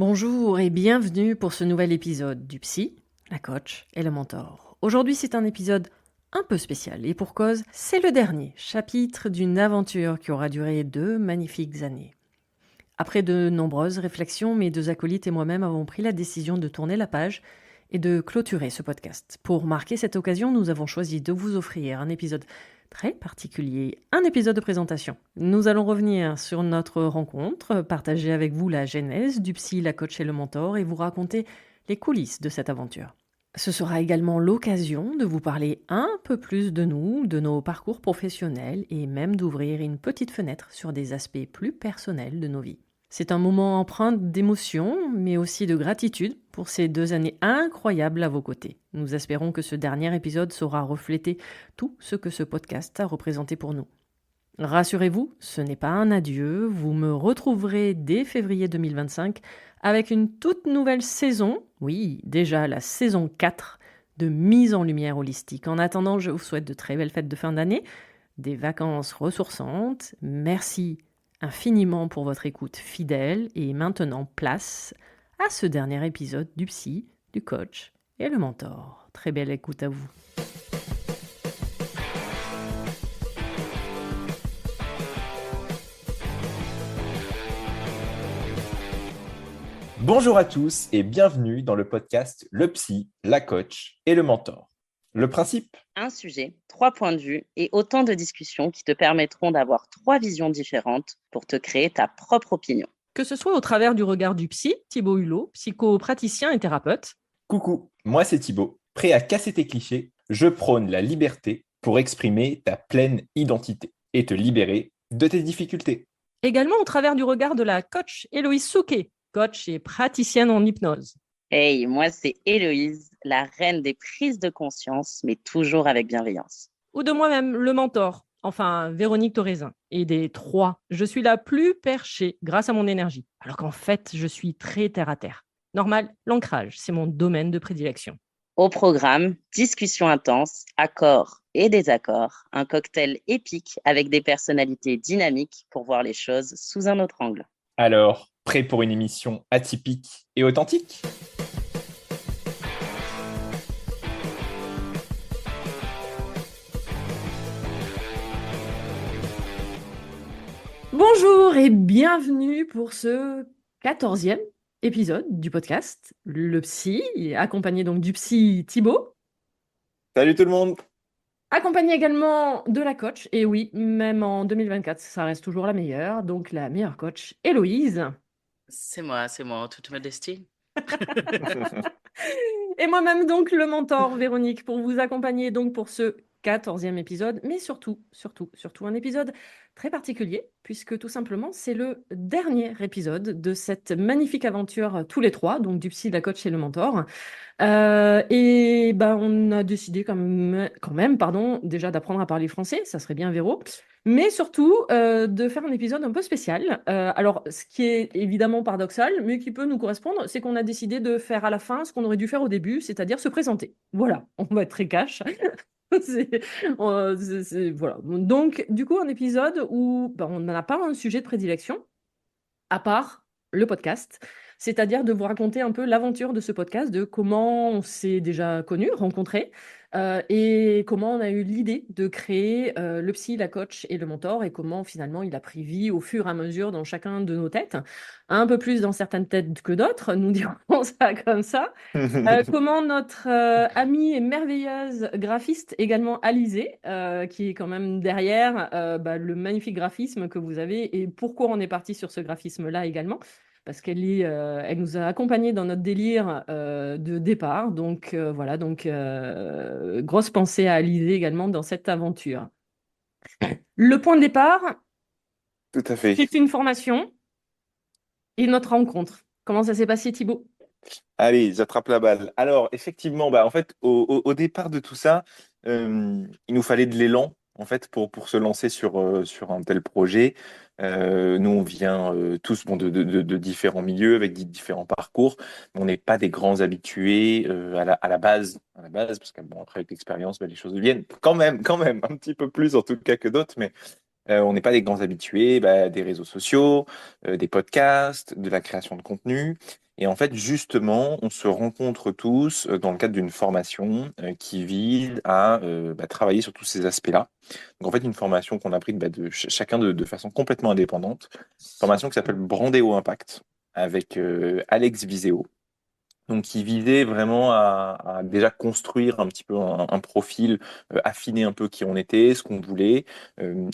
Bonjour et bienvenue pour ce nouvel épisode du Psy, la coach et le mentor. Aujourd'hui, c'est un épisode un peu spécial et pour cause, c'est le dernier chapitre d'une aventure qui aura duré 2 magnifiques années. Après de nombreuses réflexions, mes 2 acolytes et moi-même avons pris la décision de tourner la page et de clôturer ce podcast. Pour marquer cette occasion, nous avons choisi de vous offrir un épisode très particulier, un épisode de présentation. Nous allons revenir sur notre rencontre, partager avec vous la genèse du psy, la coach et le mentor et vous raconter les coulisses de cette aventure. Ce sera également l'occasion de vous parler un peu plus de nous, de nos parcours professionnels et même d'ouvrir une petite fenêtre sur des aspects plus personnels de nos vies. C'est un moment empreint d'émotion, mais aussi de gratitude pour ces 2 années incroyables à vos côtés. Nous espérons que ce dernier épisode saura refléter tout ce que ce podcast a représenté pour nous. Rassurez-vous, ce n'est pas un adieu, vous me retrouverez dès février 2025 avec une toute nouvelle saison, oui, déjà la saison 4 de mise en lumière holistique. En attendant, je vous souhaite de très belles fêtes de fin d'année, des vacances ressourçantes. Merci infiniment pour votre écoute fidèle et maintenant place à ce dernier épisode du psy, du coach et le mentor. Très belle écoute à vous. Bonjour à tous et bienvenue dans le podcast Le Psy, la coach et le mentor. Le principe, Un sujet, 3 points de vue et autant de discussions qui te permettront d'avoir 3 visions différentes pour te créer ta propre opinion. Que ce soit au travers du regard du psy, Thibaut Hulot, psychopraticien et thérapeute. coucou, moi c'est Thibaut. Prêt à casser tes clichés, je prône la liberté pour exprimer ta pleine identité et te libérer de tes difficultés. Également au travers du regard de la coach Héloïse Souquet, coach et praticienne en hypnose. Hey, moi c'est Héloïse, la reine des prises de conscience, mais toujours avec bienveillance. Ou de moi-même, le mentor, enfin Véronique Thorezin. Et des 3, je suis la plus perchée grâce à mon énergie, alors qu'en fait, je suis très terre-à-terre. Normal, l'ancrage, c'est mon domaine de prédilection. Au programme, discussions intenses, accords et désaccords, un cocktail épique avec des personnalités dynamiques pour voir les choses sous un autre angle. Alors, prêt pour une émission atypique et authentique ? Bonjour et bienvenue pour ce 14e épisode du podcast Le Psy, accompagné donc du psy Thibaut, Salut tout le monde. accompagné également de la coach, et oui, même en 2024, ça reste toujours la meilleure, donc la meilleure coach, Héloïse. C'est moi, en toute modestie. Et moi-même donc le mentor Véronique pour vous accompagner donc pour ce 14e épisode, mais surtout un épisode très particulier puisque tout simplement c'est le dernier épisode de cette magnifique aventure tous les 3, donc du psy, de la coach et le mentor. Et ben on a décidé quand même, pardon, déjà d'apprendre à parler français, ça serait bien Véro, mais surtout de faire un épisode un peu spécial. Alors, ce qui est évidemment paradoxal, mais qui peut nous correspondre, c'est qu'on a décidé de faire à la fin ce qu'on aurait dû faire au début, c'est-à-dire se présenter. Voilà, on va être très cash. C'est- voilà. Donc, du coup, un épisode où ben, on n'a pas un sujet de prédilection, à part le podcast, c'est-à-dire de vous raconter un peu l'aventure de ce podcast, de comment on s'est déjà connus, rencontrés, et comment on a eu l'idée de créer le psy, la coach et le mentor, et comment finalement il a pris vie au fur et à mesure dans chacun de nos têtes, un peu plus dans certaines têtes que d'autres, nous dirons ça comme ça. Comment notre amie et merveilleuse graphiste, également Alizée, qui est quand même derrière bah, le magnifique graphisme que vous avez, et pourquoi on est parti sur ce graphisme-là également, parce elle nous a accompagnés dans notre délire de départ. Donc voilà, donc grosse pensée à Alizée également dans cette aventure. Le point de départ, Tout à fait. c'est une formation et notre rencontre. Comment ça s'est passé, Thibaut? Allez, j'attrape la balle. Alors, effectivement, en fait, au départ de tout ça, il nous fallait de l'élan, en fait, pour se lancer sur un tel projet. Nous, on vient tous bon, de différents milieux, avec différents parcours. On n'est pas des grands habitués à la base, parce que, bon, après, avec l'expérience, les choses deviennent quand même, un petit peu plus, en tout cas, que d'autres, mais on n'est pas des grands habitués des réseaux sociaux, des podcasts, de la création de contenu. Et en fait, justement, on se rencontre tous dans le cadre d'une formation qui vise à travailler sur tous ces aspects-là. Donc, en fait, une formation qu'on a prise chacun de façon complètement indépendante. Formation qui s'appelle Brandéo Impact avec Alex Viseo. Donc, qui visait vraiment à déjà construire un petit peu un profil, affiner un peu qui on était, ce qu'on voulait,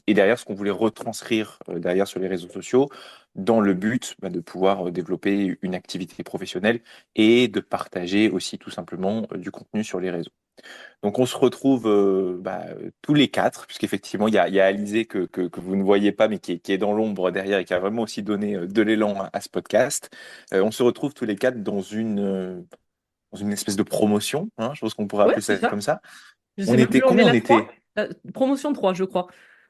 et derrière ce qu'on voulait retranscrire derrière sur les réseaux sociaux, dans le but de pouvoir développer une activité professionnelle et de partager aussi tout simplement du contenu sur les réseaux. Donc on se retrouve tous les quatre, puisqu'effectivement il y a Alizé que vous ne voyez pas, mais qui est dans l'ombre derrière et qui a vraiment aussi donné de l'élan à ce podcast. On se retrouve tous les quatre dans une espèce de promotion, hein, je pense qu'on pourrait Ouais, appeler c'est ça ça. comme ça. Je sais On même était plus, on est combien on la était? 3. Promotion 3, je crois.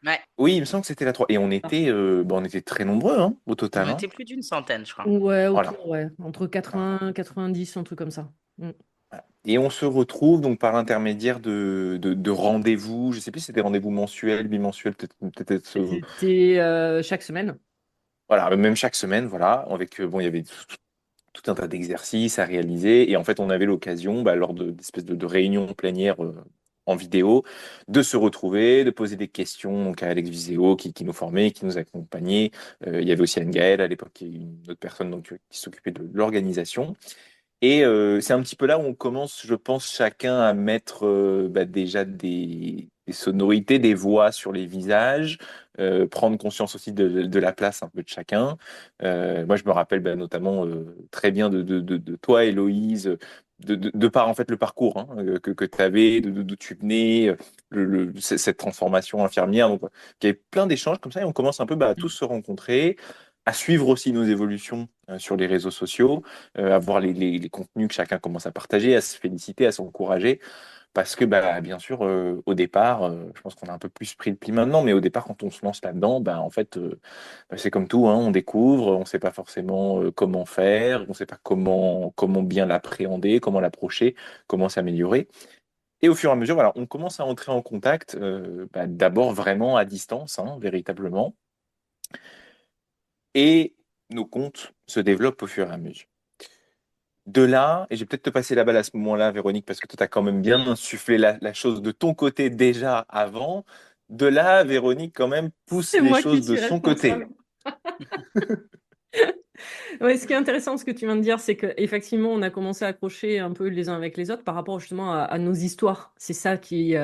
Ouais, Oui, il me semble que c'était la 3. Et on était très nombreux hein, au total. on Hein. était plus d'une centaine, je crois. Ouais, Voilà. autour, ouais. Entre 80 90, un truc comme ça. Mm. Voilà. Et on se retrouve donc par l'intermédiaire de rendez-vous. Je ne sais plus si c'était rendez-vous mensuels, bimensuels, peut-être. C'était chaque semaine. Voilà, même chaque semaine, voilà, avec bon, il y avait tout un tas d'exercices à réaliser, et en fait, on avait l'occasion, lors d'espèces de réunions plénières en vidéo, de se retrouver, de poser des questions donc à Alex Viseo qui nous formait, qui nous accompagnait. Il y avait aussi Anne-Gaëlle à l'époque, qui est une autre personne donc, qui s'occupait de l'organisation. Et c'est un petit peu là où on commence, je pense, chacun à mettre déjà des sonorités, des voix sur les visages, prendre conscience aussi de la place un peu de chacun. Moi, je me rappelle notamment très bien de toi, Héloïse, de par en fait le parcours hein, que tu avais, d'où tu venais, cette transformation infirmière. Donc, il y avait plein d'échanges comme ça et on commence un peu à tous se rencontrer, à suivre aussi nos évolutions sur les réseaux sociaux, à voir les contenus que chacun commence à partager, à se féliciter, à s'encourager. Parce que, bien sûr, au départ, je pense qu'on a un peu plus pris le pli maintenant, mais au départ, quand on se lance là-dedans, en fait, c'est comme tout, hein, on découvre, on ne sait pas forcément comment faire, on ne sait pas comment bien l'appréhender, comment l'approcher, comment s'améliorer. Et au fur et à mesure, voilà, on commence à entrer en contact, d'abord vraiment à distance, hein, véritablement, et nos comptes se développent au fur et à mesure. De là, et je vais peut-être te passer la balle à ce moment-là, Véronique, parce que toi, tu as quand même bien insufflé la chose de ton côté déjà avant. De là, Véronique, quand même, pousse C'est les moi qui choses de suis son côté. responsable. Ouais, ce qui est intéressant, ce que tu viens de dire, c'est qu'effectivement, on a commencé à accrocher un peu les uns avec les autres par rapport justement à nos histoires. C'est ça qui,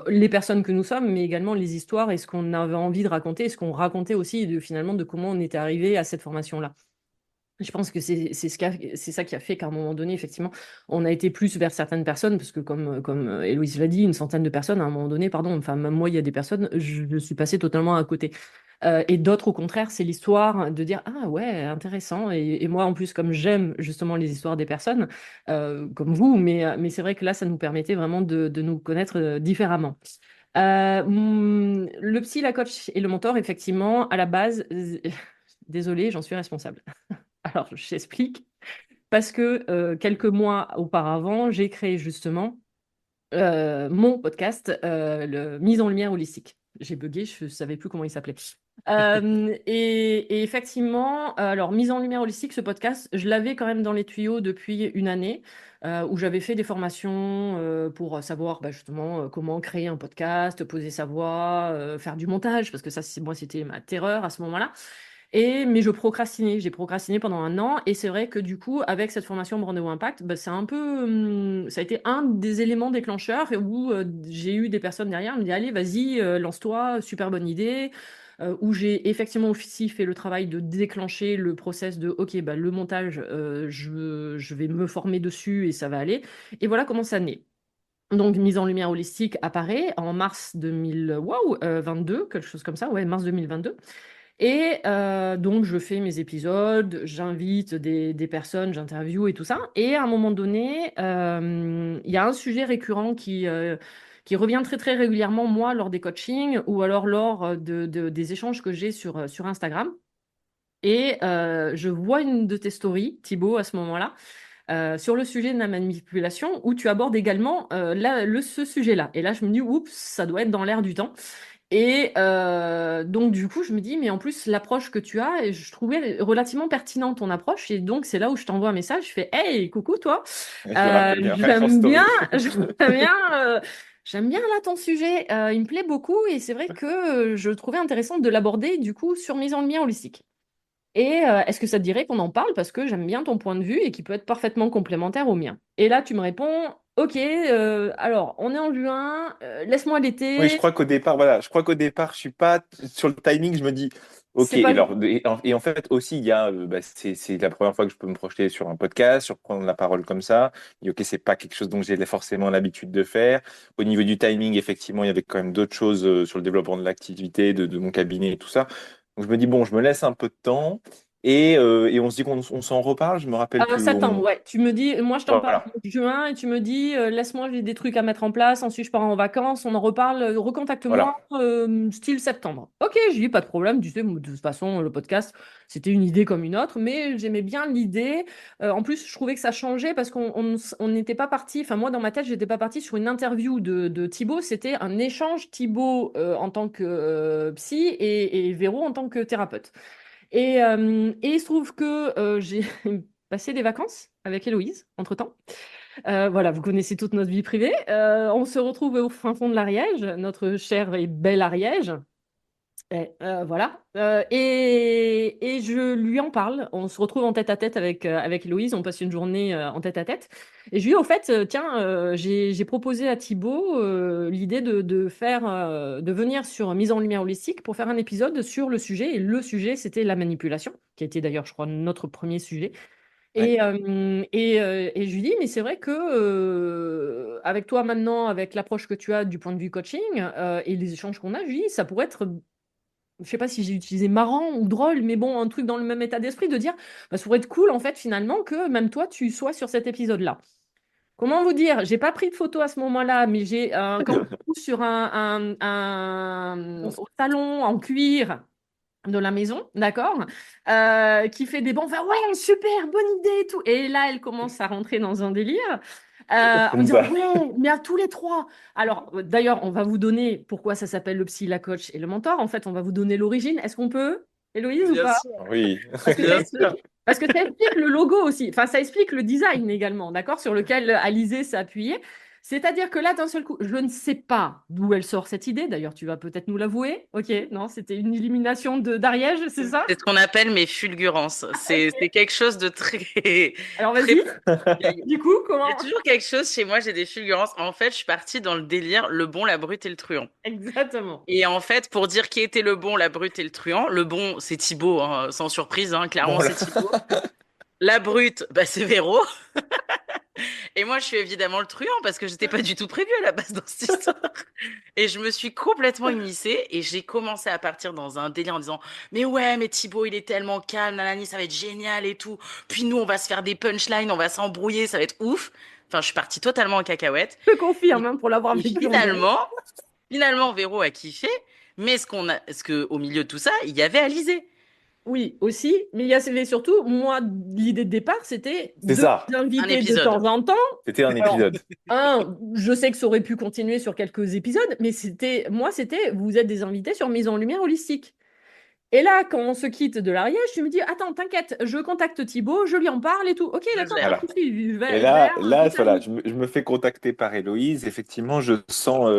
les personnes que nous sommes, mais également les histoires et ce qu'on avait envie de raconter, et ce qu'on racontait aussi finalement de comment on était arrivé à cette formation-là. Je pense que c'est ça qui a fait qu'à un moment donné, effectivement, on a été plus vers certaines personnes, parce que comme Héloïse l'a dit, une centaine de personnes, à un moment donné, pardon, enfin, même moi, il y a des personnes, je suis passée totalement à côté. Et d'autres, au contraire, c'est l'histoire de dire, ah ouais, intéressant. Et moi, en plus, comme j'aime justement les histoires des personnes, comme vous, mais c'est vrai que là, ça nous permettait vraiment de nous connaître différemment. Le psy, la coach et le mentor, effectivement, à la base, désolée, j'en suis responsable. Alors, je t'explique. Parce que quelques mois auparavant, j'ai créé justement mon podcast, le Mise en lumière holistique. J'ai bugué, je ne savais plus comment il s'appelait. Et effectivement, alors Mise en lumière holistique, ce podcast, je l'avais quand même dans les tuyaux depuis une année, où j'avais fait des formations pour savoir justement comment créer un podcast, poser sa voix, faire du montage, parce que ça, moi, c'était ma terreur à ce moment-là. Mais je procrastinais, j'ai procrastiné pendant un an et c'est vrai que du coup avec cette formation Brandéo Impact, c'est un peu, ça a été un des éléments déclencheurs où j'ai eu des personnes derrière me dire allez vas-y lance-toi, super bonne idée, où j'ai effectivement aussi fait le travail de déclencher le process de ok le montage je vais me former dessus et ça va aller et voilà comment ça naît. Donc, mise en lumière holistique apparaît en mars 2022, quelque chose comme ça, ouais, mars 2022. Et donc, je fais mes épisodes, j'invite des personnes, j'interviewe et tout ça. Et à un moment donné, il y a un sujet récurrent qui revient très, très régulièrement, moi, lors des coachings ou alors lors des échanges que j'ai sur Instagram. Et je vois une de tes stories, Thibaut, à ce moment-là, sur le sujet de la manipulation, où tu abordes également ce sujet-là. Et là, je me dis, oups, ça doit être dans l'air du temps. Et donc, du coup, je me dis, mais en plus, l'approche que tu as, je trouvais relativement pertinente ton approche. Et donc, c'est là où je t'envoie un message. Je fais, hey, coucou, toi. Je me rappelle bien, en J'aime bien, story. j'aime bien, j'aime bien là ton sujet. Il me plaît beaucoup. Et c'est vrai que je trouvais intéressant de l'aborder, du coup, sur mise en lumière holistique. Et est-ce que ça te dirait qu'on en parle parce que j'aime bien ton point de vue et qui peut être parfaitement complémentaire au mien. Et là, tu me réponds, ok, alors on est en juin, laisse-moi Oui, je l'été, crois qu'au départ, voilà, je crois qu'au départ, je suis pas sur le timing. Je me dis, ok. c'est Et, pas... alors, et en fait aussi, il y a, c'est la première fois que je peux me projeter sur un podcast, sur prendre la parole comme ça. Et ok, c'est pas quelque chose dont j'ai forcément l'habitude de faire. Au niveau du timing, effectivement, il y avait quand même d'autres choses sur le développement de l'activité, de mon cabinet et tout ça. Donc je me dis, bon, je me laisse un peu de temps et on se dit qu'on s'en reparle. Je me rappelle plus. Septembre, ouais. Tu me dis, moi je t'en parle Voilà, en juin et tu me dis, laisse-moi, j'ai des trucs à mettre en place. Ensuite, je pars en vacances, on en reparle, recontacte-moi, voilà. style septembre. Ok, je dis pas de problème. Tu sais, de toute façon, le podcast, c'était une idée comme une autre, mais j'aimais bien l'idée. En plus, je trouvais que ça changeait parce qu'on n'était pas parti. Enfin, moi, dans ma tête, j'étais pas partie sur une interview de Thibaut. C'était un échange Thibaut en tant que psy et Véro en tant que thérapeute. Et il se trouve que j'ai passé des vacances avec Héloïse, entre-temps. Voilà, vous connaissez toute notre vie privée. On se retrouve au fin fond de l'Ariège, notre cher et bel Ariège. Voilà. Et je lui en parle. On se retrouve en tête-à-tête avec Héloïse. On passe une journée en tête-à-tête. Et je lui dis, au fait, tiens, j'ai proposé à Thibaut l'idée de venir sur Mise en lumière holistique pour faire un épisode sur le sujet. Et le sujet, c'était la manipulation, qui a été d'ailleurs, je crois, notre premier sujet. Ouais. Et je lui dis, mais c'est vrai que avec toi maintenant, avec l'approche que tu as du point de vue coaching et les échanges qu'on a, je lui dis, ça pourrait être, je sais pas si j'ai utilisé marrant ou drôle, mais bon, un truc dans le même état d'esprit de dire, bah, ça pourrait être cool en fait finalement que même toi tu sois sur cet épisode-là. Comment vous dire? J'ai pas pris de photo à ce moment-là, mais j'ai quand on se trouve sur au salon en cuir de la maison, d'accord, qui fait des bons, enfin ouais, super, bonne idée et tout. Et là, elle commence à rentrer dans un délire en me Comme disant ça. ouais, mais à tous les trois. Alors d'ailleurs, on va vous donner pourquoi ça s'appelle le psy, la coach et le mentor. En fait, on va vous donner l'origine. Est-ce qu'on peut, Héloïse, ou Bien pas? sûr, Oui, Parce que ça bien explique, sûr. parce que ça explique le logo aussi. Enfin, ça explique le design également, d'accord, sur lequel Alizé s'est appuyée. C'est-à-dire que là, d'un seul coup, je ne sais pas d'où elle sort cette idée. D'ailleurs, tu vas peut-être nous l'avouer. Ok, non, c'était une illumination d'Ariège, c'est ça? C'est ce qu'on appelle mes fulgurances. C'est Ok. quelque chose de très, Alors très. vas-y. Il y a Du coup, il y a comment? toujours quelque chose chez moi, j'ai des fulgurances. En fait, je suis partie dans le délire, le bon, la brute et le truand. Exactement. Et en fait, pour dire qui était le bon, la brute et le truand, le bon, c'est Thibaut, hein, sans surprise, hein, clairement, bon là. c'est Thibaut. La brute, bah, c'est Véro. Et moi, je suis évidemment le truand parce que j'étais pas du tout prévue à la base dans cette histoire. Et je me suis complètement immiscée et j'ai commencé à partir dans un délire en disant, mais ouais, mais Thibaut, il est tellement calme, nanani, ça va être génial et tout. Puis nous, on va se faire des punchlines, on va s'embrouiller, ça va être ouf. Enfin, je suis partie totalement en cacahuète. Je confirme, Et, hein, pour l'avoir et vécu en direct. finalement, Véro a kiffé. Mais ce que, au milieu de tout ça, il y avait Alizé. Oui, aussi, mais il y avait surtout, moi, l'idée de départ, c'était C'est de ça. vous Un inviter de épisode. temps en temps. C'était un Alors, épisode. je sais que ça aurait pu continuer sur quelques épisodes, mais c'était, vous êtes des invités sur Mise en Lumière Holistique. Et là, quand on se quitte de l'Ariège, tu me dis, attends, t'inquiète, je contacte Thibaut, je lui en parle et tout. Ok, Je d'accord, pas de gère. Voilà. souci, Et tout voilà, arrive. je me fais contacter par Héloïse. Effectivement, je sens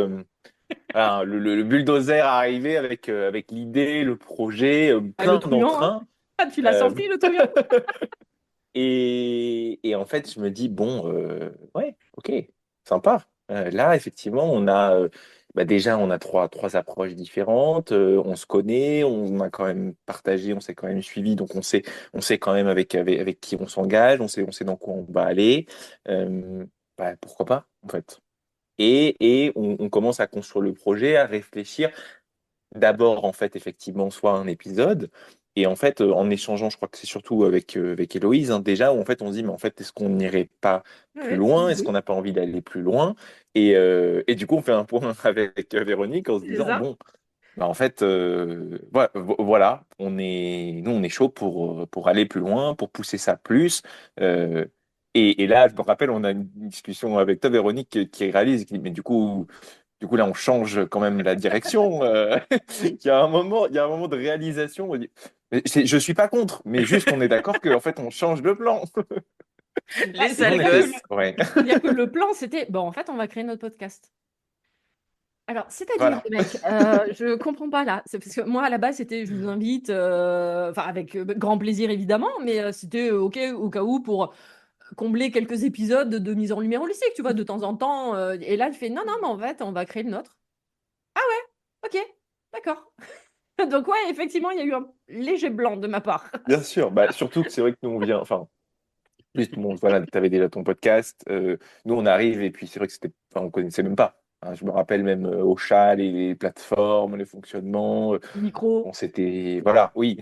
voilà, le bulldozer arriver avec l'idée, le projet, Ah, le plein truand, hein. d'entrain. Ah, tu l'as Euh, senti, le truand? et en fait, je me dis, bon, ouais, ok, sympa. Là, effectivement, on a déjà, on a trois approches différentes. On se connaît, on a quand même partagé, on s'est quand même suivi, donc on sait quand même avec qui on s'engage, on sait dans quoi on va aller. Pourquoi pas, en fait. Et on commence à construire le projet, à réfléchir d'abord, en fait, effectivement, soit un épisode. Et en fait, en échangeant, je crois que c'est surtout avec Héloïse, hein, déjà, où en fait, on se dit, mais en fait, est-ce qu'on n'irait pas plus Ouais, c'est loin? Est-ce qu'on l'idée, n'a pas envie d'aller plus loin? Et du coup, on fait un point avec Véronique en se c'est disant, ça. bon, bah, en fait, voilà, nous, on est chaud pour aller plus loin, pour pousser ça plus. Euh, et là, je me rappelle, on a une discussion avec toi, Véronique, qui réalise, qui dit, mais du coup, Du coup, là, on change quand même la direction. Il y a un moment de réalisation. On dit, mais je suis pas contre, mais juste on est d'accord qu'en fait, on change de plan. Ah, Les Et nous, on sales était, gosses. ouais, c'est-à-dire que le plan, c'était, bon, en fait, on va créer notre podcast. Alors, c'est-à-dire, voilà. les mecs, je comprends pas là. C'est parce que moi, à la base, c'était, je vous invite, enfin, avec grand plaisir évidemment, mais c'était OK au cas où pour combler quelques épisodes de mise en lumière holistique, tu vois, de temps en temps. Et là, elle fait, non, non, mais en fait, on va créer le nôtre. OK, d'accord. Donc, ouais, effectivement, il y a eu un léger blanc de ma part. Bien sûr. Bah, surtout que c'est vrai que nous, on vient. Enfin, plus, bon, voilà, tu avais déjà ton podcast. Nous, on arrive et puis c'est vrai que c'était, enfin, on connaissait même pas. Hein. Je me rappelle même au chat, les plateformes, les fonctionnements. Micro. On s'était, voilà, oui,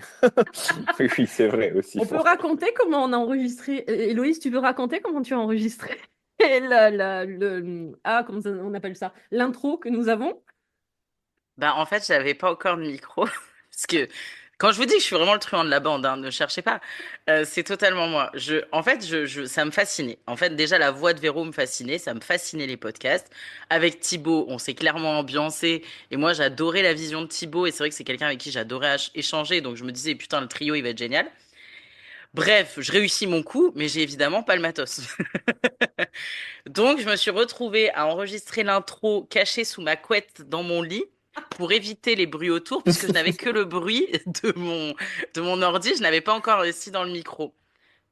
oui, oui, c'est vrai aussi. On peut raconter comment on a enregistré. Héloïse, tu veux raconter comment tu as enregistré ah, comment on appelle ça? L'intro que nous avons? Bah, en fait, j'avais pas encore de micro. Parce que quand je vous dis que je suis vraiment le truand de la bande, hein, ne cherchez pas, c'est totalement moi. En fait, ça me fascinait. En fait, déjà, la voix de Véro me fascinait, ça me fascinait les podcasts. Avec Thibaut, on s'est clairement ambiancé. Et moi, j'adorais la vision de Thibaut. Et c'est vrai que c'est quelqu'un avec qui j'adorais échanger. Donc, je me disais, putain, le trio, il va être génial. Bref, je réussis mon coup, mais j'ai évidemment pas le matos. Donc, je me suis retrouvée à enregistrer l'intro cachée sous ma couette dans mon lit pour éviter les bruits autour, puisque je n'avais que le bruit de mon ordi. Je n'avais pas encore investi dans le micro.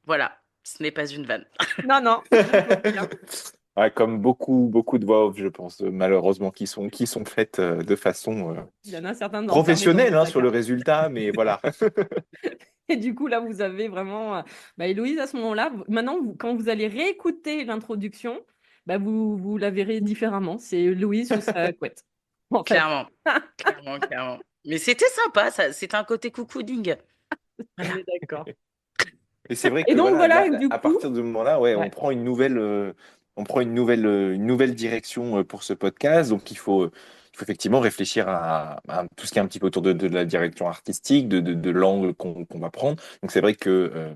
Voilà, ce n'est pas une vanne. Non, non, je confirme. Ouais, comme beaucoup de voix off, je pense, malheureusement, qui sont faites de façon Il y en a certains enfermés dans des professionnelle hein, sur le placards. résultat, mais voilà. Et du coup, là, vous avez vraiment. Bah, Héloïse, à ce moment-là, maintenant, quand vous allez réécouter l'introduction, bah, vous la verrez différemment. C'est Héloïse sous sa couette, en fait. Clairement, clairement, clairement. Mais c'était sympa, ça. C'était un côté coucouning. On Voilà. est d'accord. Et c'est vrai Et que donc, voilà, voilà, là, du à coup. partir de ce moment-là, ouais, Ouais. on prend une nouvelle direction pour ce podcast. Donc il faut effectivement réfléchir à tout ce qui est un petit peu autour de la direction artistique, de l'angle qu'on va prendre. Donc c'est vrai que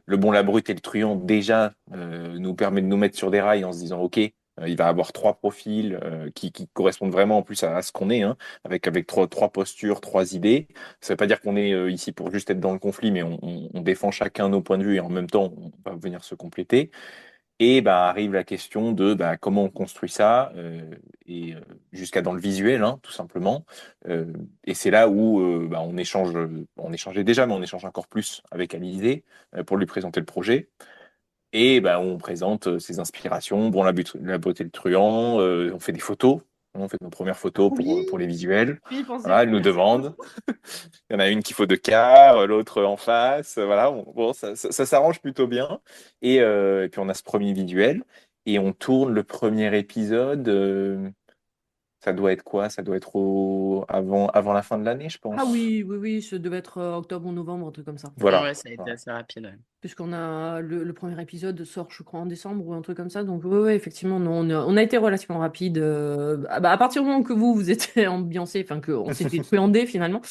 le bon, la brute et le truand déjà nous permet de nous mettre sur des rails en se disant, OK, il va avoir trois profils qui correspondent vraiment en plus à ce qu'on est, hein, avec trois postures, trois idées. Ça veut pas dire qu'on est ici pour juste être dans le conflit, mais on défend chacun nos points de vue et en même temps, on va venir se compléter. Et bah, arrive la question de bah, comment on construit ça, et jusqu'à dans le visuel, hein, tout simplement. Euh, et c'est là où bah, on échangeait déjà, mais on échange encore plus avec Alizé pour lui présenter le projet. Et bah, on présente ses inspirations, bon, la beauté le truand, on fait des photos, on fait nos premières photos Oui, pour les visuels. j'y pensais Voilà, plus. elle nous Merci demande. beaucoup. Il y en a une qu'il faut de quart, l'autre en face. Voilà, bon, ça s'arrange plutôt bien. Et puis on a ce premier visuel et on tourne le premier épisode. Ça doit être quoi? Ça doit être avant la fin de l'année, je Ah pense. oui, oui, oui, ça devait être octobre ou novembre, un truc comme ça. Voilà. Ouais, ça a été Voilà. assez rapide. Ouais. Puisqu'on a le premier épisode sort, je crois, en décembre ou un truc comme ça. Donc, oui, ouais, effectivement, non, on a été relativement rapide. Bah, à partir du moment que vous étiez ambiancé, enfin, qu'on s'était truandé finalement,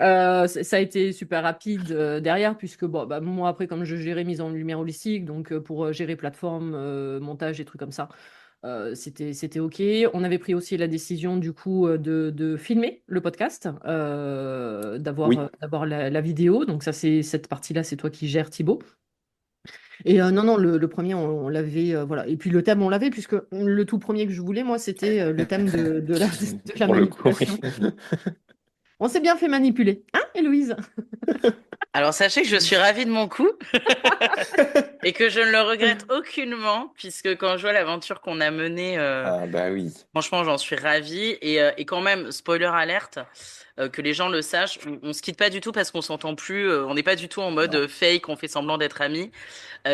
ça a été super rapide derrière, puisque bon, bah, moi, après, comme je gérais mise en lumière holistique, donc pour gérer plateforme, montage et trucs comme ça, c'était OK. On avait pris aussi la décision, du coup, de filmer le podcast, Oui, d'avoir la vidéo. Donc, ça, c'est cette partie-là, c'est toi qui gères, Thibaut. Et non, non, le premier, on l'avait, voilà. Et puis le thème, on l'avait, puisque le tout premier que je voulais, moi, c'était le thème de la pour le coup, oui. manipulation. On s'est bien fait manipuler, hein, Héloïse? Alors, sachez que je suis ravie de mon coup. Et que je ne le regrette aucunement, puisque quand je vois l'aventure qu'on a menée, Ah bah oui. franchement, j'en suis ravie. Et quand même, spoiler alerte, que les gens le sachent, on se quitte pas du tout parce qu'on s'entend plus. On n'est pas du tout en mode Non. fake, on fait semblant d'être amis.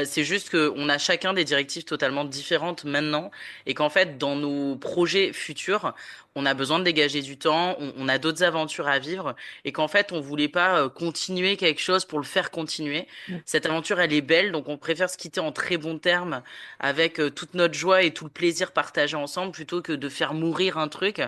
C'est juste qu'on a chacun des directives totalement différentes maintenant et qu'en fait, dans nos projets futurs, on a besoin de dégager du temps, on a d'autres aventures à vivre et qu'en fait, on voulait pas continuer quelque chose pour le faire continuer. Mm. Cette aventure, elle est belle, donc on préfère se quitter en très bons termes avec toute notre joie et tout le plaisir partagé ensemble plutôt que de faire mourir un truc,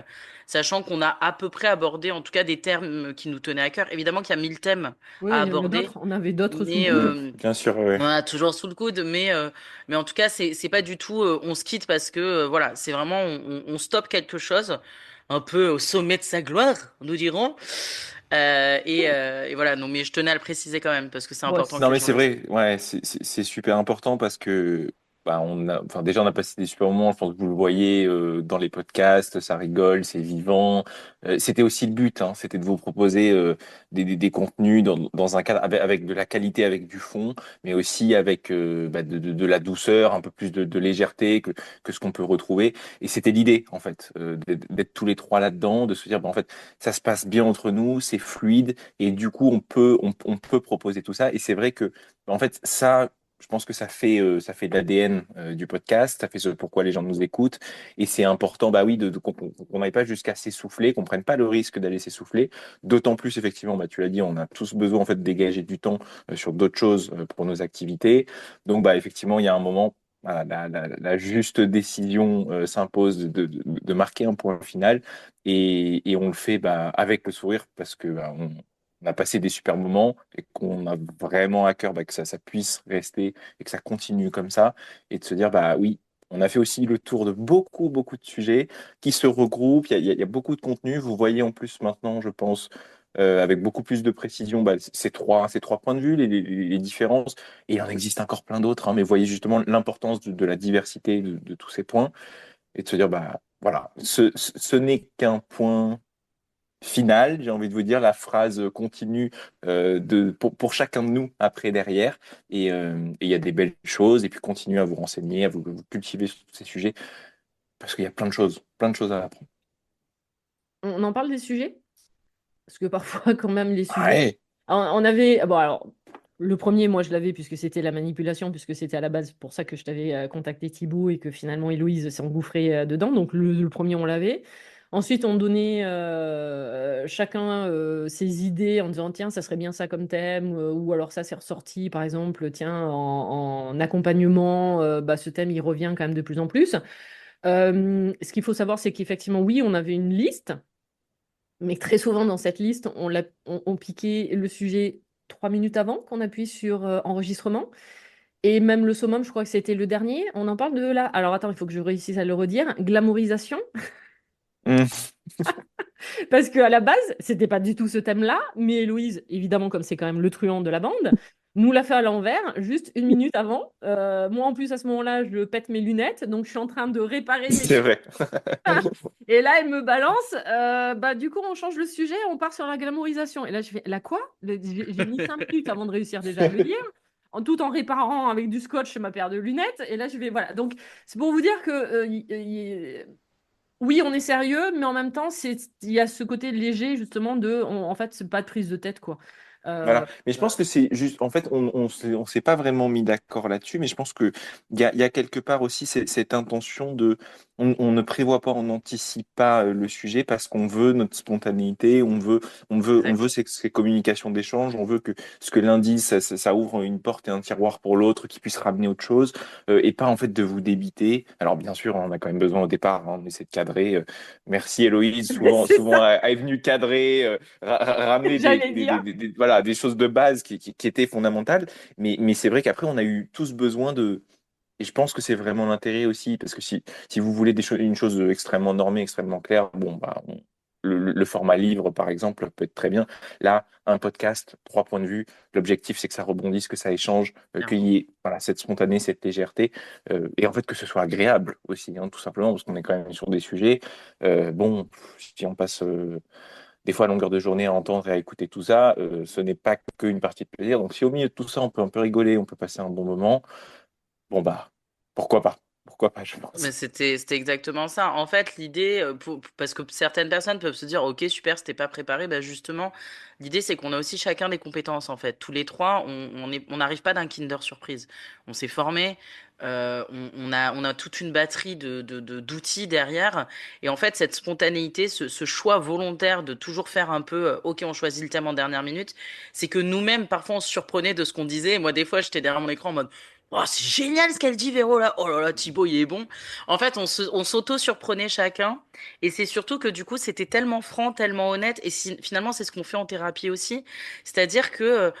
sachant qu'on a à peu près abordé en tout cas des termes qui nous tenaient à cœur. Évidemment qu'il y a 1000 thèmes Oui, à il y en a aborder, d'autres. On avait d'autres sous le mais coude. Bien sûr, ouais. on a toujours sous le coude, mais en tout cas, c'est pas du tout on se quitte parce que voilà, c'est vraiment on stoppe quelque chose, un peu au sommet de sa gloire, nous dirons. Et voilà, non, mais je tenais à le préciser quand même parce que c'est Bon, important Non, que les mais gens c'est le sachent. vrai, ouais, c'est super important parce que enfin, déjà on a passé des super moments. Je pense que vous le voyez dans les podcasts, ça rigole, c'est vivant. C'était aussi le but, hein, c'était de vous proposer des contenus dans un cadre avec de la qualité, avec du fond, mais aussi avec de la douceur, un peu plus de légèreté que ce qu'on peut retrouver. Et c'était l'idée en fait, d'être tous les trois là-dedans, de se dire en fait ça se passe bien entre nous, c'est fluide. Et du coup, on peut proposer tout ça. Et c'est vrai que, en fait, ça, je pense que ça fait de l'ADN du podcast, ça fait ce pourquoi les gens nous écoutent. Et c'est important, bah oui, qu'on n'aille pas jusqu'à s'essouffler, qu'on prenne pas le risque d'aller s'essouffler. D'autant plus, effectivement, bah, tu l'as dit, on a tous besoin, en fait, de dégager du temps sur d'autres choses pour nos activités. Donc, bah, effectivement, il y a un moment. Voilà, la juste décision s'impose de marquer un point final et on le fait bah, avec le sourire parce que on a passé des super moments et qu'on a vraiment à cœur bah, que ça puisse rester et que ça continue comme ça et de se dire bah oui, on a fait aussi le tour de beaucoup de sujets qui se regroupent, il y a beaucoup de contenu. Vous voyez en plus maintenant, je pense, avec beaucoup plus de précision bah, ces trois points de vue, les différences, et il en existe encore plein d'autres, hein, mais vous voyez justement l'importance de la diversité de tous ces points et de se dire bah voilà, ce n'est qu'un point final, j'ai envie de vous dire, la phrase continue pour chacun de nous après derrière. Et il y a des belles choses. Et puis continuez à vous renseigner, à vous cultiver sur tous ces sujets, parce qu'il y a plein de choses à apprendre. on en parle des sujets? Parce que parfois, quand même, les sujets. Ouais, On avait. Bon, alors, le premier, moi, je l'avais puisque c'était la manipulation, puisque c'était à la base pour ça que je t'avais contacté Thibaut et que finalement Héloïse s'est engouffrée dedans. Donc, le premier, on l'avait. Ensuite, on donnait chacun ses idées en disant, tiens, ça serait bien ça comme thème, ou alors ça, c'est ressorti, par exemple, tiens, en accompagnement, bah, ce thème, il revient quand même de plus en plus. Ce qu'il faut savoir, c'est qu'effectivement, oui, on avait une liste. Mais très souvent dans cette liste, on piquait le sujet 3 minutes avant qu'on appuie sur enregistrement. Et même le summum, je crois que c'était le dernier. On en parle de là. Alors attends, il faut que je réussisse à le redire. Glamourisation. mmh, Parce qu'à la base, c'était pas du tout ce thème-là. Mais Héloïse, évidemment, comme c'est quand même le truand de la bande, nous l'a fait à l'envers, juste 1 minute avant. Moi, en plus, à ce moment-là, je pète mes lunettes. Donc, je suis en train de réparer mes c'est lunettes. vrai. Et là, elle me balance, bah, du coup, on change le sujet, on part sur la glamourisation. Et là, je fais, la quoi? J'ai mis 5 minutes avant de réussir déjà à le dire, tout en réparant avec du scotch ma paire de lunettes. Et là, je vais, voilà. Donc, c'est pour vous dire que, oui, on est sérieux, mais en même temps, il y a ce côté léger, justement, en fait, c'est pas de prise de tête, quoi. Voilà. Mais je Voilà. pense que c'est juste, en fait, on s'est pas vraiment mis d'accord là-dessus, mais je pense que il y a quelque part aussi cette intention on ne prévoit pas, on n'anticipe pas le sujet parce qu'on veut notre spontanéité, on veut Exact. ces communications d'échange, on veut que ce que l'un dise, ça ouvre une porte et un tiroir pour l'autre, qui puisse ramener autre chose, et pas en fait de vous débiter. Alors bien sûr, on a quand même besoin au départ, hein, on essaie de cadrer. Merci Héloïse, C'est souvent ça, est venue cadrer. Ramener j'allais dire. voilà, des choses de base qui étaient fondamentales. Mais c'est vrai qu'après, on a eu tous besoin de. Et je pense que c'est vraiment l'intérêt aussi, parce que si vous voulez une chose extrêmement normée, extrêmement claire, bon, bah, le format livre, par exemple, peut être très bien. Là, un podcast, trois points de vue, l'objectif, c'est que ça rebondisse, que ça échange, qu'il Clairement. y ait voilà, cette spontané, cette légèreté, et en fait que ce soit agréable aussi, hein, tout simplement, parce qu'on est quand même sur des sujets. Bon, si on passe des fois à longueur de journée à entendre et à écouter tout ça, ce n'est pas qu'une partie de plaisir. Donc si au milieu de tout ça, on peut un peu rigoler, on peut passer un bon moment, bon bah, pourquoi pas? pourquoi pas, je Mais pense. c'était exactement ça. En fait, l'idée, parce que certaines personnes peuvent se dire, ok, super, c'était pas préparé. Bah justement, l'idée, c'est qu'on a aussi chacun des compétences, en fait. Tous les trois, on n'arrive pas d'un Kinder Surprise. On s'est formé, on a toute une batterie d'outils derrière. Et en fait, cette spontanéité, ce choix volontaire de toujours faire un peu, ok, on choisit le thème en dernière minute, c'est que nous-mêmes, parfois, on se surprenait de ce qu'on disait. Et moi, des fois, j'étais derrière mon écran en mode, oh, c'est génial ce qu'elle dit, Véro, là. Oh là là, Thibaut, il est bon. En fait, on s'auto-surprenait chacun. Et c'est surtout que du coup, c'était tellement franc, tellement honnête. Et finalement, c'est ce qu'on fait en thérapie aussi. C'est-à-dire que,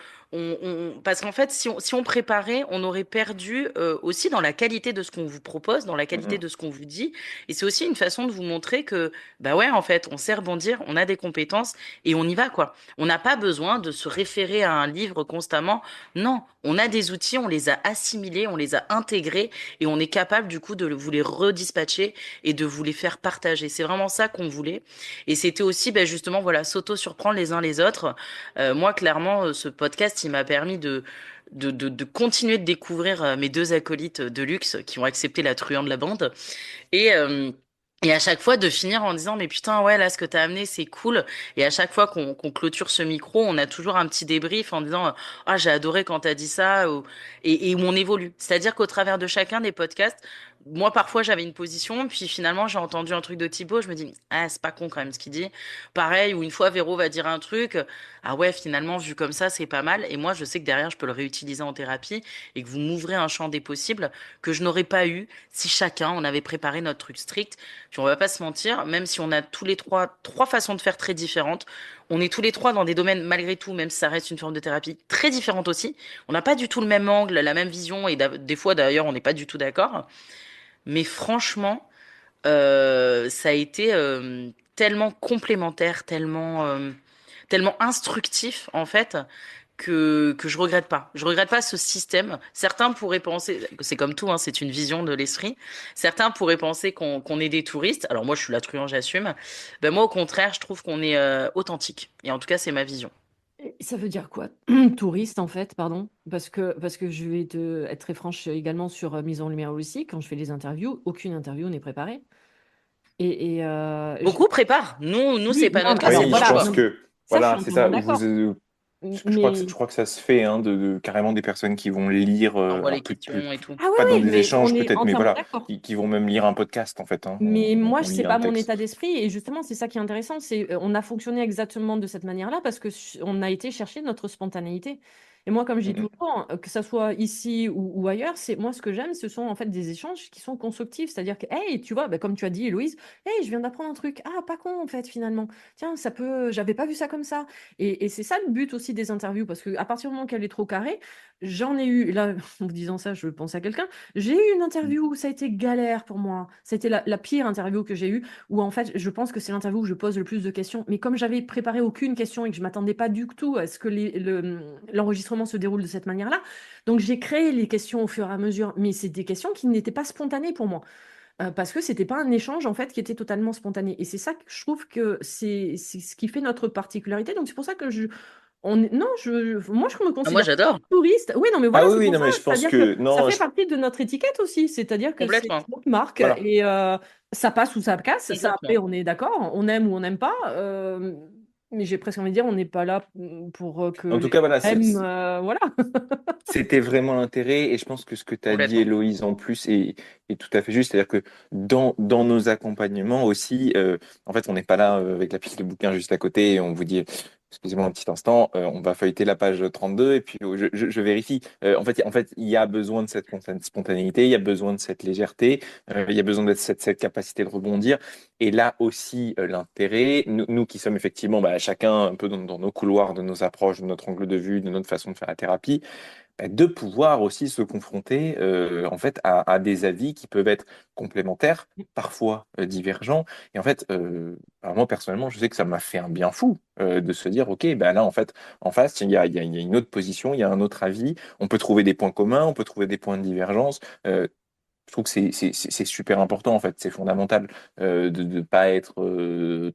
parce qu'en fait, si on préparait, on aurait perdu aussi dans la qualité de ce qu'on vous propose, dans la qualité Mhm. de ce qu'on vous dit. Et c'est aussi une façon de vous montrer que, bah ouais, en fait, on sait rebondir, on a des compétences et on y va, quoi. On n'a pas besoin de se référer à un livre constamment. Non, on a des outils, on les a assimilés, on les a intégrés et on est capable du coup de vous les redispatcher et de vous les faire partager. C'est vraiment ça qu'on voulait. Et c'était aussi ben, justement voilà s'auto-surprendre les uns les autres. Moi clairement ce podcast il m'a permis de continuer de découvrir mes deux acolytes de luxe qui ont accepté la truand de la bande et et à chaque fois de finir en disant mais putain ouais là ce que t'as amené c'est cool et à chaque fois qu'on clôture ce micro on a toujours un petit débrief en disant ah j'ai adoré quand t'as dit ça et où on évolue c'est-à-dire qu'au travers de chacun des podcasts moi parfois j'avais une position puis finalement j'ai entendu un truc de Thibaut je me dis ah c'est pas con quand même ce qu'il dit pareil ou une fois Véro va dire un truc ah ouais finalement vu comme ça c'est pas mal et moi je sais que derrière je peux le réutiliser en thérapie et que vous m'ouvrez un champ des possibles que je n'aurais pas eu si chacun on avait préparé notre truc strict puis on va pas se mentir, même si on a tous les trois façons de faire très différentes, on est tous les trois dans des domaines malgré tout, même si ça reste une forme de thérapie très différente aussi. On n'a pas du tout le même angle, la même vision et des fois d'ailleurs on n'est pas du tout d'accord. Mais franchement, ça a été tellement complémentaire, tellement instructif en fait que je regrette pas. Je regrette pas ce système. Certains pourraient penser que c'est comme tout, hein, c'est une vision de l'esprit. Certains pourraient penser qu'on est des touristes. Alors moi, je suis la truand, j'assume. Ben moi, au contraire, je trouve qu'on est authentique. Et en tout cas, c'est ma vision. Et ça veut dire quoi, touriste en fait, pardon? Parce que je vais être très franche également sur mise en lumière aussi. Quand je fais les interviews, aucune interview n'est préparée. Et Beaucoup préparent. Nous, c'est oui, pas non, notre cas, c'est alors Oui, nos je voilà, choix. pense non, mais que ça, je suis voilà, c'est entièrement ça. d'accord. Je Mais crois que ça se fait hein, carrément des personnes qui vont lire, On envoie alors les questions et tout. ah oui, pas dans oui, des mais on échanges est peut-être, mais entièrement voilà, d'accord. qui vont même lire un podcast en fait. Hein. Mais moi, On c'est lit pas un mon texte. état d'esprit et justement, c'est ça qui est intéressant, c'est on a fonctionné exactement de cette manière-là parce que on a été chercher notre spontanéité. Et moi, comme je dis tout Mhm. le temps, que ça soit ici ou ailleurs, c'est moi ce que j'aime, ce sont en fait des échanges qui sont constructifs, c'est-à-dire que hey, tu vois, bah, comme tu as dit, Héloïse, hey, je viens d'apprendre un truc, ah pas con en fait finalement, tiens, ça peut, j'avais pas vu ça comme ça. Et c'est ça le but aussi des interviews parce que à partir du moment qu'elle est trop carrée, j'en ai eu là en vous disant ça, je pense à quelqu'un. J'ai eu une interview où ça a été galère pour moi. C'était la pire interview que j'ai eue, où en fait, je pense que c'est l'interview où je pose le plus de questions. Mais comme j'avais préparé aucune question et que je m'attendais pas du tout à ce que l'enregistrement se déroule de cette manière-là, donc j'ai créé les questions au fur et à mesure. Mais c'est des questions qui n'étaient pas spontanées pour moi. Parce que c'était pas un échange en fait qui était totalement spontané. Et c'est ça que je trouve que c'est ce qui fait notre particularité. Donc c'est pour ça que non, moi je me Ah, moi, considère pas j'adore. touriste. Oui, non, mais Ah voilà, oui, c'est oui, pour non, ça. mais je pense C'est-à-dire que que ça non, fait partie de notre étiquette aussi. C'est-à-dire que c'est Complètement. notre marque voilà. et ça passe ou ça casse. Ça, après, Complètement. on est d'accord, on aime ou on n'aime pas. Mais j'ai presque envie de dire, on n'est pas là pour que En tout les cas, voilà, gens aiment. Voilà. c'était vraiment l'intérêt, et je pense que ce que tu as dit, Complètement. Héloïse, en plus, est tout à fait juste. C'est-à-dire que dans nos accompagnements aussi, en fait, on n'est pas là avec la pile de bouquins juste à côté et on vous dit, excusez-moi un petit instant, on va feuilleter la page 32 et puis je vérifie. En fait, il y a besoin de cette spontanéité, il y a besoin de cette légèreté, il y a besoin de cette capacité de rebondir. Et là aussi, l'intérêt, nous qui sommes effectivement bah, chacun un peu dans nos couloirs, de nos approches, de notre angle de vue, de notre façon de faire la thérapie, de pouvoir aussi se confronter en fait à des avis qui peuvent être complémentaires, parfois divergents. Et en fait, alors moi personnellement, je sais que ça m'a fait un bien fou de se dire, ok, ben là en fait, en face, il y a une autre position, il y a un autre avis. On peut trouver des points communs, on peut trouver des points de divergence. Je trouve que c'est super important en fait, c'est fondamental de ne pas être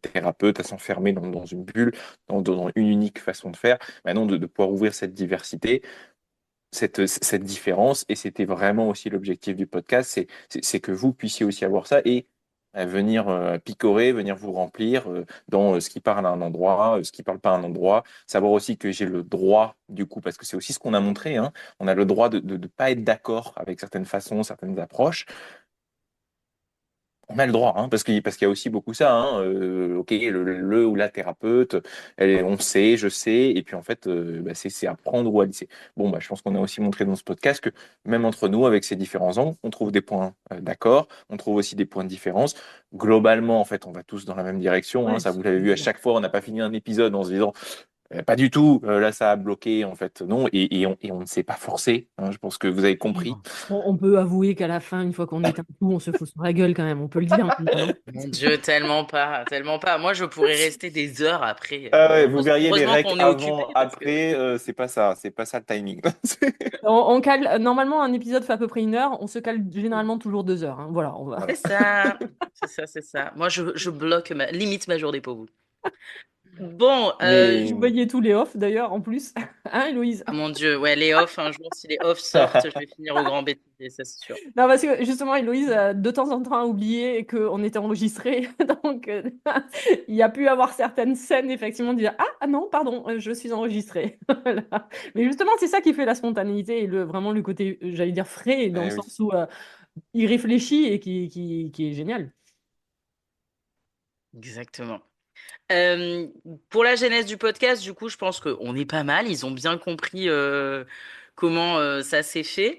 thérapeute, à s'enfermer dans une bulle, dans une unique façon de faire, mais non de pouvoir ouvrir cette diversité cette différence. Et c'était vraiment aussi l'objectif du podcast, c'est que vous puissiez aussi avoir ça et venir picorer, venir vous remplir dans ce qui parle à un endroit, ce qui parle pas à un endroit. Savoir aussi que j'ai le droit, du coup, parce que c'est aussi ce qu'on a montré, hein, on a le droit de pas être d'accord avec certaines façons, certaines approches. On a le droit, hein, parce qu'il y a aussi beaucoup ça, hein, ok, le ou la thérapeute, on sait, je sais, et puis en fait, bah, c'est apprendre ou à lycée. Bon, bah, je pense qu'on a aussi montré dans ce podcast que même entre nous, avec ces différents angles, on trouve des points d'accord, on trouve aussi des points de différence. Globalement, en fait, on va tous dans la même direction, hein, Ouais, ça vous l'avez vu à chaque fois, on n'a pas fini un épisode en se disant pas du tout, là ça a bloqué, en fait, non, et on ne s'est pas forcé, hein, je pense que vous avez compris. on peut avouer qu'à la fin, une fois qu'on est un tout, on se fout sur la gueule quand même. On peut le dire maintenant, non? Mon Dieu, tellement pas, tellement pas. Moi, je pourrais rester des heures après. Ah ouais, vous verriez les Heureusement recs qu'on est occupé avant, parce que. après, c'est pas ça le timing. On cale, normalement, un épisode fait à peu près 1 heure. On se cale généralement toujours 2 heures, hein. Voilà, on va. Voilà. C'est ça, c'est ça, c'est ça. Moi, je bloque limite ma journée pour vous. Bon, Mais Surveillez tous les off d'ailleurs, en plus. Hein, Héloïse? ah, mon Dieu, ouais, les off, un jour, si les off sortent, je vais finir au grand bêtisier, ça c'est sûr. Non, parce que justement, Héloïse, de temps en temps, a oublié qu'on était enregistré. Donc, il y a pu avoir certaines scènes, effectivement, de dire, ah non, pardon, je suis enregistré. Voilà. Mais justement, c'est ça qui fait la spontanéité et vraiment le côté, j'allais dire, frais, dans le eh oui. sens où il réfléchit et qui est génial. Exactement. Euh, pour la genèse du podcast, du coup, je pense qu'on est pas mal. Ils ont bien compris comment ça s'est fait.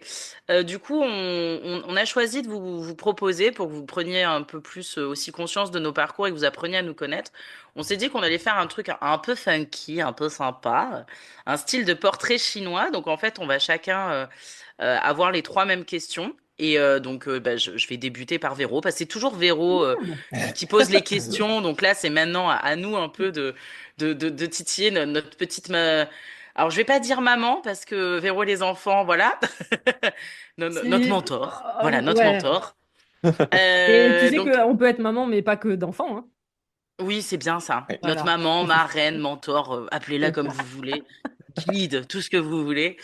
Du coup, on a choisi de vous proposer pour que vous preniez un peu plus aussi conscience de nos parcours et que vous appreniez à nous connaître. On s'est dit qu'on allait faire un truc un peu funky, un peu sympa, un style de portrait chinois. Donc, en fait, on va chacun avoir les trois mêmes questions. Et donc, bah, je vais débuter par Véro, parce que c'est toujours Véro qui pose les questions. Donc là, c'est maintenant à nous un peu de titiller notre petite. Alors, je vais pas dire maman, parce que Véro et les enfants, voilà. Notre C'est... mentor. Voilà, notre Ouais. mentor. Et tu sais Donc, qu'on peut être maman, mais pas que d'enfant, hein. oui, c'est bien ça. Ouais. Notre Voilà. maman, marraine, mentor, appelez-la C'est comme ça. vous voulez. Guide, tout ce que vous voulez.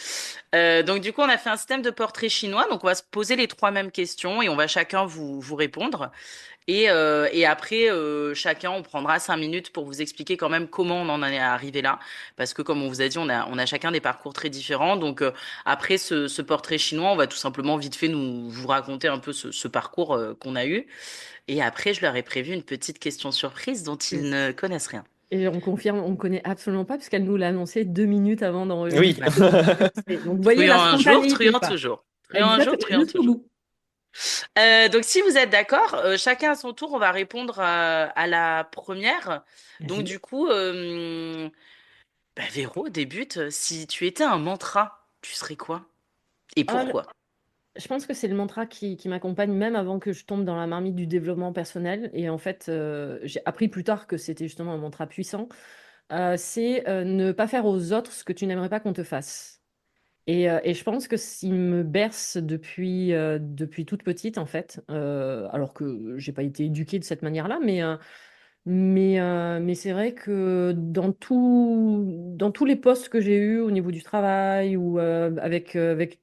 Donc du coup, on a fait un système de portrait chinois. Donc on va se poser les trois mêmes questions et on va chacun vous répondre. Et après, chacun, on prendra 5 minutes pour vous expliquer quand même comment on en est arrivé là. Parce que comme on vous a dit, on a chacun des parcours très différents. Donc après ce portrait chinois, on va tout simplement vite fait vous raconter un peu ce parcours qu'on a eu. Et après, je leur ai prévu une petite question surprise dont ils ne connaissent rien. Et on confirme, on ne connaît absolument pas, puisqu'elle nous l'a annoncé 2 minutes avant Oui. d'enregistrer. Donc, vous voyez la Truand un jour, spontanéité, truand quoi. toujours. Truand un jour, Exact, truand jusqu'au toujours. bout. Donc, si vous êtes d'accord, chacun à son tour, on va répondre à la première. Donc, Vas-y. du coup, bah, Véro, débute. Si tu étais un mantra, tu serais quoi? Et Ah, pourquoi? je pense que c'est le mantra qui m'accompagne même avant que je tombe dans la marmite du développement personnel. Et en fait, j'ai appris plus tard que c'était justement un mantra puissant. C'est ne pas faire aux autres ce que tu n'aimerais pas qu'on te fasse. Et je pense que s'il me berce depuis toute petite, en fait, alors que j'ai pas été éduquée de cette manière-là, mais c'est vrai que dans tous les postes que j'ai eus au niveau du travail ou avec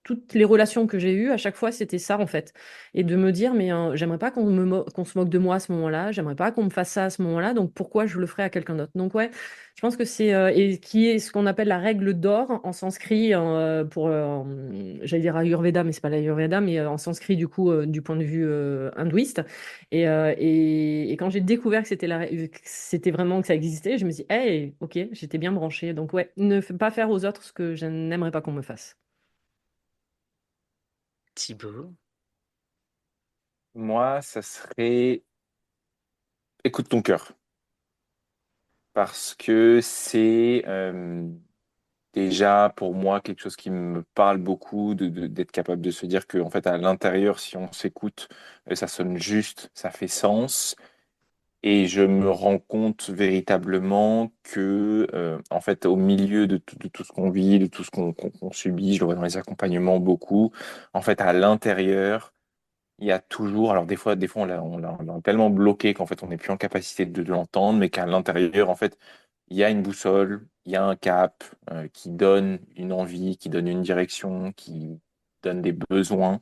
toutes les relations que j'ai eues, à chaque fois, c'était ça, en fait. Et de me dire, mais j'aimerais pas qu'on se moque de moi à ce moment-là, j'aimerais pas qu'on me fasse ça à ce moment-là, donc pourquoi je le ferais à quelqu'un d'autre? Donc, ouais, je pense que et qui est ce qu'on appelle la règle d'or en sanskrit, j'allais dire Ayurveda, mais c'est pas l'Ayurveda, mais en sanskrit, du coup, du point de vue hindouiste. Et quand j'ai découvert que c'était vraiment que ça existait, je me suis dit, hey, ok, j'étais bien branchée. Donc ouais, ne pas faire aux autres ce que je n'aimerais pas qu'on me fasse. Thibaut. Moi, ça serait écoute ton cœur. Parce que c'est déjà pour moi quelque chose qui me parle beaucoup d'être capable de se dire que en fait à l'intérieur, si on s'écoute, ça sonne juste, ça fait sens. Et je me rends compte véritablement que, en fait, au milieu de tout ce qu'on vit, de tout ce qu'on subit, je le vois dans les accompagnements beaucoup, en fait, à l'intérieur, il y a toujours, alors des fois on l'a tellement bloqué qu'en fait, on n'est plus en capacité de l'entendre, mais qu'à l'intérieur, en fait, il y a une boussole, il y a un cap qui donne une envie, qui donne une direction, qui donne des besoins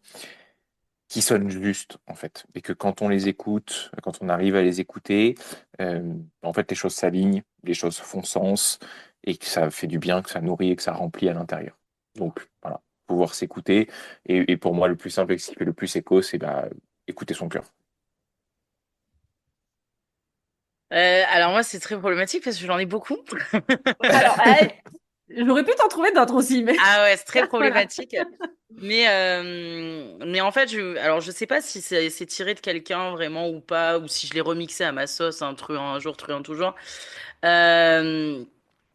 qui sonnent justes, en fait. Et que quand on les écoute, quand on arrive à les écouter, en fait, les choses s'alignent, les choses font sens, et que ça fait du bien, que ça nourrit et que ça remplit à l'intérieur. Donc, voilà, pouvoir s'écouter. Et pour moi, le plus simple et ce qui fait le plus écho, c'est bah, écouter son cœur. Alors moi, c'est très problématique parce que j'en ai beaucoup. Alors, j'aurais pu t'en trouver d'autres aussi, mais Ah ouais, c'est très voilà. problématique. Mais en fait, alors je sais pas si c'est tiré de quelqu'un vraiment ou pas, ou si je l'ai remixé à ma sauce, un truand un jour, truand toujours. Euh,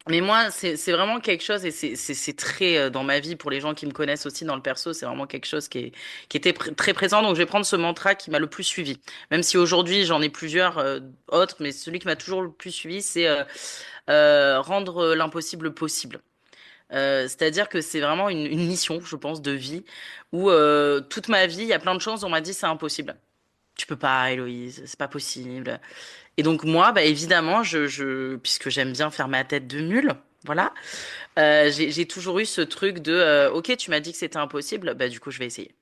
mais moi, c'est vraiment quelque chose, et c'est très dans ma vie, pour les gens qui me connaissent aussi dans le perso, c'est vraiment quelque chose qui était très présent. Donc je vais prendre ce mantra qui m'a le plus suivi. Même si aujourd'hui j'en ai plusieurs autres, mais celui qui m'a toujours le plus suivi, c'est rendre l'impossible possible. C'est-à-dire que c'est vraiment une mission, je pense, de vie, où toute ma vie, il y a plein de choses, on m'a dit c'est impossible. Tu peux pas, Héloïse, c'est pas possible. Et donc moi, bah, évidemment, puisque j'aime bien faire ma tête de mule, voilà, j'ai toujours eu ce truc de, ok, tu m'as dit que c'était impossible, bah du coup je vais essayer.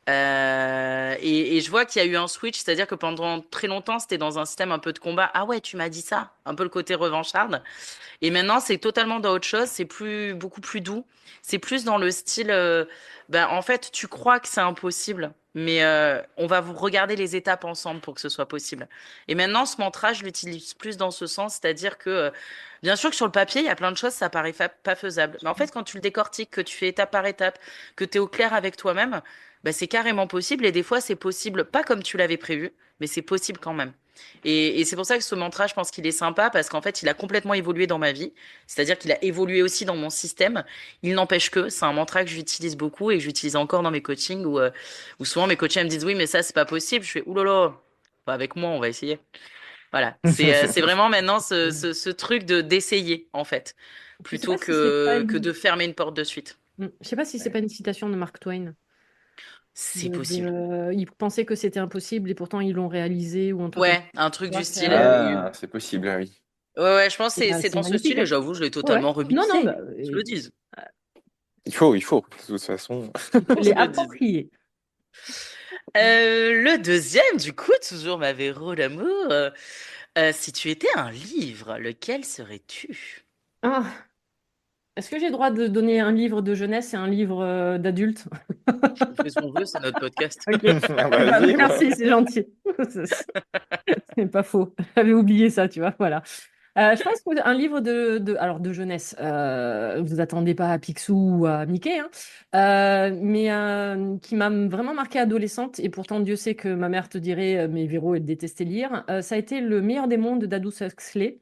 Et je vois qu'il y a eu un switch, c'est-à-dire que pendant très longtemps, c'était dans un système un peu de combat. Ah ouais, tu m'as dit ça, un peu le côté revancharde. Et maintenant, c'est totalement dans autre chose. C'est beaucoup plus doux. C'est plus dans le style, ben, en fait, tu crois que c'est impossible, mais on va vous regarder les étapes ensemble pour que ce soit possible. Et maintenant, ce mantra, je l'utilise plus dans ce sens, c'est-à-dire que, bien sûr que sur le papier, il y a plein de choses, ça paraît pas faisable. Mais en fait, quand tu le décortiques, que tu fais étape par étape, que tu es au clair avec toi-même, ben, c'est carrément possible. Et des fois, c'est possible, pas comme tu l'avais prévu, mais c'est possible quand même. Et c'est pour ça que ce mantra, je pense qu'il est sympa parce qu'en fait, il a complètement évolué dans ma vie. C'est-à-dire qu'il a évolué aussi dans mon système. Il n'empêche que c'est un mantra que j'utilise beaucoup et que j'utilise encore dans mes coachings où souvent mes coachés me disent oui, mais ça, c'est pas possible. Je fais oulala, pas avec moi, on va essayer. Voilà. C'est vraiment maintenant ce truc d'essayer, en fait, Je sais pas plutôt si c'est pas que de fermer une porte de suite. Je sais pas si c'est pas une citation de Mark Twain. C'est possible. Ils pensaient que c'était impossible et pourtant ils l'ont réalisé ou un truc comme Ouais, un truc ça. du C'est style. Ah, c'est possible, ah oui. Ouais, je pense que c'est c'est dans ce magnifique, style et hein. j'avoue, je l'ai Ouais, ouais. totalement Non, non, remixé. bah, Je le dise. Il faut, de toute façon. il faut les Je le dise. approprier. Le deuxième, du coup, toujours ma Véro d'amour. Si tu étais un livre, lequel serais-tu? Ah, est-ce que j'ai le droit de donner un livre de jeunesse et un livre d'adulte? On fait ce qu'on veut, c'est notre podcast. Ok. Ah, Bah, vas-y, ouais. merci, c'est gentil. C'est pas faux. J'avais oublié ça, tu vois. Voilà. Je pense qu'un livre alors de jeunesse, vous attendez pas à Picsou ou à Mickey, hein, mais qui m'a vraiment marqué adolescente, et pourtant Dieu sait que ma mère te dirait, mais Véro, elle détestait lire, ça a été Le meilleur des mondes d'Aldous Huxley,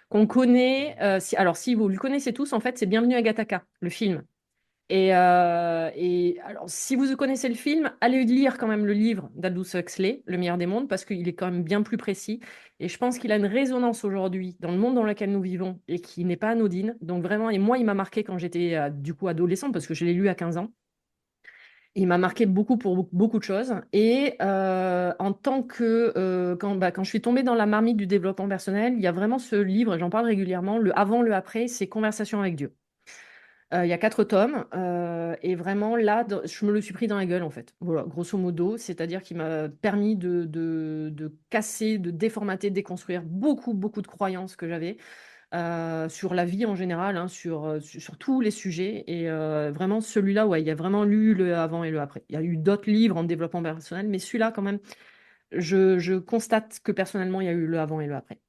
qu'on connaît, alors si vous le connaissez tous, en fait, c'est Bienvenue à Gattaca, le film. Et alors, si vous connaissez le film, allez lire quand même le livre d'Aldous Huxley, Le meilleur des mondes, parce qu'il est quand même bien plus précis. Et je pense qu'il a une résonance aujourd'hui dans le monde dans lequel nous vivons et qui n'est pas anodine. Donc vraiment, et moi, il m'a marqué quand j'étais du coup adolescente, parce que je l'ai lu à 15 ans. Il m'a marqué beaucoup pour beaucoup de choses. Et en tant que, quand je suis tombée dans la marmite du développement personnel, il y a vraiment ce livre, et j'en parle régulièrement, le avant, le après, c'est Conversation avec Dieu. Il y a 4 tomes, et vraiment là, je me le suis pris dans la gueule en fait. Voilà, grosso modo, c'est-à-dire qu'il m'a permis de casser, de déformater, de déconstruire beaucoup, beaucoup de croyances que j'avais sur la vie en général, hein, sur tous les sujets. Et vraiment, celui-là, ouais, il y a vraiment lu le avant et le après. Il y a eu d'autres livres en développement personnel, mais celui-là, quand même, je constate que personnellement, il y a eu le avant et le après.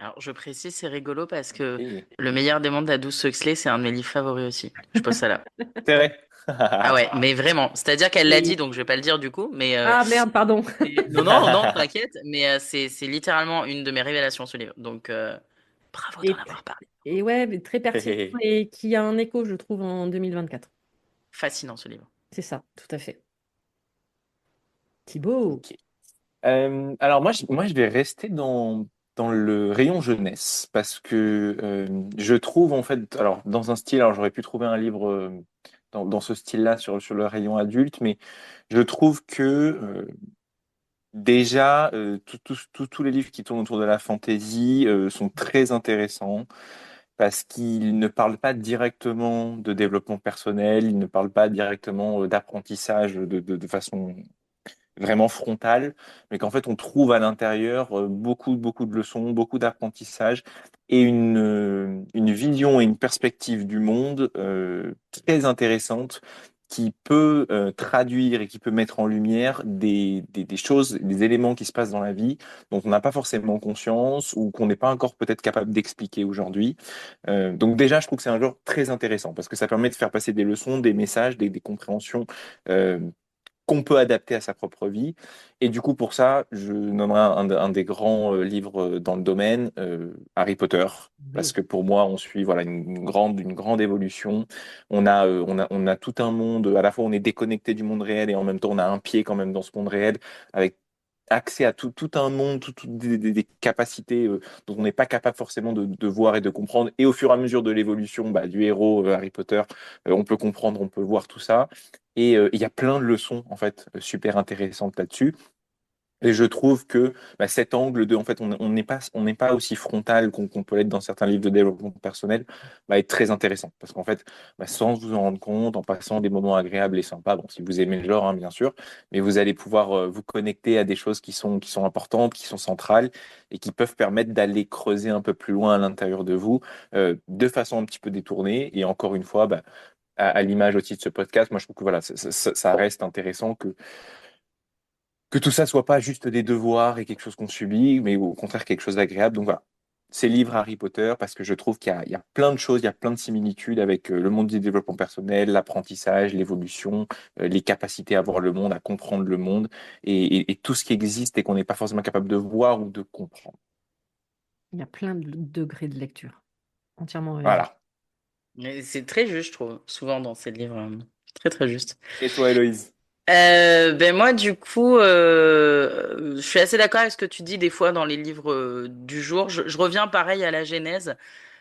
Alors, je précise, c'est rigolo parce que Et- Le meilleur des mondes d'Aldous Huxley, c'est un de mes livres favoris aussi. Je pose ça là. C'est vrai. Ah ouais, mais vraiment. C'est-à-dire qu'elle l'a dit, Et- donc je vais pas le dire du coup, mais Ah merde, pardon. non, non, non, t'inquiète, mais c'est littéralement une de mes révélations, ce livre. Donc, bravo d'en Et, avoir parlé. et ouais, mais très pertinent et qui a un écho, je trouve, en 2024. Fascinant, ce livre. C'est ça, tout à fait. Thibaut. Ok. Alors moi, je vais rester dans le rayon jeunesse parce que je trouve en fait, alors dans un style, alors j'aurais pu trouver un livre dans ce style-là sur le rayon adulte, mais je trouve que Déjà, tous les livres qui tournent autour de la fantasy sont très intéressants parce qu'ils ne parlent pas directement de développement personnel, ils ne parlent pas directement d'apprentissage de façon vraiment frontale, mais qu'en fait on trouve à l'intérieur beaucoup de leçons, beaucoup d'apprentissage et une vision et une perspective du monde très intéressante qui peut traduire et qui peut mettre en lumière des choses, des éléments qui se passent dans la vie dont on n'a pas forcément conscience ou qu'on n'est pas encore peut-être capable d'expliquer aujourd'hui. Donc déjà, je trouve que c'est un genre très intéressant parce que ça permet de faire passer des leçons, des messages, des compréhensions euh, qu'on peut adapter à sa propre vie. Et du coup, pour ça, je nommerai un des grands livres dans le domaine, Harry Potter. Parce Oui. que pour moi, on suit voilà, une grande évolution. On a tout un monde, à la fois on est déconnecté du monde réel et en même temps on a un pied quand même dans ce monde réel, avec accès à tout un monde, des capacités dont on n'est pas capable forcément de voir et de comprendre. Et au fur et à mesure de l'évolution bah, du héros Harry Potter, on peut comprendre, on peut voir tout ça. Et il y a plein de leçons en fait super intéressantes là-dessus. Et je trouve que bah, cet angle de, en fait, on n'est pas aussi frontal qu'on peut l'être dans certains livres de développement personnel, bah, est très intéressant. Parce qu'en fait, bah, sans vous en rendre compte, en passant des moments agréables et sympas, bon, si vous aimez le genre, hein, bien sûr, mais vous allez pouvoir vous connecter à des choses qui sont importantes, qui sont centrales et qui peuvent permettre d'aller creuser un peu plus loin à l'intérieur de vous, de façon un petit peu détournée. Et encore une fois, bah, à l'image aussi de ce podcast, moi je trouve que voilà, ça reste intéressant que tout ça soit pas juste des devoirs et quelque chose qu'on subit, mais au contraire quelque chose d'agréable. Donc voilà, ces livres Harry Potter, parce que je trouve il y a plein de choses, il y a plein de similitudes avec le monde du développement personnel, l'apprentissage, l'évolution, les capacités à voir le monde, à comprendre le monde, et tout ce qui existe et qu'on n'est pas forcément capable de voir ou de comprendre. Il y a plein de degrés de lecture. Entièrement raison. Voilà. Et c'est très juste, je trouve, souvent dans ces livres. Très, très juste. Et toi, Héloïse? Ben moi, du coup, je suis assez d'accord avec ce que tu dis des fois dans les livres du jour. Je reviens pareil à la Genèse.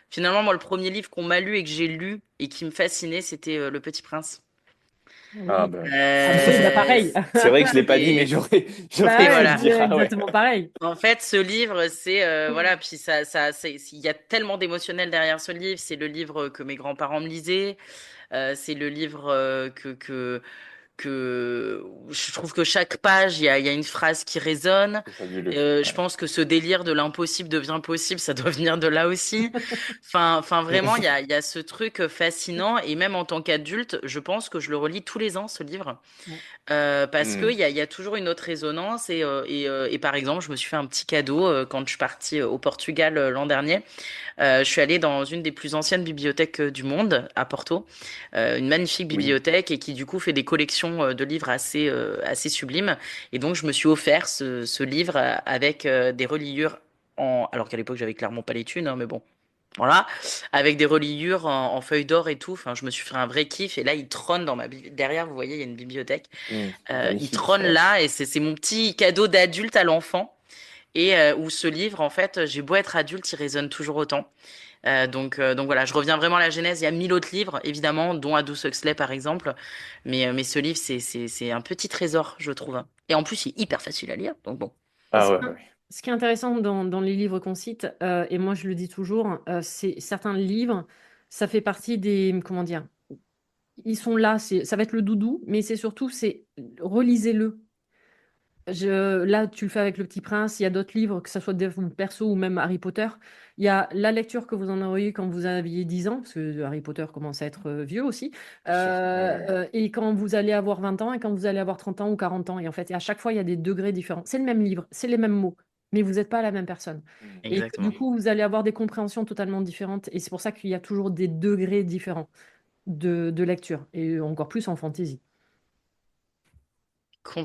Finalement, moi, le premier livre qu'on m'a lu et que j'ai lu et qui me fascinait, c'était Le Petit Prince. Ah Oui. ben, Ah bah oui, bah pareil. c'est vrai que je l'ai pas dit, mais Et, Bah et j'aurais pu ouais, le je voilà. dire. dirais Ah ouais. exactement pareil. En fait, ce livre, c'est voilà, puis il y a tellement d'émotionnel derrière ce livre. C'est le livre que mes grands-parents me lisaient. C'est le livre que je trouve que chaque page, il y a une phrase qui résonne. C'est fabuleux. Je Ouais. pense que ce délire de l'impossible devient possible, ça doit venir de là aussi. Enfin, vraiment, il y a ce truc fascinant. Et même en tant qu'adulte, je pense que je le relis tous les ans, ce livre. Ouais. Parce Hmm. il y a toujours une autre résonance. Et par exemple, je me suis fait un petit cadeau quand je suis partie au Portugal l'an dernier. Je suis allée dans une des plus anciennes bibliothèques du monde, à Porto, une magnifique Oui. bibliothèque et qui du coup fait des collections de livres assez sublimes. Et donc je me suis offert ce livre avec des reliures alors qu'à l'époque j'avais clairement pas les thunes, hein, mais bon. Voilà, avec des reliures en feuilles d'or et tout. Enfin, je me suis fait un vrai kiff. Et là, il trône dans derrière. Vous voyez, il y a une bibliothèque. Hmm. Il Magnifique. trône Ouais. là, et c'est mon petit cadeau d'adulte à l'enfant. Et où ce livre, en fait, j'ai beau être adulte, il résonne toujours autant. Donc voilà, je reviens vraiment à la genèse. Il y a 1000 autres livres, évidemment, dont Aldous Huxley, par exemple. Mais ce livre, c'est un petit trésor, je trouve. Et en plus, il est hyper facile à lire. Donc bon. Ah Ce ouais, ouais. ce qui est intéressant dans les livres qu'on cite, et moi je le dis toujours, c'est certains livres, ça fait partie des, comment dire, ils sont là, ça va être le doudou, mais c'est surtout, c'est relisez-le. Là, tu le fais avec Le Petit Prince, il y a d'autres livres, que ce soit des perso ou même Harry Potter. Il y a la lecture que vous en auriez eu quand vous aviez 10 ans, parce que Harry Potter commence à être vieux aussi, Bien sûr. Ouais, ouais. et quand vous allez avoir 20 ans, et quand vous allez avoir 30 ans ou 40 ans. Et en fait, à chaque fois, il y a des degrés différents. C'est le même livre, c'est les mêmes mots, mais vous n'êtes pas la même personne. Hmm. Et que, du Exactement. coup, vous allez avoir des compréhensions totalement différentes. Et c'est pour ça qu'il y a toujours des degrés différents de lecture, et encore plus en fantasy.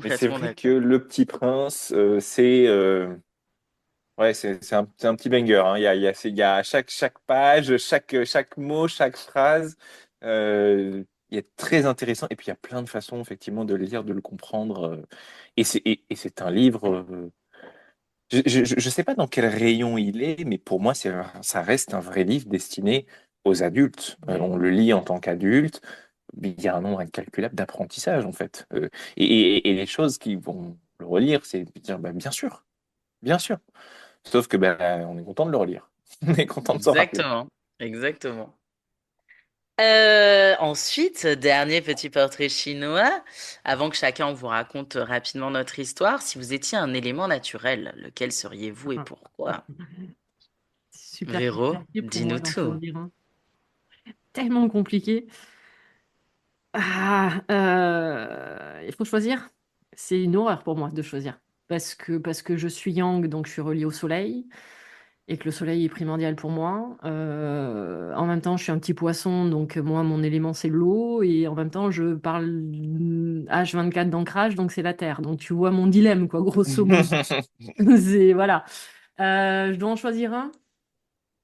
Mais c'est Complètement vrai que d'accord. Le Petit Prince, c'est ouais, c'est un petit banger. Hein. Il y a chaque page, chaque mot, chaque phrase. Il est très intéressant. Et puis il y a plein de façons effectivement de le lire, de le comprendre. Et c'est un livre. Je sais pas dans quel rayon il est, mais pour moi, ça reste un vrai livre destiné aux adultes. Oui. On le lit en tant qu'adulte. Mais il y a un nombre incalculable d'apprentissage en fait. Et les choses qui vont le relire, c'est de dire, bah, bien sûr, bien sûr. Sauf que ben, on est content de le relire. On est content de s'en rappeler. Exactement, exactement. Ensuite, dernier petit portrait chinois, avant que chacun vous raconte rapidement notre histoire, si vous étiez un élément naturel, lequel seriez-vous et pourquoi? C'est super Véro, compliqué pour moi dis-nous d'en tout. choisir un. Tellement compliqué. Il faut choisir. C'est une horreur pour moi de choisir. Parce que je suis yang, donc je suis reliée au soleil, et que le soleil est primordial pour moi. En même temps, je suis un petit poisson, donc moi, mon élément, c'est l'eau, et en même temps, je parle H24 d'ancrage, donc c'est la terre. Donc tu vois mon dilemme, quoi, grosso modo. Voilà. Je dois en choisir un.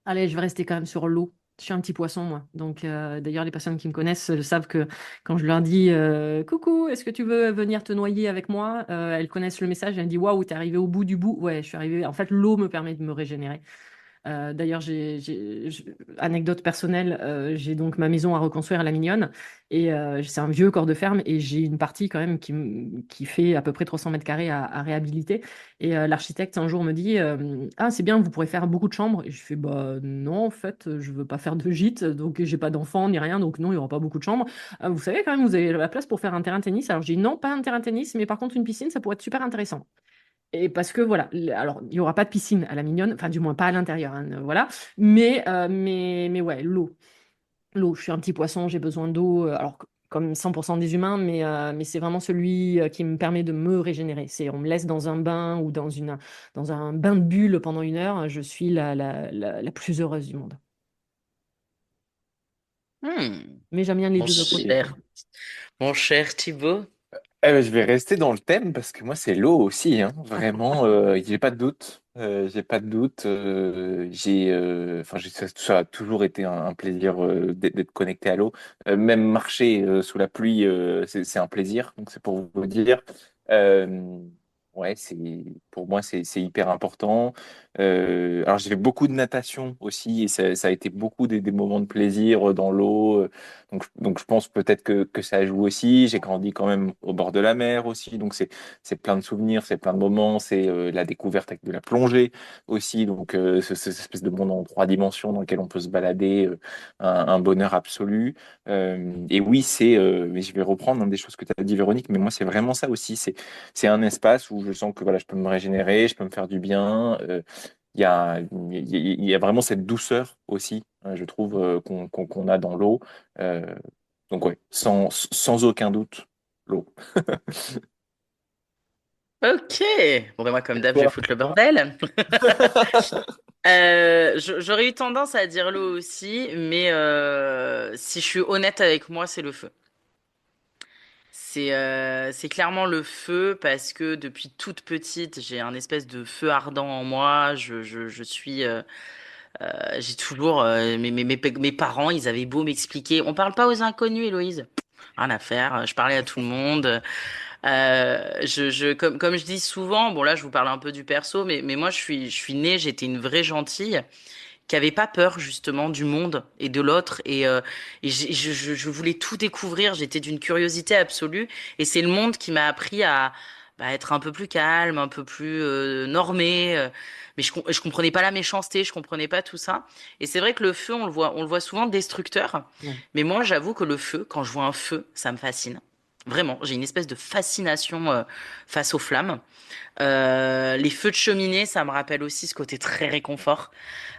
Allez, je vais rester quand même sur l'eau. Je suis un petit poisson, moi. Donc, d'ailleurs, les personnes qui me connaissent savent que quand je leur dis coucou, est-ce que tu veux venir te noyer avec moi? Elles connaissent le message. Elles me disent waouh, t'es arrivé au bout du bout. Ouais, je suis arrivé. En fait, l'eau me permet de me régénérer. D'ailleurs, anecdote personnelle, j'ai donc ma maison à reconstruire à La Mignonne et c'est un vieux corps de ferme et j'ai une partie quand même qui fait à peu près 300 mètres carrés à réhabiliter. Et l'architecte un jour me dit ah, c'est bien, vous pourrez faire beaucoup de chambres. Et je fais bah non, en fait, je veux pas faire de gîte, donc j'ai pas d'enfants ni rien, donc non, il y aura pas beaucoup de chambres. Vous savez, quand même, vous avez la place pour faire un terrain de tennis. Alors j'ai dit non, pas un terrain de tennis, mais par contre, une piscine, ça pourrait être super intéressant. Et parce que voilà, alors il n'y aura pas de piscine à La Mignonne, enfin du moins pas à l'intérieur, hein, voilà. Mais ouais, l'eau. L'eau, je suis un petit poisson, j'ai besoin d'eau, alors comme 100% des humains, mais c'est vraiment celui qui me permet de me régénérer. On me laisse dans un bain ou dans un bain de bulles pendant 1 heure, je suis la plus heureuse du monde. Hmm, Mais j'aime bien les mon deux de côté, quoi. cher, mon cher Thibaut. Eh ben, je vais rester dans le thème parce que moi, c'est l'eau aussi, hein. Vraiment, j'ai pas de doute. J'ai pas de doute. Enfin, ça a toujours été un plaisir d'être connecté à l'eau. Même marcher sous la pluie, c'est un plaisir. Donc, c'est pour vous dire. Euh, ouais, pour moi, c'est hyper important. Alors, j'ai fait beaucoup de natation aussi et ça a été beaucoup des moments de plaisir dans l'eau. Donc je pense peut-être que ça joue aussi. J'ai grandi quand même au bord de la mer aussi, donc c'est plein de souvenirs, c'est plein de moments, c'est la découverte avec de la plongée aussi, donc cette espèce de monde en 3 dimensions dans lequel on peut se balader, un bonheur absolu. Et oui, mais je vais reprendre des choses que tu as dit, Véronique, mais moi c'est vraiment ça aussi. C'est un espace où je sens que voilà, je peux me régénérer, je peux me faire du bien. Il y a vraiment cette douceur aussi, je trouve, qu'on a dans l'eau. Euh, donc ouais, sans aucun doute, l'eau. Ok. Bon, ben moi, comme Et d'hab, je vais toi? foutre le bordel. J'aurais eu tendance à dire l'eau aussi, mais si je suis honnête avec moi, c'est le feu. C'est clairement le feu parce que depuis toute petite, j'ai un espèce de feu ardent en moi. Je suis, j'ai toujours, mes parents, ils avaient beau m'expliquer. On parle pas aux inconnus, Héloïse. Rien à faire. Je parlais à tout le monde. Comme je dis souvent, bon là, je vous parle un peu du perso, mais moi, je suis née, j'étais une vraie gentille qui avait pas peur justement du monde et de l'autre et je voulais tout découvrir, j'étais d'une curiosité absolue et c'est le monde qui m'a appris à bah, être un peu plus calme, un peu plus normé mais je comprenais pas la méchanceté, je comprenais pas tout ça et c'est vrai que le feu on le voit souvent destructeur Ouais. mais moi j'avoue que le feu quand je vois un feu ça me fascine. Vraiment, j'ai une espèce de fascination face aux flammes. Les feux de cheminée, ça me rappelle aussi ce côté très réconfort.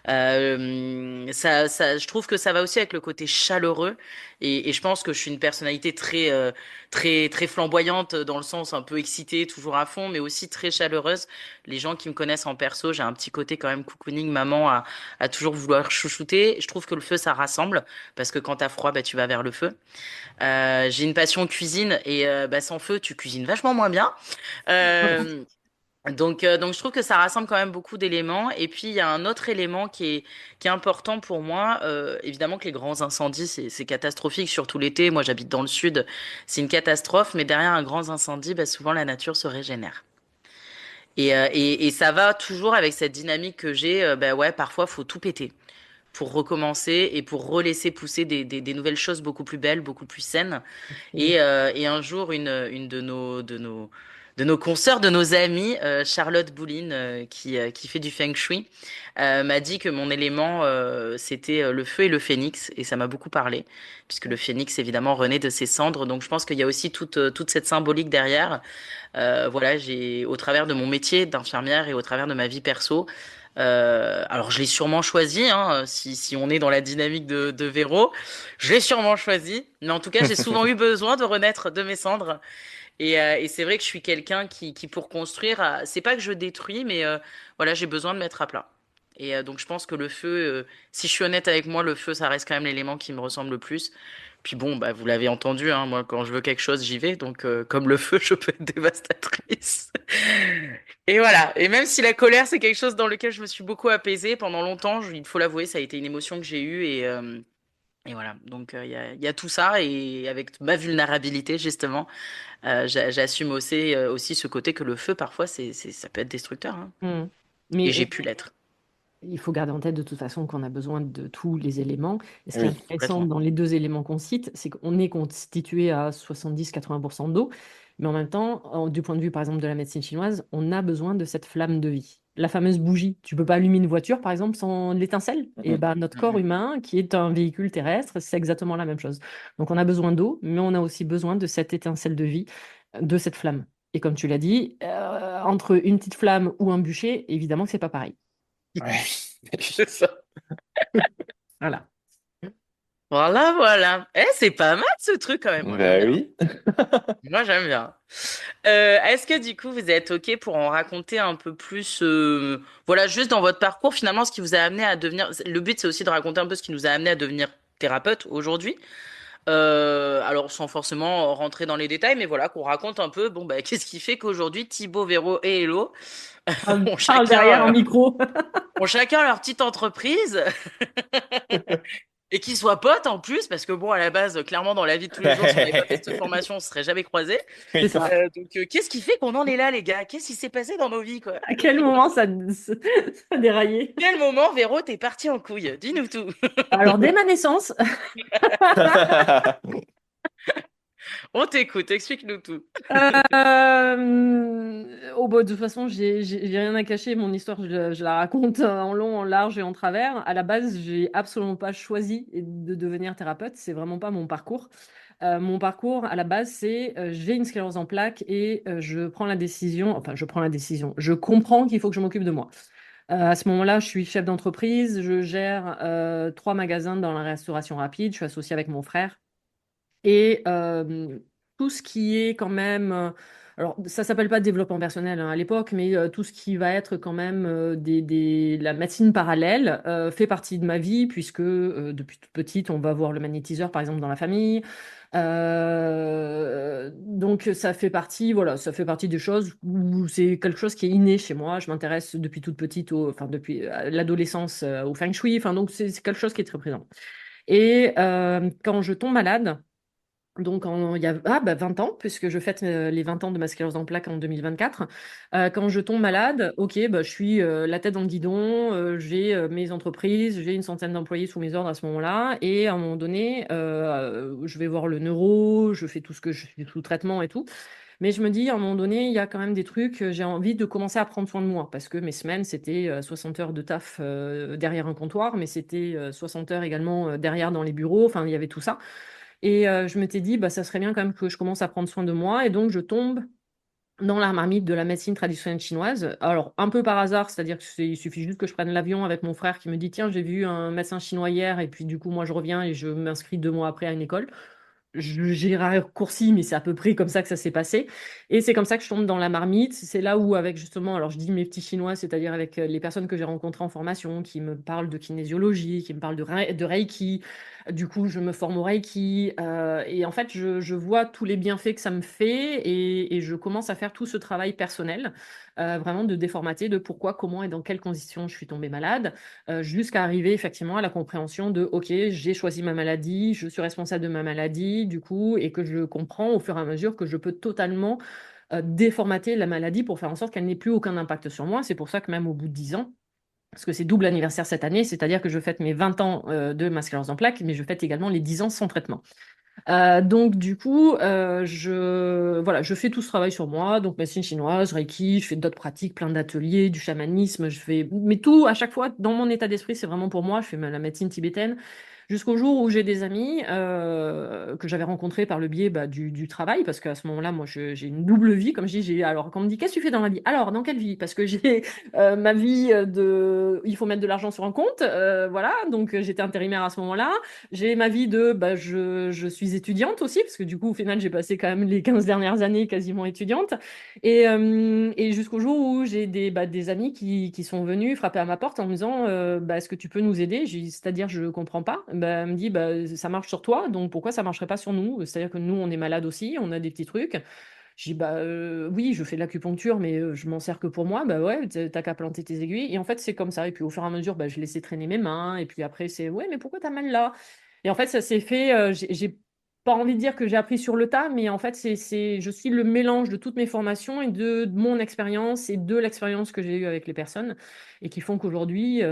Je trouve que ça va aussi avec le côté chaleureux et je pense que je suis une personnalité très flamboyante dans le sens un peu excitée, toujours à fond, mais aussi très chaleureuse. Les gens qui me connaissent en perso, j'ai un petit côté quand même cocooning, maman à toujours vouloir chouchouter. Je trouve que le feu, ça rassemble parce que quand t'as froid, bah, tu vas vers le feu. J'ai une passion cuisine et bah, sans feu, tu cuisines vachement moins bien. Euh, donc je trouve que ça rassemble quand même beaucoup d'éléments. Et puis il y a un autre élément qui est important pour moi. Évidemment que les grands incendies, c'est catastrophique, surtout l'été. Moi, j'habite dans le sud, c'est une catastrophe. Mais derrière un grand incendie, bah, souvent la nature se régénère. Et ça va toujours avec cette dynamique que j'ai. Bah ouais, parfois faut tout péter pour recommencer et pour relaisser pousser des nouvelles choses beaucoup plus belles, beaucoup plus saines. Et un jour, une de nos consoeurs, de nos amis, Charlotte Bouline, qui fait du Feng Shui, m'a dit que mon élément, c'était le feu et le phénix, et ça m'a beaucoup parlé, puisque le phénix, évidemment, renaît de ses cendres. Donc je pense qu'il y a aussi toute cette symbolique derrière. Voilà, au travers de mon métier d'infirmière et au travers de ma vie perso, alors je l'ai sûrement choisi, hein, si on est dans la dynamique de Véro, je l'ai sûrement choisi, mais en tout cas j'ai souvent eu besoin de renaître de mes cendres. Et c'est vrai que je suis quelqu'un qui pour construire, c'est pas que je détruis, mais voilà, j'ai besoin de mettre à plat. Et donc je pense que le feu, si je suis honnête avec moi, le feu, ça reste quand même l'élément qui me ressemble le plus. Puis bon, bah, vous l'avez entendu, hein, moi quand je veux quelque chose, j'y vais. Donc comme le feu, je peux être dévastatrice. Et voilà. Et même si la colère, c'est quelque chose dans lequel je me suis beaucoup apaisée pendant longtemps, il faut l'avouer, ça a été une émotion que j'ai eue. Et voilà. Donc il y a tout ça. Et avec ma vulnérabilité, justement. J'assume aussi ce côté que le feu, parfois, ça peut être destructeur, hein. Mm. Et Mais j'ai pu l'être. il faut garder en tête de toute façon qu'on a besoin de tous les éléments. Et ce qui est Oui, intéressant Complètement. dans les deux éléments qu'on cite, c'est qu'on est constitué à 70-80% d'eau, mais en même temps, du point de vue par exemple de la médecine chinoise, on a besoin de cette flamme de vie. La fameuse bougie, tu peux pas allumer une voiture par exemple sans l'étincelle. Et Mhm. ben notre corps Mhm. humain, qui est un véhicule terrestre, c'est exactement la même chose. Donc on a besoin d'eau, mais on a aussi besoin de cette étincelle de vie, de cette flamme. Et comme tu l'as dit, entre une petite flamme ou un bûcher, évidemment que c'est pas pareil. Ouais. C'est ça. Voilà. Voilà, voilà. C'est pas mal ce truc quand même. Moi, j'aime Bah bien. oui. Moi, j'aime bien. Est-ce que du coup, vous êtes OK pour en raconter un peu plus, voilà, juste dans votre parcours, finalement, ce qui vous a amené à devenir. Le but, c'est aussi de raconter un peu ce qui nous a amené à devenir thérapeute aujourd'hui. Alors, sans forcément rentrer dans les détails, mais voilà, qu'on raconte un peu, bon, bah, qu'est-ce qui fait qu'aujourd'hui, Thibaut, Véro et Hello ont Parle derrière un micro. ont chacun leur petite entreprise et qu'ils soient potes en plus, parce que bon, à la base, clairement, dans la vie de tous les jours, si on n'avait pas fait cette formation, on se serait jamais croisés. C'est Oui. ça. Donc, qu'est-ce qui fait qu'on en est là, les gars? Qu'est-ce qui s'est passé dans nos vies, quoi? À quel moment ça a déraillé? Quel moment, Véro, t'es parti en couille? Dis-nous tout. Alors, dès ma naissance, On t'écoute, explique-nous tout. de toute façon, j'ai rien à cacher. Mon histoire, je la raconte en long, en large et en travers. À la base, j'ai absolument pas choisi de devenir thérapeute. C'est vraiment pas mon parcours. Mon parcours, à la base, c'est j'ai une sclérose en plaques et je prends la décision, enfin, je prends la décision, je comprends qu'il faut que je m'occupe de moi. À ce moment-là, je suis chef d'entreprise, je gère 3 magasins dans la restauration rapide, je suis associée avec mon frère. Et tout ce qui est quand même, alors ça s'appelle pas développement personnel hein, à l'époque, mais tout ce qui va être quand même la médecine parallèle fait partie de ma vie, puisque depuis toute petite, on va voir le magnétiseur par exemple dans la famille. Donc ça fait partie, voilà, ça fait partie des choses où c'est quelque chose qui est inné chez moi. Je m'intéresse depuis toute petite, enfin depuis l'adolescence au feng shui, enfin donc c'est quelque chose qui est très présent. Et quand je tombe malade, donc, il y a 20 ans, puisque je fête les 20 ans de ma sclérose en plaques en 2024. Quand je tombe malade, ok, bah, je suis la tête dans le guidon, j'ai mes entreprises, j'ai une centaine d'employés sous mes ordres à ce moment-là. Et à un moment donné, je vais voir le neuro, je fais tout ce que je suis sous traitement et tout. Mais je me dis, à un moment donné, il y a quand même des trucs, j'ai envie de commencer à prendre soin de moi, parce que mes semaines, c'était 60 heures de taf derrière un comptoir, mais c'était 60 heures également derrière dans les bureaux, enfin, il y avait tout ça. Et je m'étais dit, bah, ça serait bien quand même que je commence à prendre soin de moi. Et donc, je tombe dans la marmite de la médecine traditionnelle chinoise. Alors, un peu par hasard, c'est-à-dire qu'il suffit juste que je prenne l'avion avec mon frère qui me dit, tiens, j'ai vu un médecin chinois hier, et puis du coup, moi, je reviens et je m'inscris 2 mois après à une école. J'ai raccourci, mais c'est à peu près comme ça que ça s'est passé. Et c'est comme ça que je tombe dans la marmite. C'est là où, avec justement, alors je dis mes petits chinois, c'est-à-dire avec les personnes que j'ai rencontrées en formation, qui me parlent de kinésiologie, qui me parlent de Reiki. Du coup, je me forme au Reiki. Et en fait, je vois tous les bienfaits que ça me fait et je commence à faire tout ce travail personnel, vraiment de déformater de pourquoi, comment et dans quelles conditions je suis tombée malade jusqu'à arriver effectivement à la compréhension de, OK, j'ai choisi ma maladie, je suis responsable de ma maladie, du coup, et que je comprends au fur et à mesure que je peux totalement déformater la maladie pour faire en sorte qu'elle n'ait plus aucun impact sur moi. C'est pour ça que même au bout de 10 ans, parce que c'est double anniversaire cette année, c'est-à-dire que je fête mes 20 ans de ma sclérose en plaques, mais je fête également les 10 ans sans traitement. Donc du coup, voilà, je fais tout ce travail sur moi, donc médecine chinoise, Reiki, je fais d'autres pratiques, plein d'ateliers, du chamanisme, mais tout à chaque fois dans mon état d'esprit, c'est vraiment pour moi. Je fais la médecine tibétaine jusqu'au jour où j'ai des amis que j'avais rencontrés par le biais du travail, parce qu'à ce moment-là, moi, j'ai une double vie, comme je dis. Alors quand on me dit qu'est-ce que tu fais dans la vie? Alors dans quelle vie? Parce que j'ai ma vie il faut mettre de l'argent sur un compte, voilà, donc j'étais intérimaire à ce moment-là. J'ai ma vie je suis étudiante aussi, parce que du coup, au final, j'ai passé quand même les 15 dernières années quasiment étudiante. Et jusqu'au jour où j'ai des amis qui sont venus frapper à ma porte en me disant est-ce que tu peux nous aider? C'est-à-dire, je comprends pas. Elle me dit ça marche sur toi, donc pourquoi ça marcherait pas sur nous? C'est-à-dire que nous, on est malade aussi, on a des petits trucs. Je dis oui, je fais de l'acupuncture, mais je m'en sers que pour moi. Bah ouais, t'as qu'à planter tes aiguilles. Et en fait, c'est comme ça. Et puis au fur et à mesure, je laissais traîner mes mains. Et puis après, c'est ouais, mais pourquoi t'as mal là? Et en fait, ça s'est fait. J'ai pas envie de dire que j'ai appris sur le tas, mais en fait, je suis le mélange de toutes mes formations et de mon expérience et de l'expérience que j'ai eue avec les personnes et qui font qu'aujourd'hui,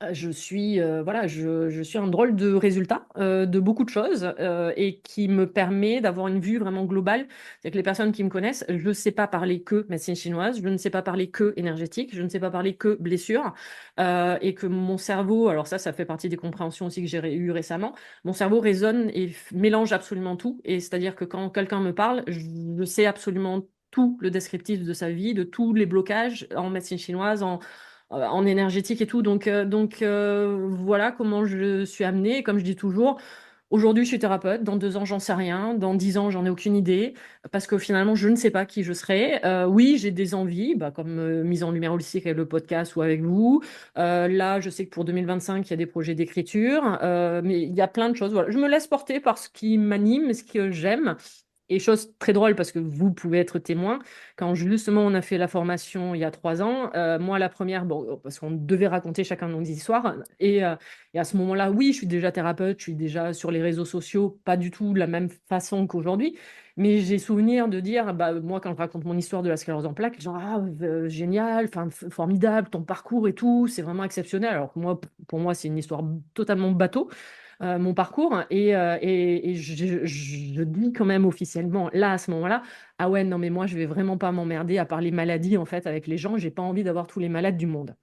voilà, je suis un drôle de résultat de beaucoup de choses et qui me permet d'avoir une vue vraiment globale. C'est que les personnes qui me connaissent, je ne sais pas parler que médecine chinoise, je ne sais pas parler que énergétique, je ne sais pas parler que blessure et que mon cerveau, alors ça fait partie des compréhensions aussi que j'ai eues récemment, mon cerveau résonne et mélange absolument tout. Et c'est-à-dire que quand quelqu'un me parle, je sais absolument tout le descriptif de sa vie, de tous les blocages en médecine chinoise, en énergétique et tout. Donc voilà comment je suis amenée. Et comme je dis toujours, aujourd'hui je suis thérapeute, dans 2 ans j'en sais rien, dans 10 ans j'en ai aucune idée, parce que finalement je ne sais pas qui je serai. Oui, j'ai des envies, comme mise en lumière holistique avec le podcast ou avec vous. Là, je sais que pour 2025, il y a des projets d'écriture, mais il y a plein de choses. Voilà. Je me laisse porter par ce qui m'anime, ce que j'aime. Et chose très drôle, parce que vous pouvez être témoin, quand justement on a fait la formation il y a 3 ans, moi la première, bon, parce qu'on devait raconter chacun nos histoires, et à ce moment-là, oui, je suis déjà thérapeute, je suis déjà sur les réseaux sociaux, pas du tout de la même façon qu'aujourd'hui, mais j'ai souvenir de dire, moi quand je raconte mon histoire de la sclérose en plaques, genre, ah, génial, enfin, formidable, ton parcours et tout, c'est vraiment exceptionnel, alors que moi, pour moi, c'est une histoire totalement bateau mon parcours et je dis quand même officiellement là à ce moment-là, ah ouais non mais moi je vais vraiment pas m'emmerder à parler maladie en fait avec les gens, j'ai pas envie d'avoir tous les malades du monde.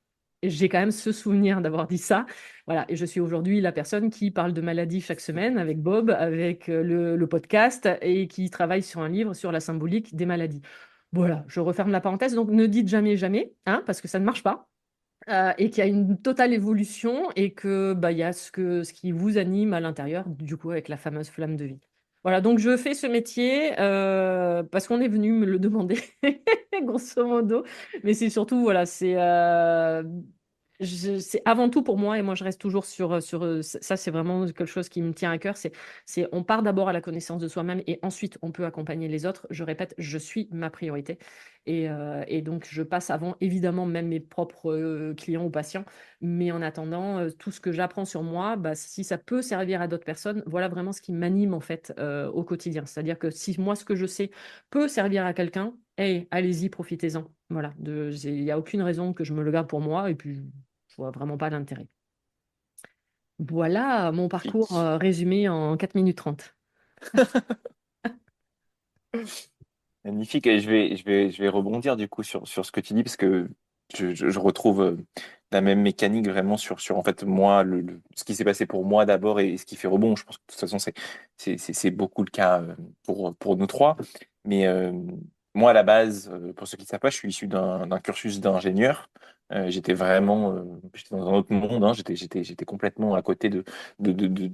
Et j'ai quand même ce souvenir d'avoir dit ça. Voilà, et je suis aujourd'hui la personne qui parle de maladie chaque semaine avec Bob, avec le podcast et qui travaille sur un livre sur la symbolique des maladies. Voilà, je referme la parenthèse. Donc ne dites jamais jamais, hein, parce que ça ne marche pas et qu'il y a une totale évolution et que il y a ce qui vous anime à l'intérieur, du coup, avec la fameuse flamme de vie. Voilà, donc je fais ce métier parce qu'on est venu me le demander, grosso modo. Mais c'est surtout, voilà, c'est avant tout pour moi et moi je reste toujours ça, c'est vraiment quelque chose qui me tient à cœur. On part d'abord à la connaissance de soi-même et ensuite on peut accompagner les autres. Je répète, je suis ma priorité. Et donc, je passe avant, évidemment, même mes propres clients ou patients. Mais en attendant, tout ce que j'apprends sur moi, si ça peut servir à d'autres personnes, voilà vraiment ce qui m'anime en fait au quotidien. C'est-à-dire que si moi, ce que je sais peut servir à quelqu'un, hey, allez-y, profitez-en. Voilà, il n'y a aucune raison que je me le garde pour moi et puis je vois vraiment pas l'intérêt. Voilà mon parcours Magnifique. résumé en 4 minutes 30. Magnifique. Et je vais rebondir du coup sur ce que tu dis parce que je retrouve la même mécanique vraiment sur en fait moi ce qui s'est passé pour moi d'abord et ce qui fait rebond. Je pense que de toute façon c'est beaucoup le cas pour nous trois. Mais moi à la base, pour ceux qui ne savent pas, je suis issu d'un cursus d'ingénieur. J'étais dans un autre monde. Hein. J'étais complètement à côté de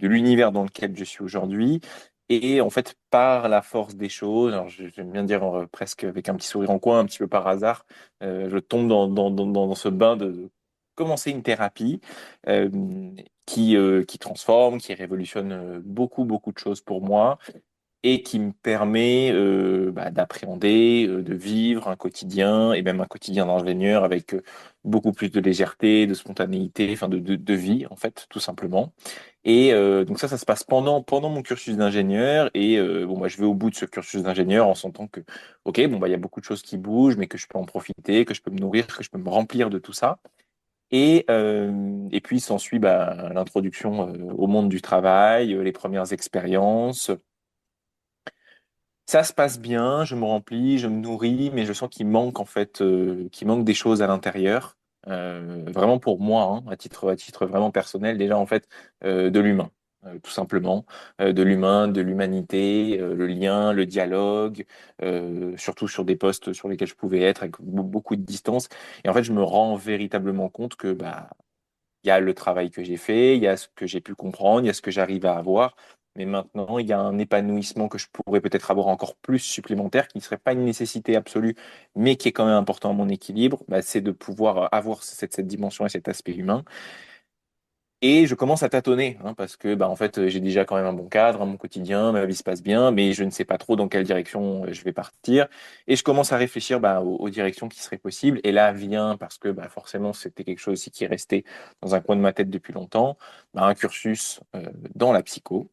l'univers dans lequel je suis aujourd'hui. Et en fait, par la force des choses, alors j'aime bien dire presque avec un petit sourire en coin, un petit peu par hasard, je tombe dans ce bain de commencer une thérapie euh, qui transforme, qui révolutionne beaucoup, beaucoup de choses pour moi et qui me permet d'appréhender, de vivre un quotidien et même un quotidien d'ingénieur avec beaucoup plus de légèreté, de spontanéité, enfin de vie en fait, tout simplement. Et donc ça se passe pendant mon cursus d'ingénieur et bon je vais au bout de ce cursus d'ingénieur en sentant que ok il y a beaucoup de choses qui bougent mais que je peux en profiter, que je peux me nourrir, que je peux me remplir de tout ça. Et puis s'ensuit l'introduction au monde du travail, les premières expériences. Ça se passe bien, je me remplis, je me nourris, mais je sens qu'il manque en fait, qu'il manque des choses à l'intérieur. Vraiment pour moi, hein, à titre vraiment personnel, déjà en fait, de l'humain, tout simplement, de l'humain, de l'humanité, le lien, le dialogue, surtout sur des postes sur lesquels je pouvais être avec beaucoup de distance. Et en fait, je me rends véritablement compte que il y a le travail que j'ai fait, il y a ce que j'ai pu comprendre, il y a ce que j'arrive à avoir. Mais maintenant, il y a un épanouissement que je pourrais peut-être avoir encore plus supplémentaire, qui ne serait pas une nécessité absolue, mais qui est quand même important à mon équilibre. C'est de pouvoir avoir cette dimension et cet aspect humain. Et je commence à tâtonner, hein, parce que en fait, j'ai déjà quand même un bon cadre, mon quotidien, ma vie se passe bien, mais je ne sais pas trop dans quelle direction je vais partir. Et je commence à réfléchir aux directions qui seraient possibles. Et là vient, parce que forcément, c'était quelque chose aussi qui est resté dans un coin de ma tête depuis longtemps, un cursus dans la psycho.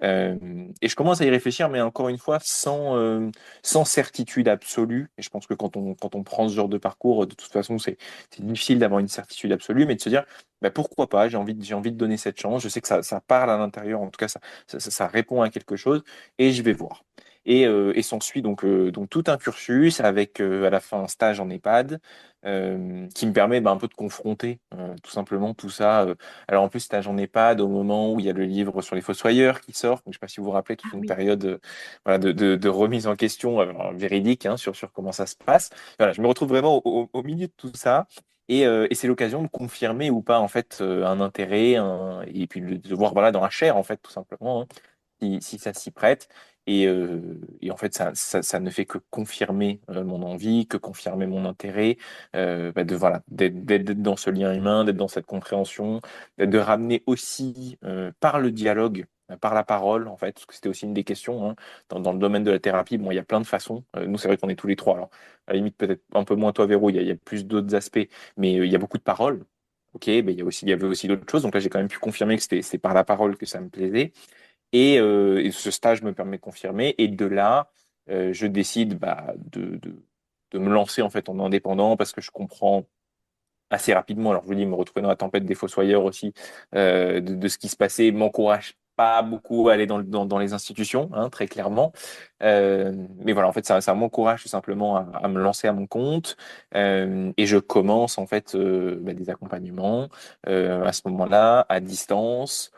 Euh, et je commence à y réfléchir, mais encore une fois, sans certitude absolue. Et je pense que quand on prend ce genre de parcours, de toute façon, c'est difficile d'avoir une certitude absolue, mais de se dire, pourquoi pas, j'ai envie de donner cette chance. Je sais que ça parle à l'intérieur, en tout cas, ça répond à quelque chose, et je vais voir. Et s'ensuit donc tout un cursus avec à la fin un stage en EHPAD qui me permet un peu de confronter tout simplement tout ça. Alors en plus, stage en EHPAD au moment où il y a le livre sur les fossoyeurs qui sort. Donc, je ne sais pas si vous vous rappelez toute Ah une oui. période voilà, de remise en question véridique sur comment ça se passe. Voilà, je me retrouve vraiment au milieu de tout ça. Et c'est l'occasion de confirmer ou pas en fait un intérêt et puis de voir voilà dans la chair en fait tout simplement hein, si ça s'y prête et en fait ça ne fait que confirmer mon envie, que confirmer mon intérêt de voilà d'être dans ce lien humain, d'être dans cette compréhension, de ramener aussi par le dialogue par la parole, en fait, parce que c'était aussi une des questions hein, dans le domaine de la thérapie. Bon, il y a plein de façons. Nous, c'est vrai qu'on est tous les trois. Alors, à la limite, peut-être un peu moins toi, Véro, il y a plus d'autres aspects, mais il y a beaucoup de paroles. Ok, il y avait aussi d'autres choses. Donc là, j'ai quand même pu confirmer que c'est par la parole que ça me plaisait. Et ce stage me permet de confirmer. Et de là, je décide de me lancer en fait en indépendant parce que je comprends assez rapidement. Alors, je vous dis, me retrouver dans la tempête des fossoyeurs aussi, de ce qui se passait, m'encourage pas beaucoup à aller dans les institutions, hein, très clairement. Mais voilà, en fait, ça m'encourage tout simplement à me lancer à mon compte. Et je commence en fait des accompagnements à ce moment-là, à distance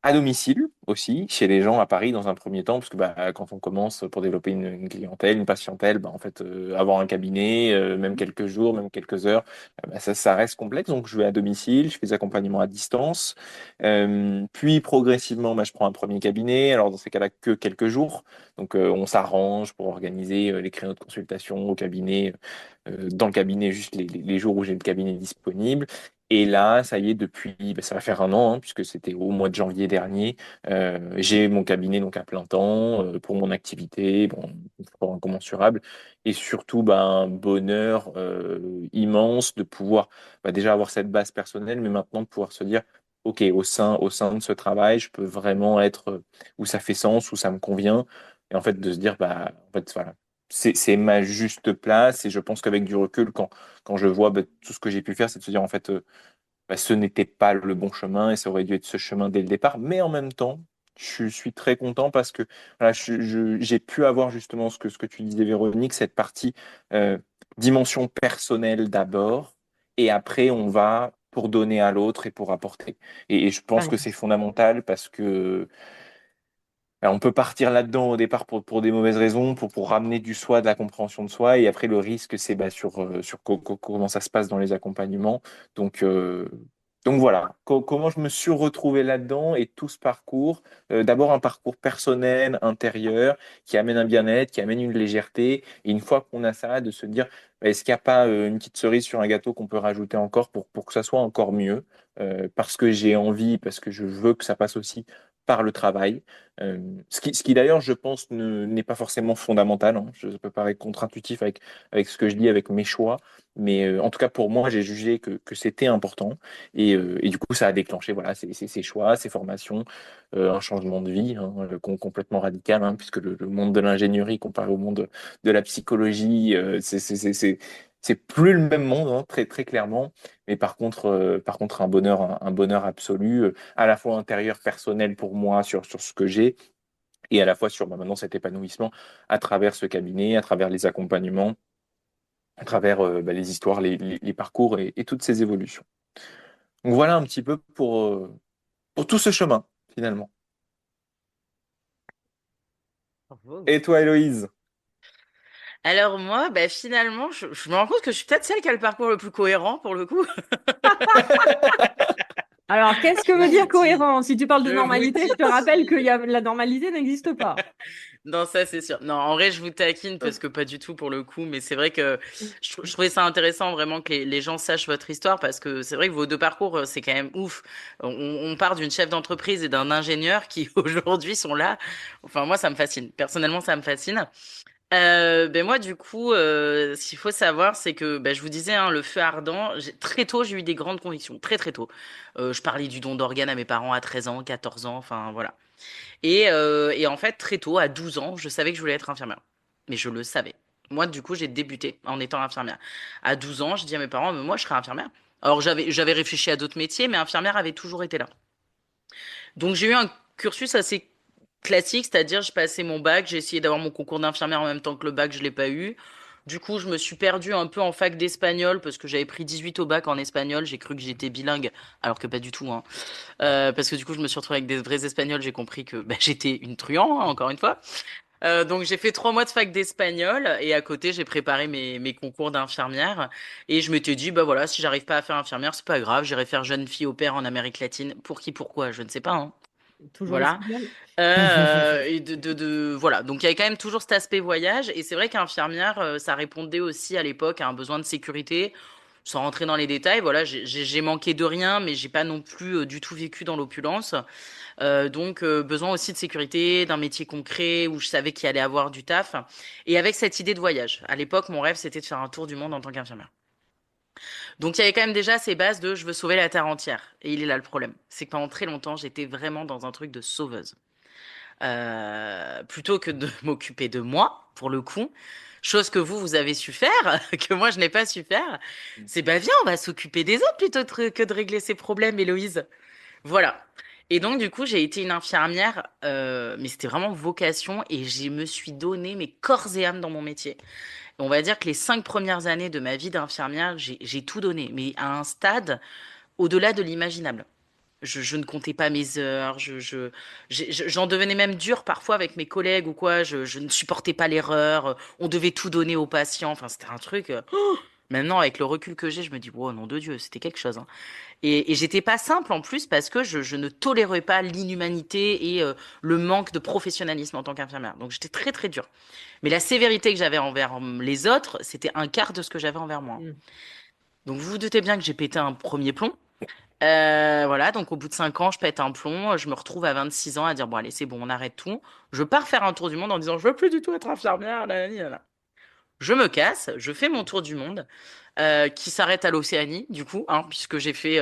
à domicile aussi, chez les gens à Paris dans un premier temps, parce que quand on commence pour développer une clientèle, une patientèle, en fait, avoir un cabinet, même quelques jours, même quelques heures, ça reste complexe. Donc, je vais à domicile, je fais des accompagnements à distance. Puis, progressivement, je prends un premier cabinet. Alors, dans ces cas-là, que quelques jours. Donc, on s'arrange pour organiser les créneaux de consultation au cabinet, dans le cabinet, juste les jours où j'ai le cabinet disponible. Et là, ça y est, depuis, ça va faire un an, hein, puisque c'était au mois de janvier dernier, j'ai mon cabinet donc à plein temps pour mon activité, bon, confort incommensurable, et surtout un bonheur immense de pouvoir déjà avoir cette base personnelle, mais maintenant de pouvoir se dire, OK, au sein de ce travail, je peux vraiment être où ça fait sens, où ça me convient, et en fait de se dire, en fait, voilà, c'est ma juste place, et je pense qu'avec du recul, quand je vois tout ce que j'ai pu faire, c'est de se dire, en fait, ce n'était pas le bon chemin et ça aurait dû être ce chemin dès le départ. Mais en même temps, je suis très content parce que voilà, j'ai pu avoir justement ce que tu disais, Véronique, cette partie dimension personnelle d'abord et après on va pour donner à l'autre et pour apporter. Et je pense que Ouais. c'est fondamental parce que on peut partir là-dedans au départ pour des mauvaises raisons, pour ramener du soi, de la compréhension de soi, et après le risque, c'est sur comment ça se passe dans les accompagnements. Donc, euh, donc voilà, comment je me suis retrouvé là-dedans et tout ce parcours. D'abord un parcours personnel, intérieur, qui amène un bien-être, qui amène une légèreté, et une fois qu'on a ça, de se dire, est-ce qu'il n'y a pas une petite cerise sur un gâteau qu'on peut rajouter encore pour que ça soit encore mieux, parce que j'ai envie, parce que je veux que ça passe aussi par le travail. Ce qui d'ailleurs, je pense, n'est pas forcément fondamental, hein. Je peux paraître contre-intuitif avec ce que je dis, avec mes choix, mais en tout cas pour moi, j'ai jugé que c'était important et du coup, ça a déclenché voilà, ces choix, ces formations, un changement de vie hein, complètement radical, hein, puisque le monde de l'ingénierie comparé au monde de la psychologie, c'est plus le même monde, hein, très, très clairement. Mais par contre, un bonheur absolu, à la fois intérieur, personnel pour moi sur ce que j'ai, et à la fois sur maintenant cet épanouissement à travers ce cabinet, à travers les accompagnements, à travers les histoires, les parcours et toutes ces évolutions. Donc voilà un petit peu pour tout ce chemin, finalement. Bravo. Et toi, Héloïse? Alors moi, bah, finalement, je me rends compte que je suis peut-être celle qui a le parcours le plus cohérent pour le coup. Alors, qu'est-ce que Je veut vous dire dis, cohérent? Si tu parles de je vous normalité, je te rappelle que dis. la normalité n'existe pas. Non, ça c'est sûr. Non, en vrai, je vous taquine parce que pas du tout pour le coup, mais c'est vrai que je trouvais ça intéressant vraiment que les gens sachent votre histoire parce que c'est vrai que vos deux parcours, c'est quand même ouf. On part d'une chef d'entreprise et d'un ingénieur qui aujourd'hui sont là. Enfin, moi, ça me fascine. Personnellement, ça me fascine. Ben moi, du coup, ce qu'il faut savoir, c'est que ben, je vous disais, hein, le feu ardent, très tôt, j'ai eu des grandes convictions, très très tôt. Je parlais du don d'organes à mes parents à 13 ans, 14 ans, enfin voilà. Et en fait, très tôt, à 12 ans, je savais que je voulais être infirmière. Mais je le savais. Moi, du coup, j'ai débuté en étant infirmière. À 12 ans, je dis à mes parents, mais moi, je serai infirmière. Alors, j'avais réfléchi à d'autres métiers, mais infirmière avait toujours été là. Donc, j'ai eu un cursus assez classique, c'est-à-dire, je passais mon bac, j'ai essayé d'avoir mon concours d'infirmière en même temps que le bac, je l'ai pas eu. Du coup, je me suis perdue un peu en fac d'espagnol parce que j'avais pris 18 au bac en espagnol. J'ai cru que j'étais bilingue, alors que pas du tout, hein. Parce que du coup, je me suis retrouvée avec des vrais espagnols. J'ai compris que bah, j'étais une truand, hein, encore une fois. Donc j'ai fait 3 mois de fac d'espagnol et à côté j'ai préparé mes concours d'infirmière et je m'étais dit bah voilà si j'arrive pas à faire infirmière c'est pas grave j'irai faire jeune fille au père en Amérique latine pour qui pourquoi je ne sais pas hein. Toujours Voilà. espagnol. Et voilà. Donc il y avait quand même toujours cet aspect voyage. Et c'est vrai qu'infirmière, ça répondait aussi à l'époque à un besoin de sécurité. Sans rentrer dans les détails, voilà, j'ai manqué de rien, mais j'ai pas non plus du tout vécu dans l'opulence. Donc besoin aussi de sécurité, d'un métier concret où je savais qu'il allait avoir du taf. Et avec cette idée de voyage. À l'époque, mon rêve, c'était de faire un tour du monde en tant qu'infirmière. Donc il y avait quand même déjà ces bases de je veux sauver la terre entière. Et il est là le problème. C'est que pendant très longtemps, j'étais vraiment dans un truc de sauveuse. Plutôt que de m'occuper de moi, pour le coup, chose que vous avez su faire, que moi je n'ai pas su faire, c'est bah viens, on va s'occuper des autres plutôt que de régler ces problèmes, Héloïse. Voilà. Et donc du coup, j'ai été une infirmière, mais c'était vraiment vocation et je me suis donné mes corps et âme dans mon métier. On va dire que les 5 premières années de ma vie d'infirmière, j'ai tout donné, mais à un stade au-delà de l'imaginable. Je ne comptais pas mes heures, j'en devenais même dur parfois avec mes collègues ou quoi, je ne supportais pas l'erreur, on devait tout donner aux patients, enfin c'était un truc. Maintenant, avec le recul que j'ai, je me dis, oh nom de Dieu, c'était quelque chose, hein. Et j'étais pas simple en plus parce que je ne tolérais pas l'inhumanité et le manque de professionnalisme en tant qu'infirmière. Donc j'étais très très dure. Mais la sévérité que j'avais envers les autres, c'était un quart de ce que j'avais envers moi. Mm. Donc vous vous doutez bien que j'ai pété un premier plomb. Voilà, donc au bout de 5 ans, je pète un plomb, je me retrouve à 26 ans à dire, bon allez, c'est bon, on arrête tout. Je pars faire un tour du monde en disant, je veux plus du tout être infirmière, nanani, nanana. Je me casse, je fais mon tour du monde, qui s'arrête à l'Océanie, du coup, hein, puisque j'ai fait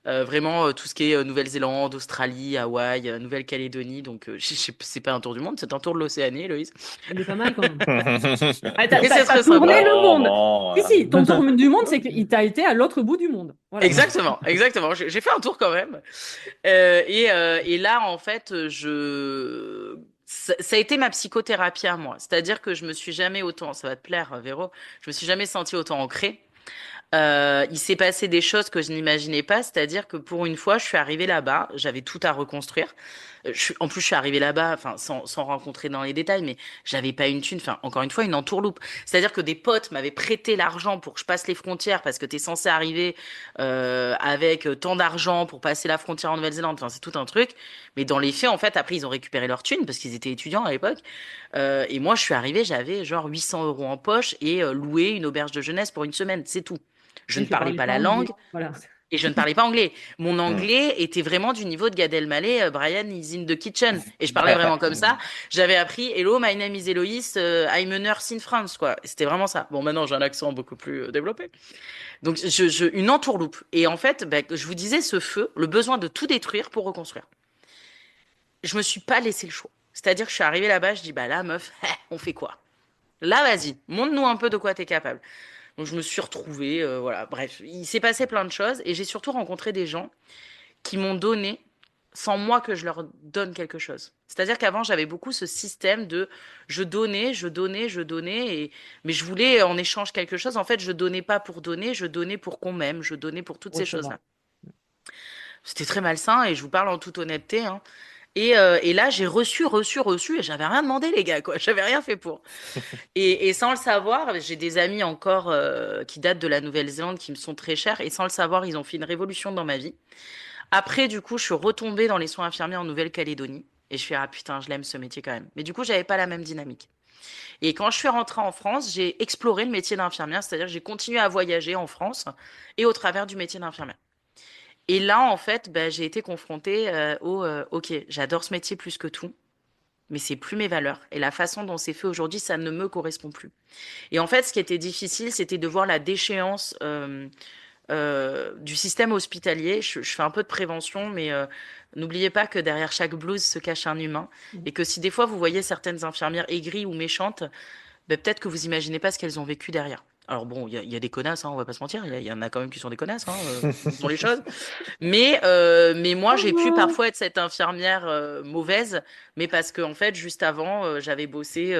vraiment tout ce qui est Nouvelle-Zélande, Australie, Hawaï, Nouvelle-Calédonie. Donc, c'est pas un tour du monde, c'est un tour de l'Océanie, Héloïse. Il est pas mal quand même. Ah, Mais c'est t'as très tourné sympa. le Non, monde. non. Si, ton tour du monde, c'est qu'il t'a été à l'autre bout du monde. Voilà. Exactement, exactement. J'ai fait un tour quand même. Et là, en fait, ça a été ma psychothérapie à moi. C'est-à-dire que je me suis jamais autant, ça va te plaire, Véro, je me suis jamais sentie autant ancrée. Il s'est passé des choses que je n'imaginais pas, c'est-à-dire que pour une fois, je suis arrivée là-bas, j'avais tout à reconstruire. En plus, je suis arrivée là-bas, enfin, sans rencontrer dans les détails, mais j'avais pas une thune, enfin, encore une fois, une entourloupe. C'est-à-dire que des potes m'avaient prêté l'argent pour que je passe les frontières parce que t'es censé arriver avec tant d'argent pour passer la frontière en Nouvelle-Zélande. Enfin, c'est tout un truc. Mais dans les faits, en fait, après, ils ont récupéré leur thune parce qu'ils étaient étudiants à l'époque. Et moi, je suis arrivée, j'avais genre 800 euros en poche et loué une auberge de jeunesse pour une semaine, c'est tout. Je Oui, ne tu parlais parlais pas pas la anglais. langue Voilà. et je ne parlais pas anglais. Mon Hmm. anglais était vraiment du niveau de Gad Elmaleh, Brian is in the kitchen. Et je parlais vraiment comme ça. J'avais appris Hello, my name is Eloïse, I'm a nurse in France, quoi. C'était vraiment ça. Bon, maintenant j'ai un accent beaucoup plus développé. Donc, une entourloupe. Et en fait, ben, je vous disais, ce feu, le besoin de tout détruire pour reconstruire. Je me suis pas laissé le choix. C'est-à-dire que je suis arrivée là-bas, je dis, bah là, meuf, on fait quoi? Là, vas-y, montre-nous un peu de quoi t'es capable. Donc je me suis retrouvée, voilà, bref, il s'est passé plein de choses et j'ai surtout rencontré des gens qui m'ont donné sans moi que je leur donne quelque chose. C'est-à-dire qu'avant, j'avais beaucoup ce système de je donnais, je donnais, je donnais, mais je voulais en échange quelque chose. En fait, je donnais pas pour donner, je donnais pour qu'on m'aime, je donnais pour toutes ces Recevoir. choses-là. C'était très malsain et je vous parle en toute honnêteté, hein. Et là, j'ai reçu et j'avais rien demandé, les gars, quoi. J'avais rien fait pour. Et sans le savoir, j'ai des amis encore qui datent de la Nouvelle-Zélande qui me sont très chers et sans le savoir, ils ont fait une révolution dans ma vie. Après, du coup, je suis retombée dans les soins infirmiers en Nouvelle-Calédonie. Et je fais, ah putain, je l'aime ce métier quand même. Mais du coup, j'avais pas la même dynamique. Et quand je suis rentrée en France, j'ai exploré le métier d'infirmière, c'est-à-dire que j'ai continué à voyager en France et au travers du métier d'infirmière. Et là, en fait, bah, j'ai été confrontée ok, j'adore ce métier plus que tout, mais c'est plus mes valeurs. Et la façon dont c'est fait aujourd'hui, ça ne me correspond plus. Et en fait, ce qui était difficile, c'était de voir la déchéance du système hospitalier. Je fais un peu de prévention, mais n'oubliez pas que derrière chaque blouse se cache un humain. Et que si des fois vous voyez certaines infirmières aigries ou méchantes, ben, peut-être que vous imaginez pas ce qu'elles ont vécu derrière. Alors bon, il y a des connasses, hein, on va pas se mentir, il y en a quand même qui sont des connasses, hein, disons les choses. Mais moi, j'ai pu parfois être cette infirmière mauvaise, mais parce que en fait, juste avant, j'avais bossé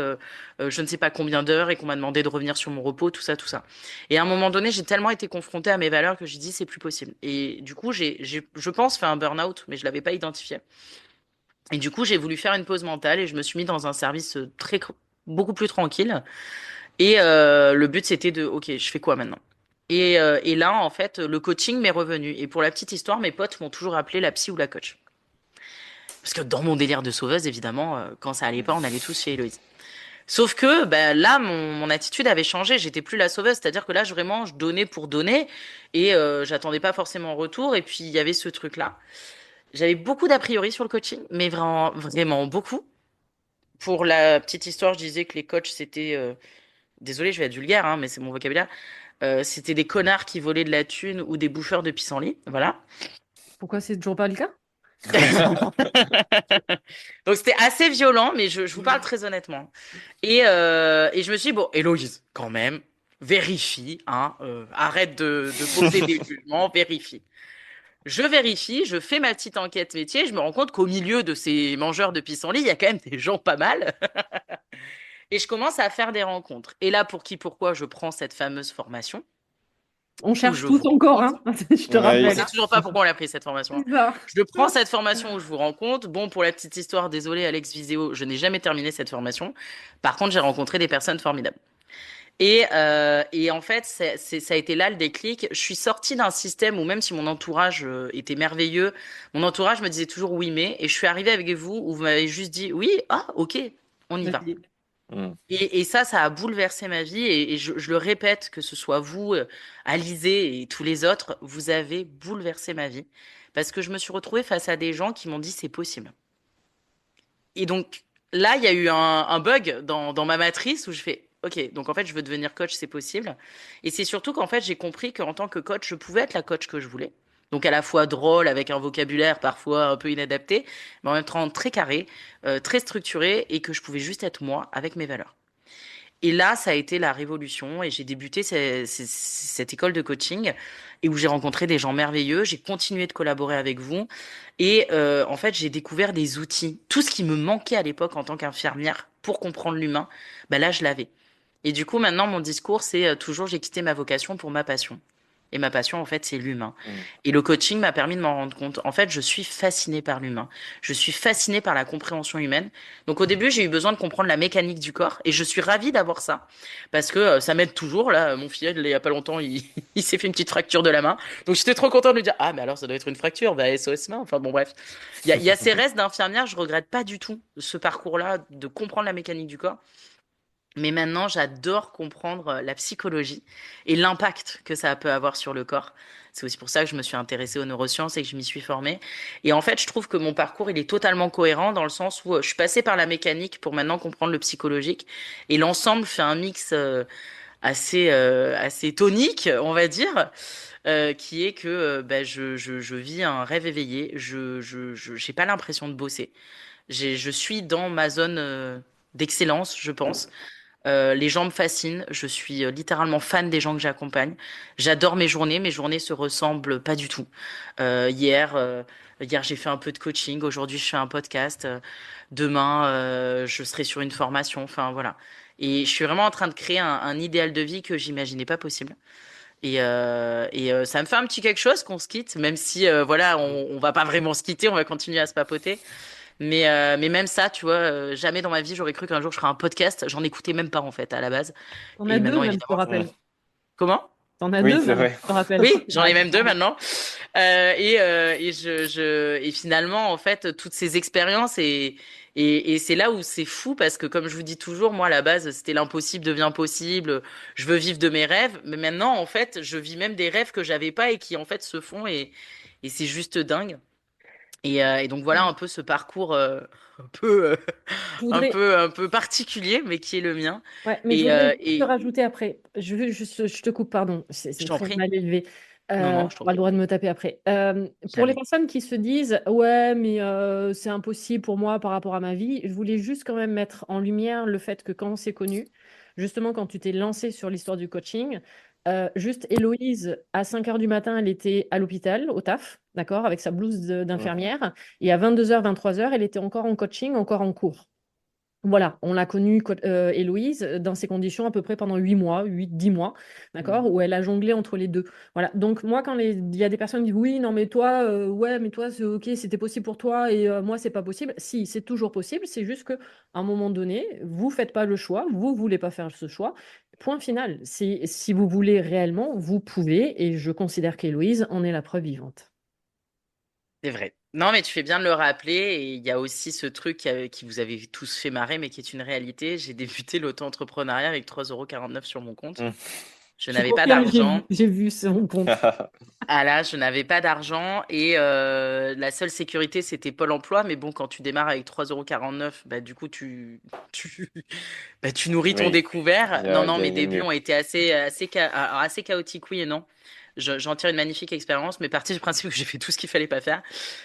je ne sais pas combien d'heures et qu'on m'a demandé de revenir sur mon repos, tout ça, tout ça. Et à un moment donné, j'ai tellement été confrontée à mes valeurs que j'ai dit c'est plus possible. Et du coup, je pense, fait un burn-out, mais je l'avais pas identifié. Et du coup, j'ai voulu faire une pause mentale et je me suis mis dans un service beaucoup plus tranquille. Et le but, c'était ok, je fais quoi maintenant? Et là, en fait, le coaching m'est revenu. Et pour la petite histoire, mes potes m'ont toujours appelé la psy ou la coach. Parce que dans mon délire de sauveuse, évidemment, quand ça allait pas, on allait tous chez Héloïse. Sauf que ben, là, mon attitude avait changé. J'étais plus la sauveuse. C'est-à-dire que là, vraiment, je donnais pour donner. Et j'attendais pas forcément en retour. Et puis, il y avait ce truc-là. J'avais beaucoup d'a priori sur le coaching, mais vraiment, vraiment beaucoup. Pour la petite histoire, je disais que les coachs, c'était... désolé, je vais être vulgaire, hein, mais c'est mon vocabulaire. C'était des connards qui volaient de la thune ou des bouffeurs de pissenlit. Voilà. Pourquoi c'est toujours pas le cas? Donc c'était assez violent, mais je vous parle très honnêtement. Et je me suis dit, bon, Héloïse, quand même, vérifie, hein, arrête de poser des jugements, vérifie. Je vérifie, je fais ma petite enquête métier, je me rends compte qu'au milieu de ces mangeurs de pissenlit, il y a quand même des gens pas mal. Et je commence à faire des rencontres. Et là, pour qui, pourquoi, je prends cette fameuse formation On où cherche je tous vous encore, rencontre. hein. Je te Ouais, On rappelle, sait hein. toujours pas pourquoi on l'a pris cette formation. C'est ça. Je prends cette formation où je vous rencontre. Bon, pour la petite histoire, désolé Alex Viséo, je n'ai jamais terminé cette formation. Par contre, j'ai rencontré des personnes formidables. Et en fait, ça a été là le déclic. Je suis sortie d'un système où même si mon entourage était merveilleux, mon entourage me disait toujours oui mais, et je suis arrivée avec vous où vous m'avez juste dit oui, ah ok, on y va. Vas-y. Mm. Et ça a bouleversé ma vie. Et je le répète, que ce soit vous, Alizé et tous les autres, vous avez bouleversé ma vie. Parce que je me suis retrouvée face à des gens qui m'ont dit c'est possible. Et donc là, il y a eu un bug dans ma matrice où je fais, ok, donc en fait, je veux devenir coach, c'est possible. Et c'est surtout qu'en fait, j'ai compris qu'en tant que coach, je pouvais être la coach que je voulais. Donc à la fois drôle, avec un vocabulaire parfois un peu inadapté, mais en même temps très carré, très structuré, et que je pouvais juste être moi avec mes valeurs. Et là, ça a été la révolution et j'ai débuté cette école de coaching et où j'ai rencontré des gens merveilleux. J'ai continué de collaborer avec vous et en fait, j'ai découvert des outils. Tout ce qui me manquait à l'époque en tant qu'infirmière pour comprendre l'humain, bah là, je l'avais. Et du coup, maintenant, mon discours, c'est toujours j'ai quitté ma vocation pour ma passion. Et ma passion, en fait, c'est l'humain. Mm. Et le coaching m'a permis de m'en rendre compte. En fait, je suis fascinée par l'humain. Je suis fascinée par la compréhension humaine. Donc, au début, j'ai eu besoin de comprendre la mécanique du corps. Et je suis ravie d'avoir ça. Parce que ça m'aide toujours. Là, mon filleul, il y a pas longtemps, il s'est fait une petite fracture de la main. Donc, j'étais trop contente de lui dire, ah, mais alors, ça doit être une fracture. Bah, SOS main. Enfin, bon, bref. Il y a ces restes d'infirmière. Je regrette pas du tout ce parcours-là de comprendre la mécanique du corps. Mais maintenant, j'adore comprendre la psychologie et l'impact que ça peut avoir sur le corps. C'est aussi pour ça que je me suis intéressée aux neurosciences et que je m'y suis formée. Et en fait, je trouve que mon parcours, il est totalement cohérent dans le sens où je suis passée par la mécanique pour maintenant comprendre le psychologique. Et l'ensemble fait un mix assez tonique, on va dire, qui est que bah, je vis un rêve éveillé. J'ai pas l'impression de bosser. Je suis dans ma zone d'excellence, je pense. Les gens me fascinent. Je suis littéralement fan des gens que j'accompagne. J'adore mes journées. Mes journées se ressemblent pas du tout. Hier, j'ai fait un peu de coaching. Aujourd'hui, je fais un podcast. Demain, je serai sur une formation. Enfin, voilà. Et je suis vraiment en train de créer un idéal de vie que j'imaginais pas possible. Et ça me fait un petit quelque chose qu'on se quitte, même si voilà, on va pas vraiment se quitter, on va continuer à se papoter. Mais même ça, tu vois, jamais dans ma vie j'aurais cru qu'un jour je ferais un podcast. J'en écoutais même pas en fait à la base. T'en as Et deux maintenant, même, je te évidemment, Mm. rappelle. comment? T'en as Oui, deux c'est même, vrai. je te rappelle. Oui, j'en ai Ouais. même deux maintenant. Et finalement, en fait, toutes ces expériences et c'est là où c'est fou parce que, comme je vous dis toujours, moi, à la base, c'était l'impossible devient possible. Je veux vivre de mes rêves, mais maintenant, en fait, je vis même des rêves que j'avais pas et qui, en fait, se font et c'est juste dingue. Et donc voilà Mm. un peu ce parcours un peu, Je voudrais, un peu particulier, mais qui est le mien. ouais, mais je Et, voudrais euh, juste te et rajouter après. Je te coupe, pardon. C'est je t'en très prie. mal élevé. Non, non, je Tu t'en auras le prie. droit de me taper après. Pour les Jamais. personnes qui se disent, ouais, mais c'est impossible pour moi par rapport à ma vie, je voulais juste quand même mettre en lumière le fait que quand on s'est connus, justement quand tu t'es lancé sur l'histoire du coaching, juste Héloïse, à 5 heures du matin, elle était à l'hôpital, au taf, d'accord, avec sa blouse Mm. d'infirmière. Et à 22 h 23 h elle était encore en coaching, encore en cours. Voilà, on l'a connue, Héloïse, dans ces conditions à peu près pendant 8 mois, 8, 10 mois, Mm. d'accord, où elle a jonglé entre les deux. Voilà, donc moi, quand il y a des personnes qui disent oui, non, mais toi, ouais, mais toi, c'est ok, c'était possible pour toi et moi, c'est pas possible. Si, c'est toujours possible, c'est juste qu'à un moment donné, vous faites pas le choix, vous voulez pas faire ce choix. Point final. Si vous voulez réellement, vous pouvez, et je considère qu'Héloïse en est la preuve vivante. C'est vrai. Non, mais tu fais bien de le rappeler. Et il y a aussi ce truc qui vous avez tous fait marrer, mais qui est une réalité. J'ai débuté l'auto-entrepreneuriat avec 3,49 € sur mon compte. Mm. Je Je n'avais pas confirme, d'argent. j'ai vu son compte. Ah là, je n'avais pas d'argent et la seule sécurité, c'était Pôle emploi. Mais bon, quand tu démarres avec 3,49 €, bah, du coup, tu, bah, tu nourris ton Oui, découvert. Non, non, il y mes a débuts mieux. ont été alors, assez chaotiques, oui et non. J'en tire une magnifique expérience, mais partie du principe que j'ai fait tout ce qu'il fallait pas faire.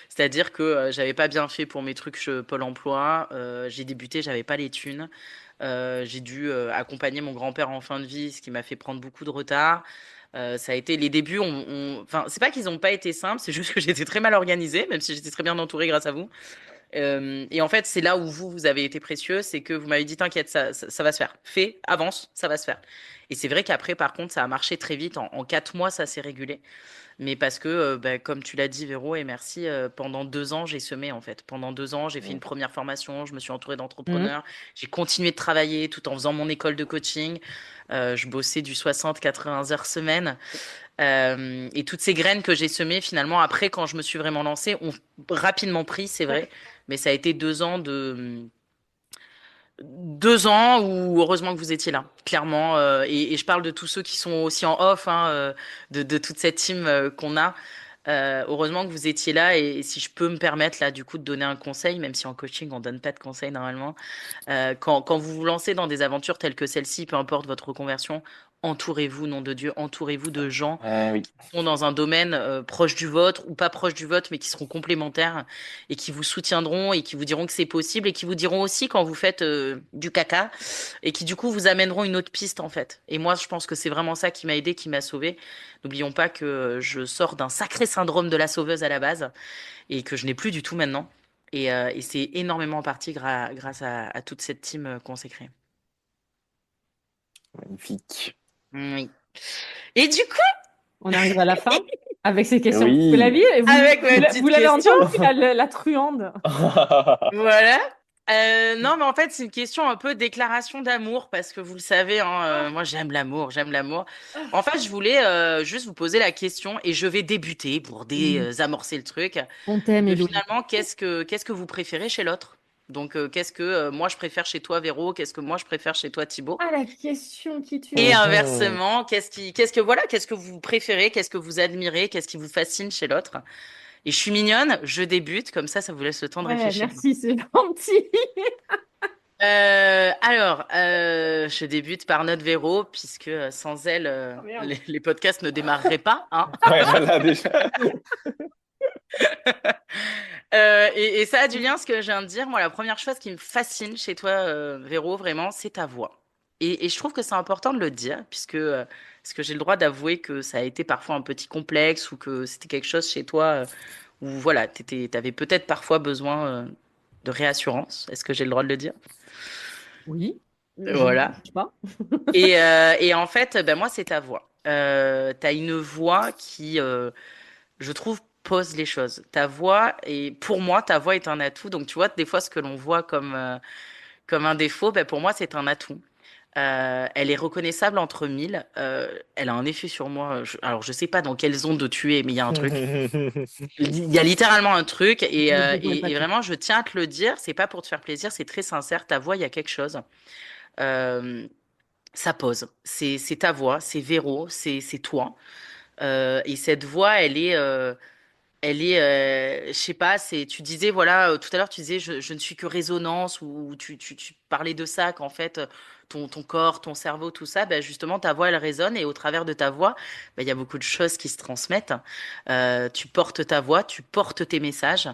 C'est-à-dire que j'avais pas bien fait pour mes trucs Pôle emploi. J'ai débuté, j'avais pas les thunes. J'ai dû accompagner mon grand-père en fin de vie, ce qui m'a fait prendre beaucoup de retard. Ça a été les débuts. Enfin, c'est pas qu'ils n'ont pas été simples, c'est juste que j'étais très mal organisée, même si j'étais très bien entourée grâce à vous. Et en fait, c'est là où vous avez été précieux, c'est que vous m'avez dit, t'inquiète, ça va se faire. Fais, avance, ça va se faire. Et c'est vrai qu'après, par contre, ça a marché très vite. En 4 mois, ça s'est régulé. Mais parce que, bah, comme tu l'as dit, Véro, et merci, pendant 2 ans, j'ai semé, en fait. Pendant 2 ans, j'ai fait Mm. une première formation, je me suis entourée Mhm. d'entrepreneurs, j'ai continué de travailler tout en faisant mon école de coaching. Je bossais du 60-80 heures semaine. Et toutes ces graines que j'ai semées, finalement, après, quand je me suis vraiment lancée, ont rapidement pris, c'est vrai. Mais ça a été 2 ans 2 ans où heureusement que vous étiez là, clairement. Et je parle de tous ceux qui sont aussi en off, hein, de toute cette team qu'on a. Heureusement que vous étiez là. Et si je peux me permettre là, du coup, de donner un conseil, même si en coaching on donne pas de conseils normalement, quand vous vous lancez dans des aventures telles que celle-ci, peu importe votre reconversion, entourez-vous, nom de Dieu, entourez-vous de gens Ah oui. sont dans un domaine proche du vôtre ou pas proche du vôtre, mais qui seront complémentaires et qui vous soutiendront et qui vous diront que c'est possible et qui vous diront aussi quand vous faites du caca et qui du coup vous amèneront une autre piste en fait. Et moi, je pense que c'est vraiment ça qui m'a aidé, qui m'a sauvé. N'oublions pas que je sors d'un sacré syndrome de la sauveuse à la base et que je n'ai plus du tout maintenant. Et c'est énormément en partie grâce à toute cette team qu'on s'est créée. Magnifique. Oui. Et du coup, On arrive à la fin avec ces questions. Vous Oui. l'avez et avec ma vous petite l'avez question. entendu, la truande. Voilà. Non, mais en fait, c'est une question un peu déclaration d'amour, parce que vous le savez, hein, moi j'aime l'amour, j'aime l'amour. En fait, je voulais juste vous poser la question, et je vais débuter pour Oui. désamorcer le truc, On t'aime, de Héloïse. finalement, qu'est-ce que vous préférez chez l'autre? Donc, qu'est-ce que moi je préfère chez toi, Véro? Qu'est-ce que moi je préfère chez toi, Thibaut? Ah, la question qui Et tue. Mhm. inversement, qu'est-ce que vous préférez? Qu'est-ce que vous admirez? Qu'est-ce qui vous fascine chez l'autre? Et je suis mignonne, je débute, comme ça vous laisse le temps de Ouais, réfléchir. merci, c'est gentil. Je débute par notre Véro, puisque sans elle, Oh, merde. les podcasts ne démarreraient pas, hein. Ouais, voilà, déjà. Et ça a du lien, ce que je viens de dire. Moi, la première chose qui me fascine chez toi, Véro, vraiment, c'est ta voix. Et je trouve que c'est important de le dire, parce que j'ai le droit d'avouer que ça a été parfois un petit complexe ou que c'était quelque chose chez toi où voilà, t'avais peut-être parfois besoin de réassurance. Est-ce que j'ai le droit de le dire? Oui, je ne Voilà. juge pas. Et en fait, ben moi, c'est ta voix. T'as une voix qui, je trouve, pose les choses. Ta voix, et pour moi, ta voix est un atout. Donc, tu vois, des fois, ce que l'on voit comme un défaut, ben, pour moi, c'est un atout. Elle est reconnaissable entre mille. Elle a un effet sur moi. Alors, je sais pas dans quelle onde tu es, mais il y a un truc. Il y a littéralement un truc. Je vois Et empathie. vraiment, je tiens à te le dire. C'est pas pour te faire plaisir, c'est très sincère. Ta voix, il y a quelque chose. Euh, Ça pose. C'est ta voix, c'est Véro, c'est toi. Et cette voix, je sais pas, tu disais, voilà, tout à l'heure, tu disais, je ne suis que résonance, ou tu parlais de ça, qu'en fait, ton corps, ton cerveau, tout ça, ben justement, ta voix, elle résonne, et au travers de ta voix, ben, il y a beaucoup de choses qui se transmettent. Tu portes ta voix, tu portes tes messages,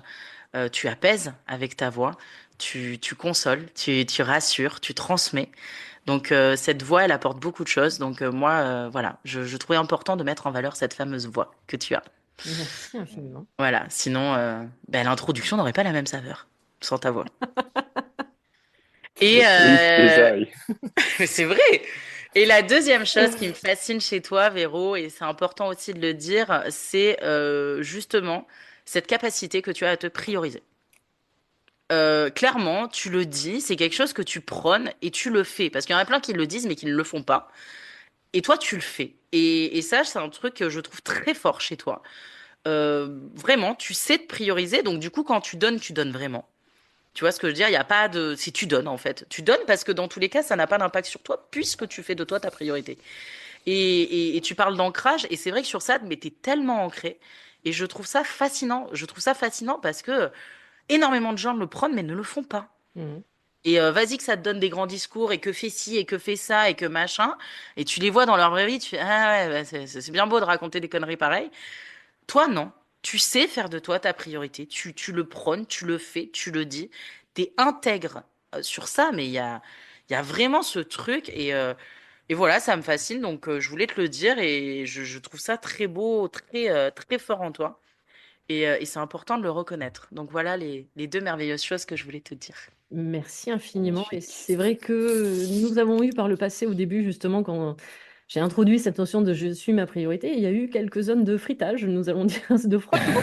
tu apaises avec ta voix, tu consoles, tu rassures, tu transmets. Donc, cette voix, elle apporte beaucoup de choses. Donc, moi, voilà, je trouvais important de mettre en valeur cette fameuse voix que tu as. Merci infiniment. Voilà, sinon, ben, l'introduction n'aurait pas la même saveur sans ta voix. Et Oui, c'est ça, oui. c'est vrai. Et la deuxième chose qui me fascine chez toi, Véro, et c'est important aussi de le dire, c'est justement cette capacité que tu as à te prioriser. Clairement, tu le dis, c'est quelque chose que tu prônes et tu le fais. Parce qu'il y en a plein qui le disent mais qui ne le font pas. Et toi, tu le fais. Et ça, c'est un truc que je trouve très fort chez toi. Vraiment, tu sais te prioriser. Donc, du coup, quand tu donnes vraiment. Tu vois ce que je veux dire? Il n'y a pas de... Si tu donnes, en fait. Tu donnes parce que dans tous les cas, ça n'a pas d'impact sur toi puisque tu fais de toi ta priorité. Et tu parles d'ancrage. Et c'est vrai que sur ça, mais t'es tellement ancré. Et je trouve ça fascinant. Je trouve ça fascinant parce que énormément de gens le prônent mais ne le font pas. Mhm. Et vas-y que ça te donne des grands discours et que fais ci et que fais ça et que machin. Et tu les vois dans leur vraie vie, tu fais ah ouais, bah, c'est bien beau de raconter des conneries pareilles. Toi, non. Tu sais faire de toi ta priorité. Tu le prônes, tu le fais, tu le dis. T'es intègre sur ça, mais il y a vraiment ce truc. Et voilà, ça me fascine. Donc, je voulais te le dire et je trouve ça très beau, très fort en toi. Et c'est important de le reconnaître. Donc, voilà les deux merveilleuses choses que je voulais te dire. Merci infiniment. Et Magnifique. c'est vrai que nous avons eu par le passé, au début, justement, quand j'ai introduit cette notion de je suis ma priorité, il y a eu quelques zones de fritage, nous allons dire, de frottement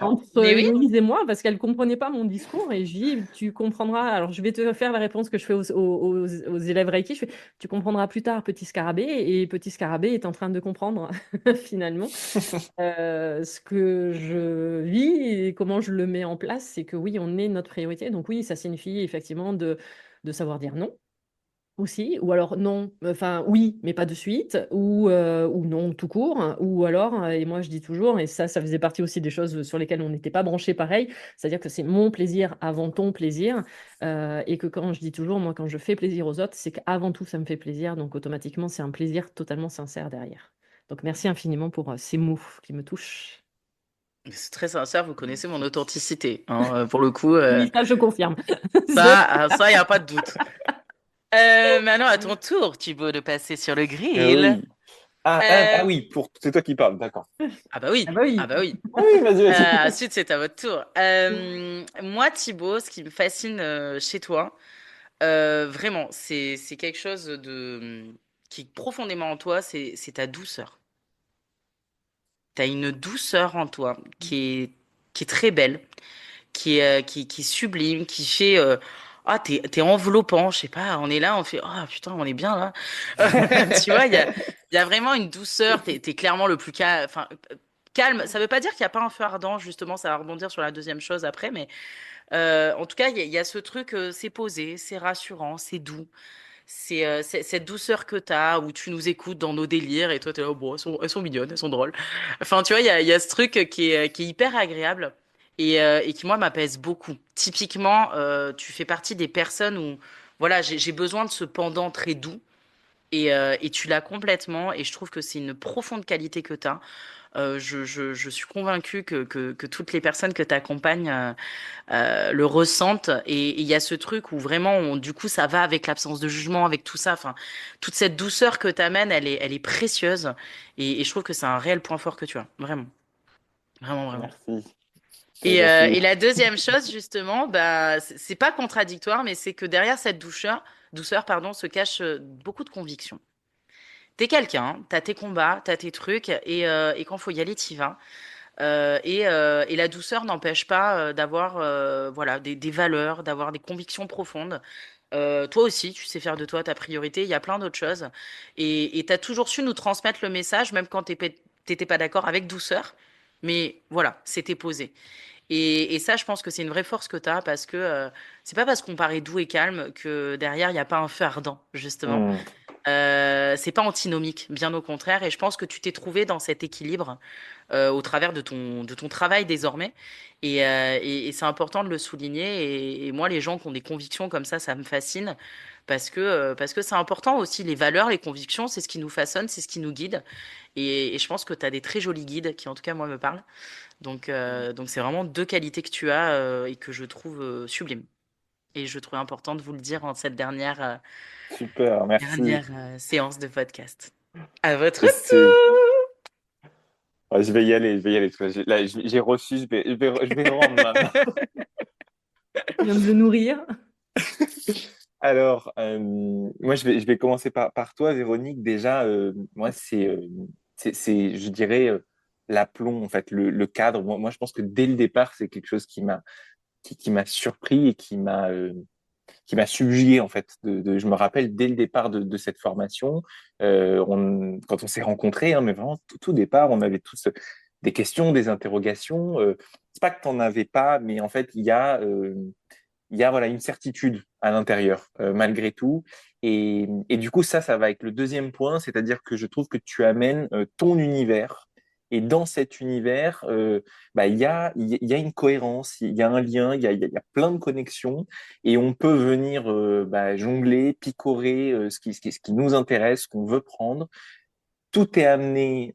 entre Mais oui, Héloïse et moi, parce qu'elle ne comprenait pas mon discours. Et je dis, tu comprendras. Alors, je vais te faire la réponse que je fais aux élèves Reiki. Je fais, tu comprendras plus tard, petit scarabée. Et petit scarabée est en train de comprendre, finalement. Ce que je vis et comment je le mets en place, c'est que oui, on est notre priorité. Donc oui, ça signifie effectivement de savoir dire non aussi, ou alors non, enfin oui, mais pas de suite, ou non tout court, hein, ou alors, et moi je dis toujours, et ça faisait partie aussi des choses sur lesquelles on n'était pas branché pareil, c'est-à-dire que c'est mon plaisir avant ton plaisir, et que quand je dis toujours, moi quand je fais plaisir aux autres, c'est qu'avant tout ça me fait plaisir, donc automatiquement c'est un plaisir totalement sincère derrière. Donc merci infiniment pour ces mots qui me touchent. c'est très sincère, vous connaissez mon authenticité, hein, pour le coup, Oui, ça je confirme. ça, y a pas de doute. Maintenant, à ton tour, Thibaut, de passer sur le grill. Oui. Ah Euh, oui, c'est toi qui parles, d'accord. ah bah oui, Ah bah ah oui. bah oui. Ah oui, vas-y, vas-y. Ensuite, c'est à votre tour. Moi, Thibaut, ce qui me fascine chez toi, vraiment, c'est quelque chose qui est profondément en toi, c'est ta douceur. T'as une douceur en toi qui est très belle, qui est sublime, qui fait ah t'es enveloppant, je sais pas, on est là, on fait ah putain on est bien là. Tu vois, il y a vraiment une douceur. T'es clairement le plus calme. Enfin calme. Ça veut pas dire qu'il y a pas un feu ardent justement. Ça va rebondir sur la deuxième chose après, mais en tout cas il y a ce truc, c'est posé, c'est rassurant, c'est doux. C'est cette douceur que t'as, où tu nous écoutes dans nos délires, et toi, t'es là, oh, bon, elles sont mignonnes, elles sont drôles. Enfin, tu vois, il y a ce truc qui est hyper agréable et qui, moi, m'apaise beaucoup. Typiquement, tu fais partie des personnes où, voilà, j'ai besoin de ce pendant très doux. Et tu l'as complètement, et je trouve que c'est une profonde qualité que tu as. Je suis convaincue que toutes les personnes que tu accompagnes le ressentent. Et il y a ce truc où vraiment, du coup, ça va avec l'absence de jugement, avec tout ça. Enfin, toute cette douceur que tu amènes, elle est précieuse. Et je trouve que c'est un réel point fort que tu as. Vraiment. Vraiment, vraiment. Merci, c'est Et gentil. la deuxième chose, justement, bah, c'est pas contradictoire, mais c'est que derrière cette douceur, pardon, se cache beaucoup de conviction. T'es quelqu'un, t'as tes combats, t'as tes trucs, et quand faut y aller, t'y vas. Et la douceur n'empêche pas d'avoir voilà, des valeurs, d'avoir des convictions profondes. Toi aussi, tu sais faire de toi ta priorité. Il y a plein d'autres choses. Et tu as toujours su nous transmettre le message, même quand t'étais pas d'accord, avec douceur. Mais voilà, c'était posé. Et ça, je pense que c'est une vraie force que tu as parce que c'est pas parce qu'on paraît doux et calme que derrière, il n'y a pas un feu ardent, justement. Hmm. C'est pas antinomique, bien au contraire. Et je pense que tu t'es trouvé dans cet équilibre au travers de ton travail désormais. Et c'est important de le souligner. Et moi, les gens qui ont des convictions comme ça me fascine parce que c'est important aussi. Les valeurs, les convictions, c'est ce qui nous façonne, c'est ce qui nous guide. Et je pense que tu as des très jolis guides qui, en tout cas, moi, me parlent. Donc c'est vraiment deux qualités que tu as et que je trouve sublimes. Et je trouve important de vous le dire en cette Super, merci. dernière séance de podcast. À votre C'est- tour! Ouais, je vais y aller, je vais y aller. Parce que là, j'ai reçu, je vais rendre maintenant. Tu viens de le nourrir. Alors, moi, je vais commencer par toi, Véronique. Déjà, moi, je dirais, l'aplomb, en fait, le cadre. Moi, je pense que dès le départ, c'est quelque chose qui m'a surpris et qui m'a subjugué, en fait. Je me rappelle, dès le départ de cette formation, quand on s'est rencontrés, hein, mais vraiment, tout départ, on avait tous des questions, des interrogations. C'est pas que tu n'en avais pas, mais en fait, il y a voilà une certitude à l'intérieur malgré tout et du coup ça va avec le deuxième point, c'est-à-dire que je trouve que tu amènes ton univers et dans cet univers bah, il y a une cohérence, il y a un lien, il y a plein de connexions et on peut venir bah, jongler, picorer ce qui nous intéresse, ce qu'on veut prendre, tout est amené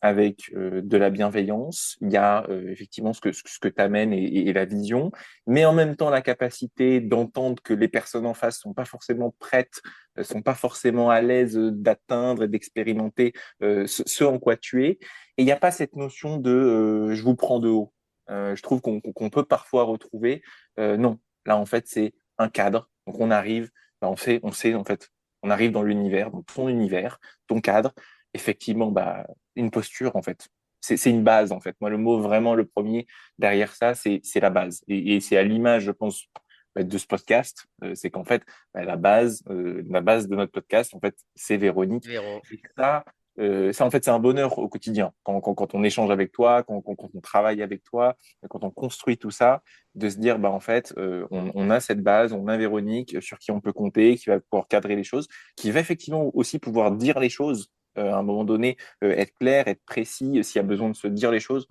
avec de la bienveillance. Il y a effectivement ce que tu amènes et la vision, mais en même temps la capacité d'entendre que les personnes en face sont pas forcément prêtes, sont pas forcément à l'aise d'atteindre et d'expérimenter ce en quoi tu es. Et il n'y a pas cette notion de je vous prends de haut. Je trouve qu'on peut parfois retrouver. Non, là en fait c'est un cadre. Donc on arrive, bah, on sait en fait, on arrive dans l'univers, donc ton univers, ton cadre effectivement, bah, une posture, en fait. C'est une base, en fait. Moi, le mot vraiment, le premier derrière ça, c'est la base. Et c'est à l'image, je pense, bah, de ce podcast, c'est qu'en fait, bah, la base de notre podcast, en fait, c'est Véronique. Véro. Et ça, en fait, c'est un bonheur au quotidien. Quand on échange avec toi, quand on travaille avec toi, quand on construit tout ça, de se dire, bah, en fait, on a cette base, on a Véronique sur qui on peut compter, qui va pouvoir cadrer les choses, qui va effectivement aussi pouvoir dire les choses à un moment donné, être clair, être précis, s'il y a besoin de se dire les choses.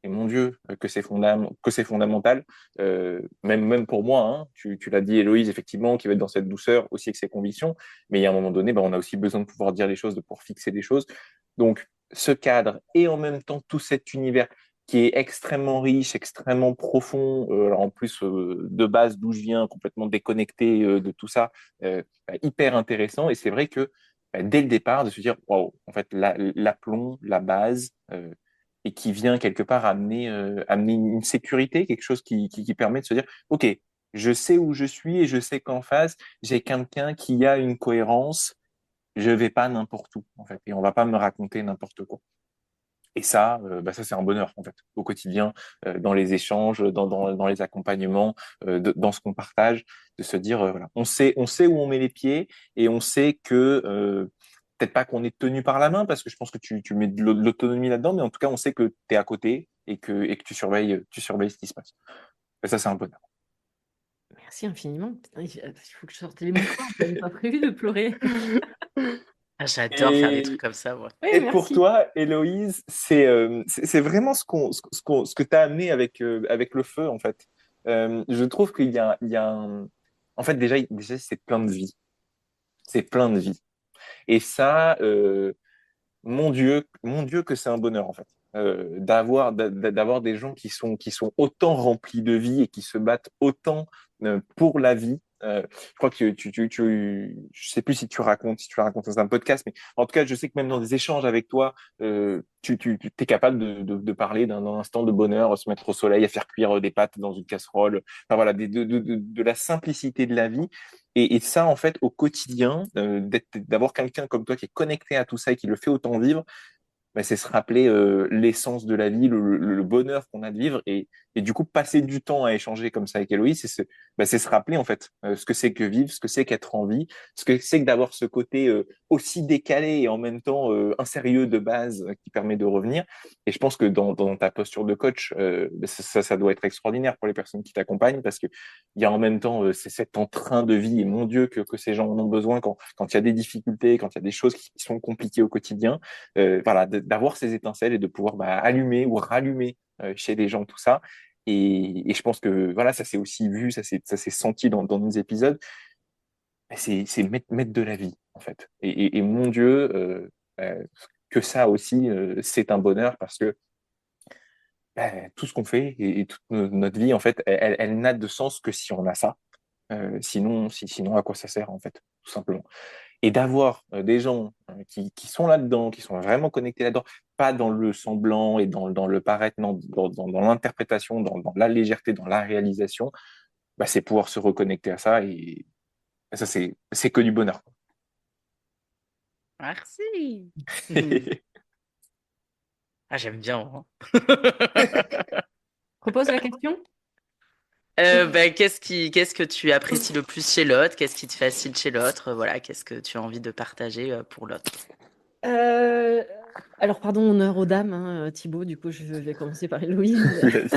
Et mon Dieu, que c'est fondamental, même pour moi, hein, tu l'as dit, Héloïse, effectivement, qui va être dans cette douceur aussi avec ses convictions, mais il y a un moment donné, bah, on a aussi besoin de pouvoir dire les choses, de pouvoir fixer des choses. Donc, ce cadre et en même temps tout cet univers qui est extrêmement riche, extrêmement profond, alors en plus de base d'où je viens, complètement déconnecté de tout ça, hyper intéressant. Et c'est vrai que dès le départ, de se dire, waouh, en fait, l'aplomb, la base, et qui vient quelque part amener une sécurité, quelque chose qui permet de se dire, OK, je sais où je suis et je sais qu'en face, j'ai quelqu'un qui a une cohérence, je vais pas n'importe où, en fait, et on va pas me raconter n'importe quoi. Et ça, bah ça c'est un bonheur en fait au quotidien, dans les échanges, dans les accompagnements, dans ce qu'on partage, de se dire voilà, on sait où on met les pieds et on sait que peut-être pas qu'on est tenu par la main parce que je pense que tu mets de l'autonomie là-dedans, mais en tout cas on sait que tu es à côté et que tu surveilles ce qui se passe. Et ça c'est un bonheur. Merci infiniment. Putain, il faut que je sorte les mouchoirs. Je n'avais pas prévu de pleurer. Ah, j'adore faire des trucs Et, comme ça, moi. Oui, et pour merci. toi, Héloïse, c'est vraiment ce que tu as amené avec le feu, en fait. Je trouve il y a un... En fait, déjà c'est plein de vie. C'est plein de vie. Et ça, mon Dieu que c'est un bonheur en fait. D'avoir des gens qui sont autant remplis de vie et qui se battent autant pour la vie. Je crois que je sais plus si tu racontes dans un podcast, mais en tout cas, je sais que même dans des échanges avec toi, tu es capable de parler d'un instant de bonheur, se mettre au soleil, à faire cuire des pâtes dans une casserole. Enfin voilà, de la simplicité de la vie. Et ça, en fait, au quotidien, d'avoir quelqu'un comme toi qui est connecté à tout ça et qui le fait autant vivre, bah, c'est se rappeler l'essence de la vie, le bonheur qu'on a de vivre. Et du coup, passer du temps à échanger comme ça avec Héloïse, c'est se rappeler en fait ce que c'est que vivre, ce que c'est qu'être en vie, ce que c'est que d'avoir ce côté aussi décalé et en même temps un sérieux de base qui permet de revenir. Et je pense que dans ta posture de coach, bah, ça doit être extraordinaire pour les personnes qui t'accompagnent parce que il y a en même temps c'est cet entrain de vie et mon Dieu que ces gens en ont besoin quand il y a des difficultés, quand il y a des choses qui sont compliquées au quotidien. Voilà, d'avoir ces étincelles et de pouvoir bah, allumer ou rallumer chez les gens tout ça. Et je pense que voilà, ça s'est aussi vu, ça s'est senti dans nos épisodes. C'est mettre de la vie, en fait. Et mon Dieu, que ça aussi, c'est un bonheur parce que tout ce qu'on fait et toute notre vie, en fait, elle n'a de sens que si on a ça. Sinon, à quoi ça sert, en fait, tout simplement. Et d'avoir des gens qui sont là-dedans, qui sont vraiment connectés là-dedans, pas dans le semblant et dans le paraître, non, dans l'interprétation, dans la légèreté, dans la réalisation, bah, c'est pouvoir se reconnecter à ça et ça, c'est que du bonheur. Merci. Ah, j'aime bien, hein. Propose la question. Ben, qu'est-ce que tu apprécies le plus chez l'autre? Qu'est-ce qui te fascine chez l'autre? Voilà, qu'est-ce que tu as envie de partager pour l'autre? Euh, alors, pardon, honneur aux dames, hein, Thibaut, du coup, je vais commencer par Héloïse. Yes.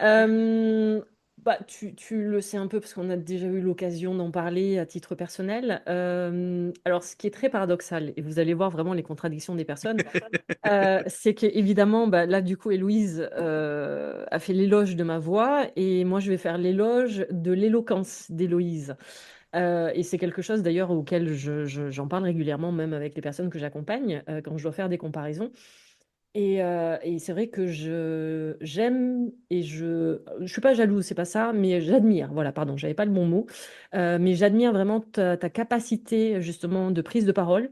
Euh, Bah, tu le sais un peu parce qu'on a déjà eu l'occasion d'en parler à titre personnel. Alors, ce qui est très paradoxal, et vous allez voir vraiment les contradictions des personnes, c'est qu'évidemment, bah, là, du coup, Héloïse a fait l'éloge de ma voix et moi, je vais faire l'éloge de l'éloquence d'Héloïse. Et c'est quelque chose d'ailleurs auquel j'en parle régulièrement, même avec les personnes que j'accompagne, quand je dois faire des comparaisons. Et c'est vrai que j'aime et je suis pas jalouse, c'est pas ça, mais j'admire. Voilà, pardon, j'avais pas le bon mot. Mais j'admire vraiment ta capacité justement de prise de parole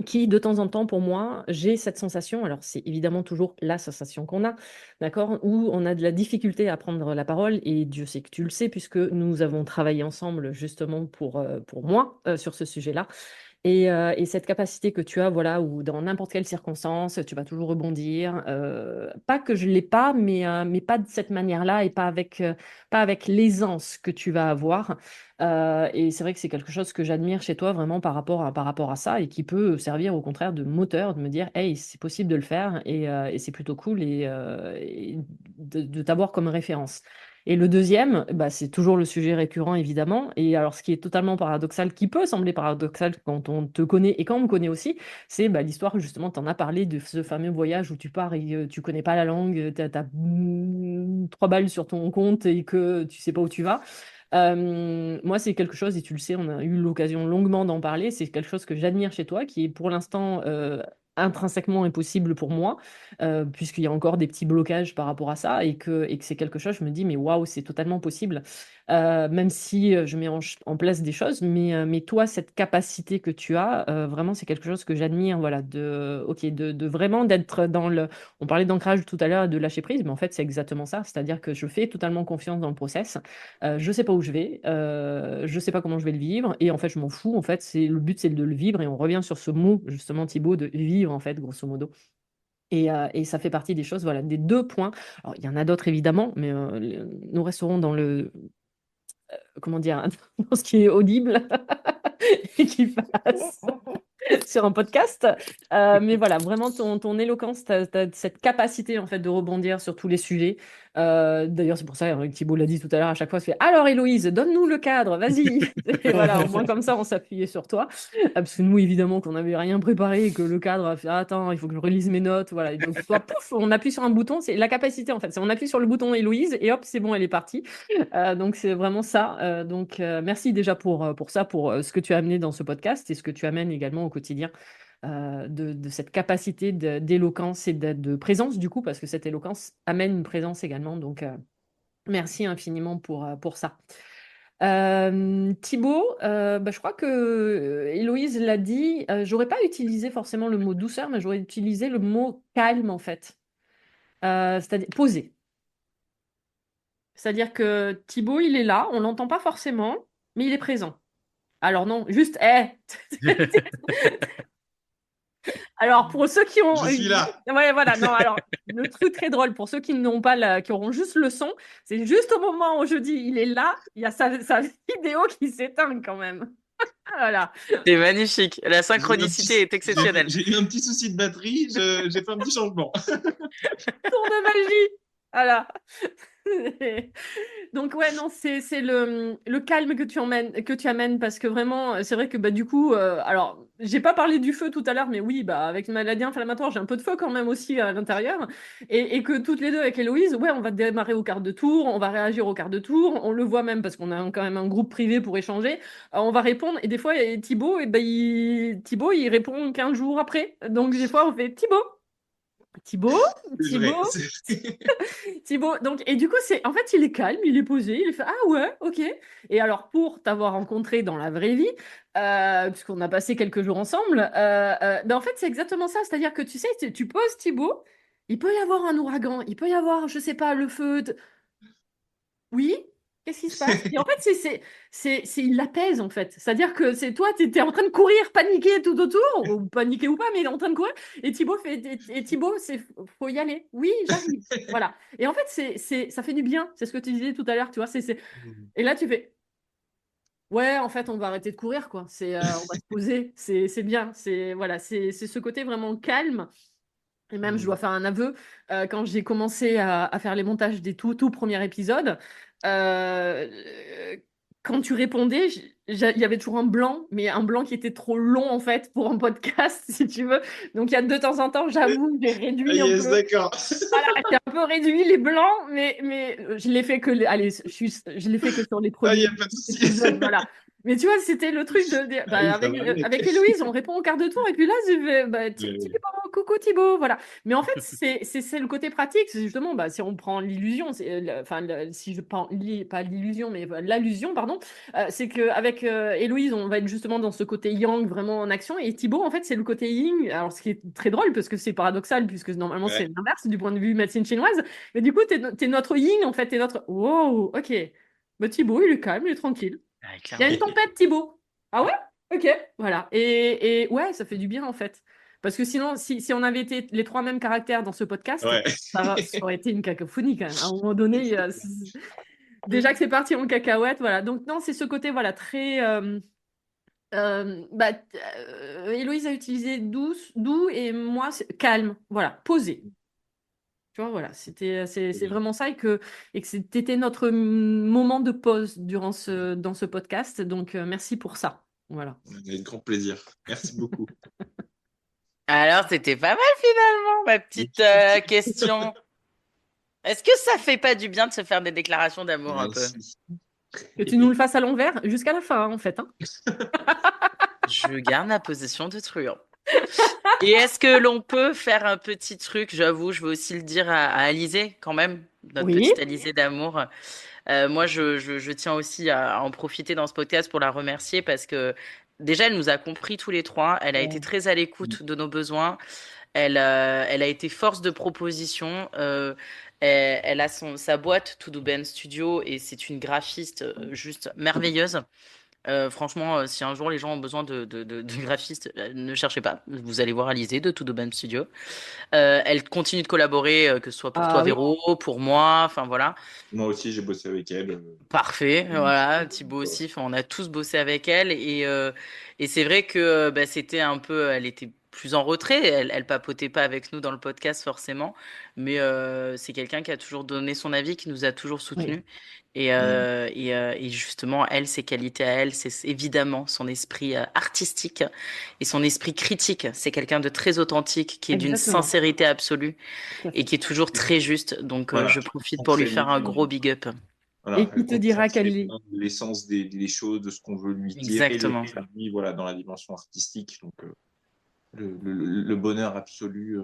qui, de temps en temps, pour moi, j'ai cette sensation, alors c'est évidemment toujours la sensation qu'on a, d'accord, où on a de la difficulté à prendre la parole, et Dieu sait que tu le sais, puisque nous avons travaillé ensemble justement pour moi sur ce sujet-là. Et cette capacité que tu as, voilà, où dans n'importe quelle circonstance, tu vas toujours rebondir. Pas que je ne l'ai pas, mais pas de cette manière-là et pas avec l'aisance que tu vas avoir. Et c'est vrai que c'est quelque chose que j'admire chez toi vraiment par rapport à ça et qui peut servir au contraire de moteur, de me dire, hey, c'est possible de le faire et c'est plutôt cool et de t'avoir comme référence. Et le deuxième, bah, c'est toujours le sujet récurrent, évidemment. Et alors, ce qui est totalement paradoxal, qui peut sembler paradoxal quand on te connaît et quand on me connaît aussi, c'est bah, l'histoire, justement, tu en as parlé de ce fameux voyage où tu pars et tu connais pas la langue, tu as, 3 balles sur ton compte et que tu sais pas où tu vas. Moi, c'est quelque chose, et tu le sais, on a eu l'occasion longuement d'en parler, c'est quelque chose que j'admire chez toi, qui est pour l'instant intrinsèquement impossible pour moi, puisqu'il y a encore des petits blocages par rapport à ça, et que c'est quelque chose, je me dis, mais waouh, c'est totalement possible. Même si je mets en place des choses, mais toi, cette capacité que tu as, vraiment, c'est quelque chose que j'admire, voilà, ok, de vraiment d'être dans le... On parlait d'ancrage tout à l'heure, de lâcher prise, mais en fait, c'est exactement ça, c'est-à-dire que je fais totalement confiance dans le process. Je sais pas où je vais, je sais pas comment je vais le vivre, et en fait, je m'en fous. En fait, le but, c'est de le vivre, et on revient sur ce mot, justement, Thibaut, de vivre, en fait, grosso modo. Et ça fait partie des choses, voilà, des 2 points. Alors, il y en a d'autres, évidemment, mais nous resterons dans le, comment dire, dans ce qui est audible et qui passe sur un podcast. Mais voilà, vraiment ton éloquence, cette capacité en fait de rebondir sur tous les sujets. D'ailleurs, c'est pour ça que Thibault l'a dit tout à l'heure, à chaque fois, il fait alors Héloïse, donne-nous le cadre, vas-y. Et voilà, au moins comme ça, on s'appuyait sur toi. Parce que nous, évidemment, qu'on n'avait rien préparé et que le cadre a fait attends, il faut que je relise mes notes. Voilà. Et donc, toi, pouf, on appuie sur un bouton, c'est la capacité en fait. On appuie sur le bouton Héloïse et hop, c'est bon, elle est partie. Donc, c'est vraiment ça. Merci déjà pour ça, pour ce que tu as amené dans ce podcast et ce que tu amènes également au quotidien de cette capacité d'éloquence et de présence, du coup, parce que cette éloquence amène une présence également. Donc, merci infiniment pour ça. Thibaut, je crois que Héloïse l'a dit, j'aurais pas utilisé forcément le mot douceur, mais j'aurais utilisé le mot calme, en fait. C'est-à-dire posé. C'est-à-dire que Thibaut, il est là, on l'entend pas forcément, mais il est présent. Alors non, juste, Alors, pour ceux qui ont. Je suis là. Ouais, voilà. Non, alors, le truc très drôle, pour ceux qui n'ont pas qui auront juste le son, c'est juste au moment où je dis il est là, il y a sa vidéo qui s'éteint quand même. Voilà. C'est magnifique. La J'ai eu un synchronicité est exceptionnelle. j'ai eu un petit souci de batterie, j'ai fait un petit changement. Tour de magie. Voilà. Donc ouais, non, c'est le calme que tu amènes parce que vraiment, c'est vrai que du coup, alors j'ai pas parlé du feu tout à l'heure, mais oui, avec une maladie inflammatoire, j'ai un peu de feu quand même aussi à l'intérieur, et que toutes les deux avec Héloïse, ouais, on va démarrer au quart de tour, on va réagir au quart de tour, on le voit même parce qu'on a quand même un groupe privé pour échanger, on va répondre, et des fois Thibaut, Thibaut, il répond 15 jours après, donc des fois on fait Thibaut, C'est vrai. Thibaut. Thibaut, donc, et du coup, en fait, il est calme, il est posé, il fait ah ouais, ok. Et alors, pour t'avoir rencontré dans la vraie vie, puisqu'on a passé quelques jours ensemble, en fait, c'est exactement ça. C'est-à-dire que tu sais, tu poses Thibaut, il peut y avoir un ouragan, il peut y avoir, je sais pas, le feu. Oui, qu'est-ce qui se passe? Et en fait, il l'apaise, en fait. C'est-à-dire que c'est toi, tu étais en train de courir, paniquer tout autour, ou paniquer ou pas, mais il est en train de courir. Et Thibaut fait, et Thibaut, faut y aller. Oui, j'arrive. Voilà. Et en fait, ça fait du bien. C'est ce que tu disais tout à l'heure, tu vois. Et là, tu fais, ouais, en fait, on va arrêter de courir, quoi. On va se poser. C'est bien. Voilà, c'est ce côté vraiment calme. Et même, je dois faire un aveu, quand j'ai commencé à faire les montages des tout premiers épisodes, euh, quand tu répondais, il y avait toujours un blanc, mais un blanc qui était trop long en fait pour un podcast, si tu veux. Donc, il y a de temps en temps, j'avoue, j'ai Ah réduit un yes, peu. d'accord. Voilà, j'ai un peu réduit les blancs, mais je l'ai fait que, allez, je l'ai fait que sur les Ah, il n'y premiers a pas de souci. épisodes, voilà. Mais tu vois, c'était le truc de dire, Ah oui, ça avec, va avec. avec Héloïse, on répond au quart de tour, et puis là, je vais, Euh, Thibaut, coucou Thibaut, voilà. Mais en fait, c'est le côté pratique, c'est justement, si on prend l'illusion, si je prends, pas l'illusion, mais l'allusion, pardon, c'est qu'avec Héloïse, on va être justement dans ce côté yang, vraiment en action, et Thibaut, en fait, c'est le côté yin, alors ce qui est très drôle, parce que c'est paradoxal, puisque normalement, c'est ouais. l'inverse du point de vue médecine chinoise, mais du coup, t'es notre yin, en fait, t'es notre, wow, ok. Thibaut, il est calme, il est tranquille. Ouais, Il y a clairement. une tempête, Thibaut. Ah ouais? Ok, voilà. Et ouais, ça fait du bien en fait. Parce que sinon, si on avait été les trois mêmes caractères dans ce podcast, Ouais. ça aurait été une cacophonie quand même. À un moment donné, déjà que c'est parti en cacahuète, voilà. Donc non, c'est ce côté, voilà, très... Héloïse a utilisé doux et moi, calme, voilà, posé. Tu vois, voilà, c'est vraiment ça et que c'était notre moment de pause dans ce podcast. Donc, merci pour ça. Voilà. Avec grand plaisir. Merci beaucoup. Alors, c'était pas mal finalement, ma petite question. Est-ce que ça fait pas du bien de se faire des déclarations d'amour un peu? Merci. Que tu nous le fasses à l'envers jusqu'à la fin, hein, en fait. Hein. Je garde ma position de truand. Et est-ce que l'on peut faire un petit truc? J'avoue, je veux aussi le dire à Alizée quand même, notre Oui. petite Alizée d'amour. Moi, je tiens aussi à en profiter dans ce podcast pour la remercier parce que déjà, elle nous a compris tous les trois. Elle a été Ouais. très à l'écoute de nos besoins. Elle a été force de proposition. Elle a sa boîte To Do Ben Studio et c'est une graphiste juste merveilleuse. Franchement, si un jour les gens ont besoin de graphistes, ne cherchez pas. Vous allez voir Alizée de To Do Ben Studio. Elle continue de collaborer, que ce soit pour toi, Ah oui. Véro, pour moi. Enfin voilà. Moi aussi, j'ai bossé avec elle. Parfait, voilà, Thibaut aussi, enfin, on a tous bossé avec elle et c'est vrai que c'était un peu, elle était plus en retrait. Elle papotait pas avec nous dans le podcast forcément, mais c'est quelqu'un qui a toujours donné son avis, qui nous a toujours Oui, soutenus. Et justement, elle, ses qualités à elle, c'est évidemment son esprit artistique et son esprit critique. C'est quelqu'un de très authentique, qui est d'une exactement, sincérité absolue tout à et fait. qui est toujours très juste. Donc, Voilà, je je profite pour lui faire un comprends très gros bien. big up. Voilà, Et qui elle te comprend dira très qu'elle est... bien l'essence des choses, de ce qu'on veut lui dire et le Exactement. faire lui, voilà, dans la dimension artistique. Donc, le bonheur absolu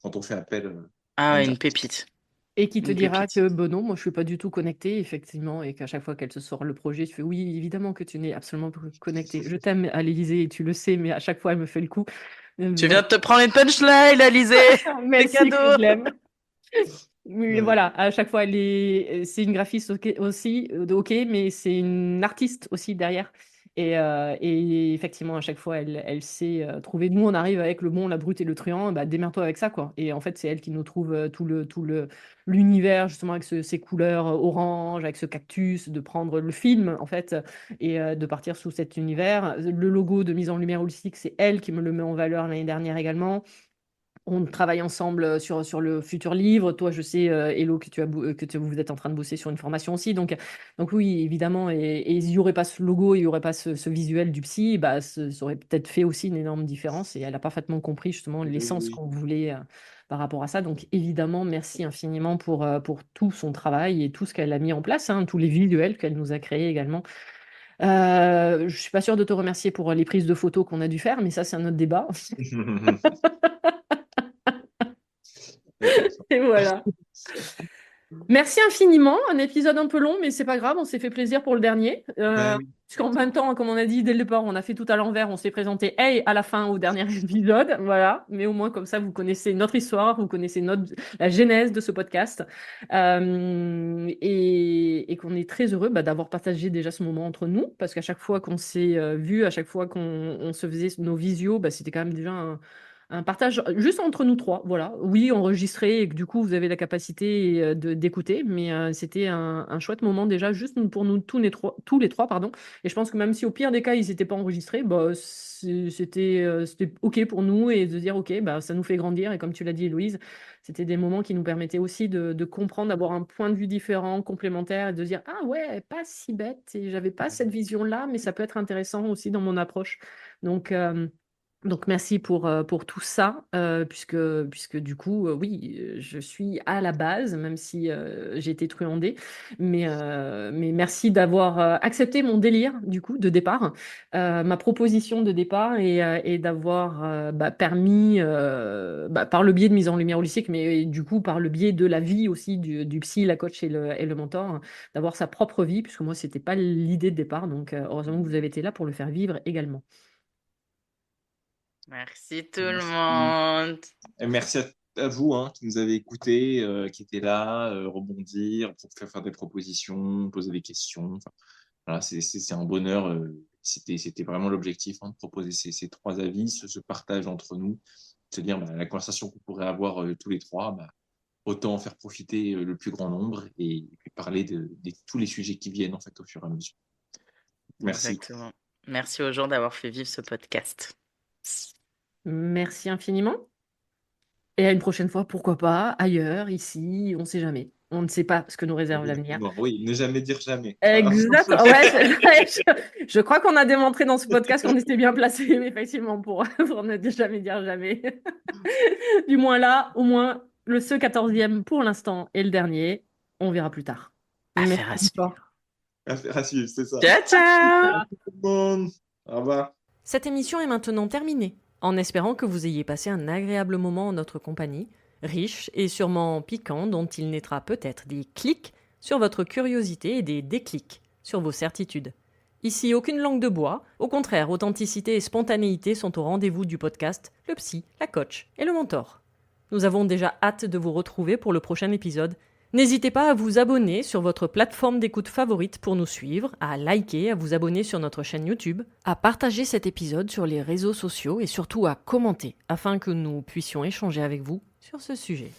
quand on fait appel à Ah, une une artiste. pépite. Et qui te Une dira pépite. que, bon non, moi je suis pas du tout connectée, effectivement, et qu'à chaque fois qu'elle te sort le projet, tu fais oui, évidemment que tu n'es absolument pas connectée. Je t'aime à l'Élysée et tu le sais, mais à chaque fois elle me fait le coup. Tu Voilà. viens de te prendre une punchline, Alizé. C'est Merci que je cadeau. l'aime. Mais Ouais. voilà, à chaque fois, c'est une graphiste aussi, ok, mais c'est une artiste aussi derrière. Et effectivement, à chaque fois, elle sait trouver. Nous, on arrive avec le bon, la brute et le truand, bah, démerde-toi avec ça, quoi. Et en fait, c'est elle qui nous trouve l'univers, justement, avec ces couleurs orange, avec ce cactus, de prendre le film, en fait, et de partir sous cet univers. Le logo de mise en lumière holistique, c'est elle qui me le met en valeur l'année dernière également. On travaille ensemble sur le futur livre. Toi, je sais, Hello, vous êtes en train de bosser sur une formation aussi. Donc oui, évidemment. Et il n'y aurait pas ce logo, il n'y aurait pas ce visuel du psy, bah, ça aurait peut-être fait aussi une énorme différence. Et elle a parfaitement compris justement Oui, l'essence oui. qu'on voulait par rapport à ça. Donc évidemment, merci infiniment pour tout son travail et tout ce qu'elle a mis en place, hein, tous les visuels qu'elle nous a créés également. Je ne suis pas sûre de te remercier pour les prises de photos qu'on a dû faire, mais ça, c'est un autre débat. Et voilà. Merci infiniment. Un épisode un peu long, mais c'est pas grave, on s'est fait plaisir pour le dernier. Ben oui, Puisqu'en même temps, comme on a dit dès le départ, on a fait tout à l'envers, on s'est présenté hey à la fin au dernier épisode. Voilà. Mais au moins, comme ça, vous connaissez notre histoire, vous connaissez la genèse de ce podcast. Et qu'on est très heureux d'avoir partagé déjà ce moment entre nous, parce qu'à chaque fois qu'on s'est vu, à chaque fois qu'on se faisait nos visios, c'était quand même déjà un partage juste entre nous trois, voilà. Oui, enregistré et que du coup vous avez la capacité d'écouter, mais c'était un chouette moment déjà juste pour nous tous les trois, pardon. Et je pense que même si au pire des cas ils n'étaient pas enregistrés, c'était ok pour nous et de dire ok, ça nous fait grandir. Et comme tu l'as dit, Héloïse, c'était des moments qui nous permettaient aussi de comprendre, d'avoir un point de vue différent, complémentaire et de dire ah ouais, pas si bête et j'avais pas cette vision-là, mais ça peut être intéressant aussi dans mon approche. Donc donc merci pour tout ça, puisque du coup, oui, je suis à la base, même si j'ai été truandée, mais merci d'avoir accepté mon délire, du coup, de départ, ma proposition de départ et d'avoir permis, par le biais de mise en lumière holistique, mais du coup, par le biais de la vie aussi du psy, la coach et le mentor, d'avoir sa propre vie, puisque moi, c'était pas l'idée de départ, donc heureusement que vous avez été là pour le faire vivre également. Merci tout le merci. monde. Et merci à vous hein, qui nous avez écoutés, qui étaient là, rebondir, pour faire des propositions, poser des questions. Enfin, voilà, c'est un bonheur. C'était vraiment l'objectif hein, de proposer ces trois avis, ce partage entre nous, se dire la conversation qu'on pourrait avoir tous les trois, autant en faire profiter le plus grand nombre et puis parler de tous les sujets qui viennent en fait au fur et à mesure. Merci. Exactement. Merci aux gens d'avoir fait vivre ce podcast. Merci infiniment. Et à une prochaine fois, pourquoi pas, ailleurs, ici, on ne sait jamais. On ne sait pas ce que nous réserve l'avenir. Exactement. Oui, ne jamais dire jamais. Exact. Ouais, je crois qu'on a démontré dans ce podcast qu'on était bien placé, effectivement, pour ne jamais dire jamais. Du moins là, au moins, ce 14e pour l'instant et le dernier, on verra plus tard. Affaire à Merci fort. suivre. Affaire à suivre, c'est ça. Ciao, ciao. Merci tout le monde. Au revoir. Cette émission est maintenant terminée, en espérant que vous ayez passé un agréable moment en notre compagnie, riche et sûrement piquant, dont il naîtra peut-être des clics sur votre curiosité et des déclics sur vos certitudes. Ici, aucune langue de bois, au contraire, authenticité et spontanéité sont au rendez-vous du podcast Le Psy, la Coach et le Mentor. Nous avons déjà hâte de vous retrouver pour le prochain épisode. N'hésitez pas à vous abonner sur votre plateforme d'écoute favorite pour nous suivre, à liker, à vous abonner sur notre chaîne YouTube, à partager cet épisode sur les réseaux sociaux et surtout à commenter afin que nous puissions échanger avec vous sur ce sujet.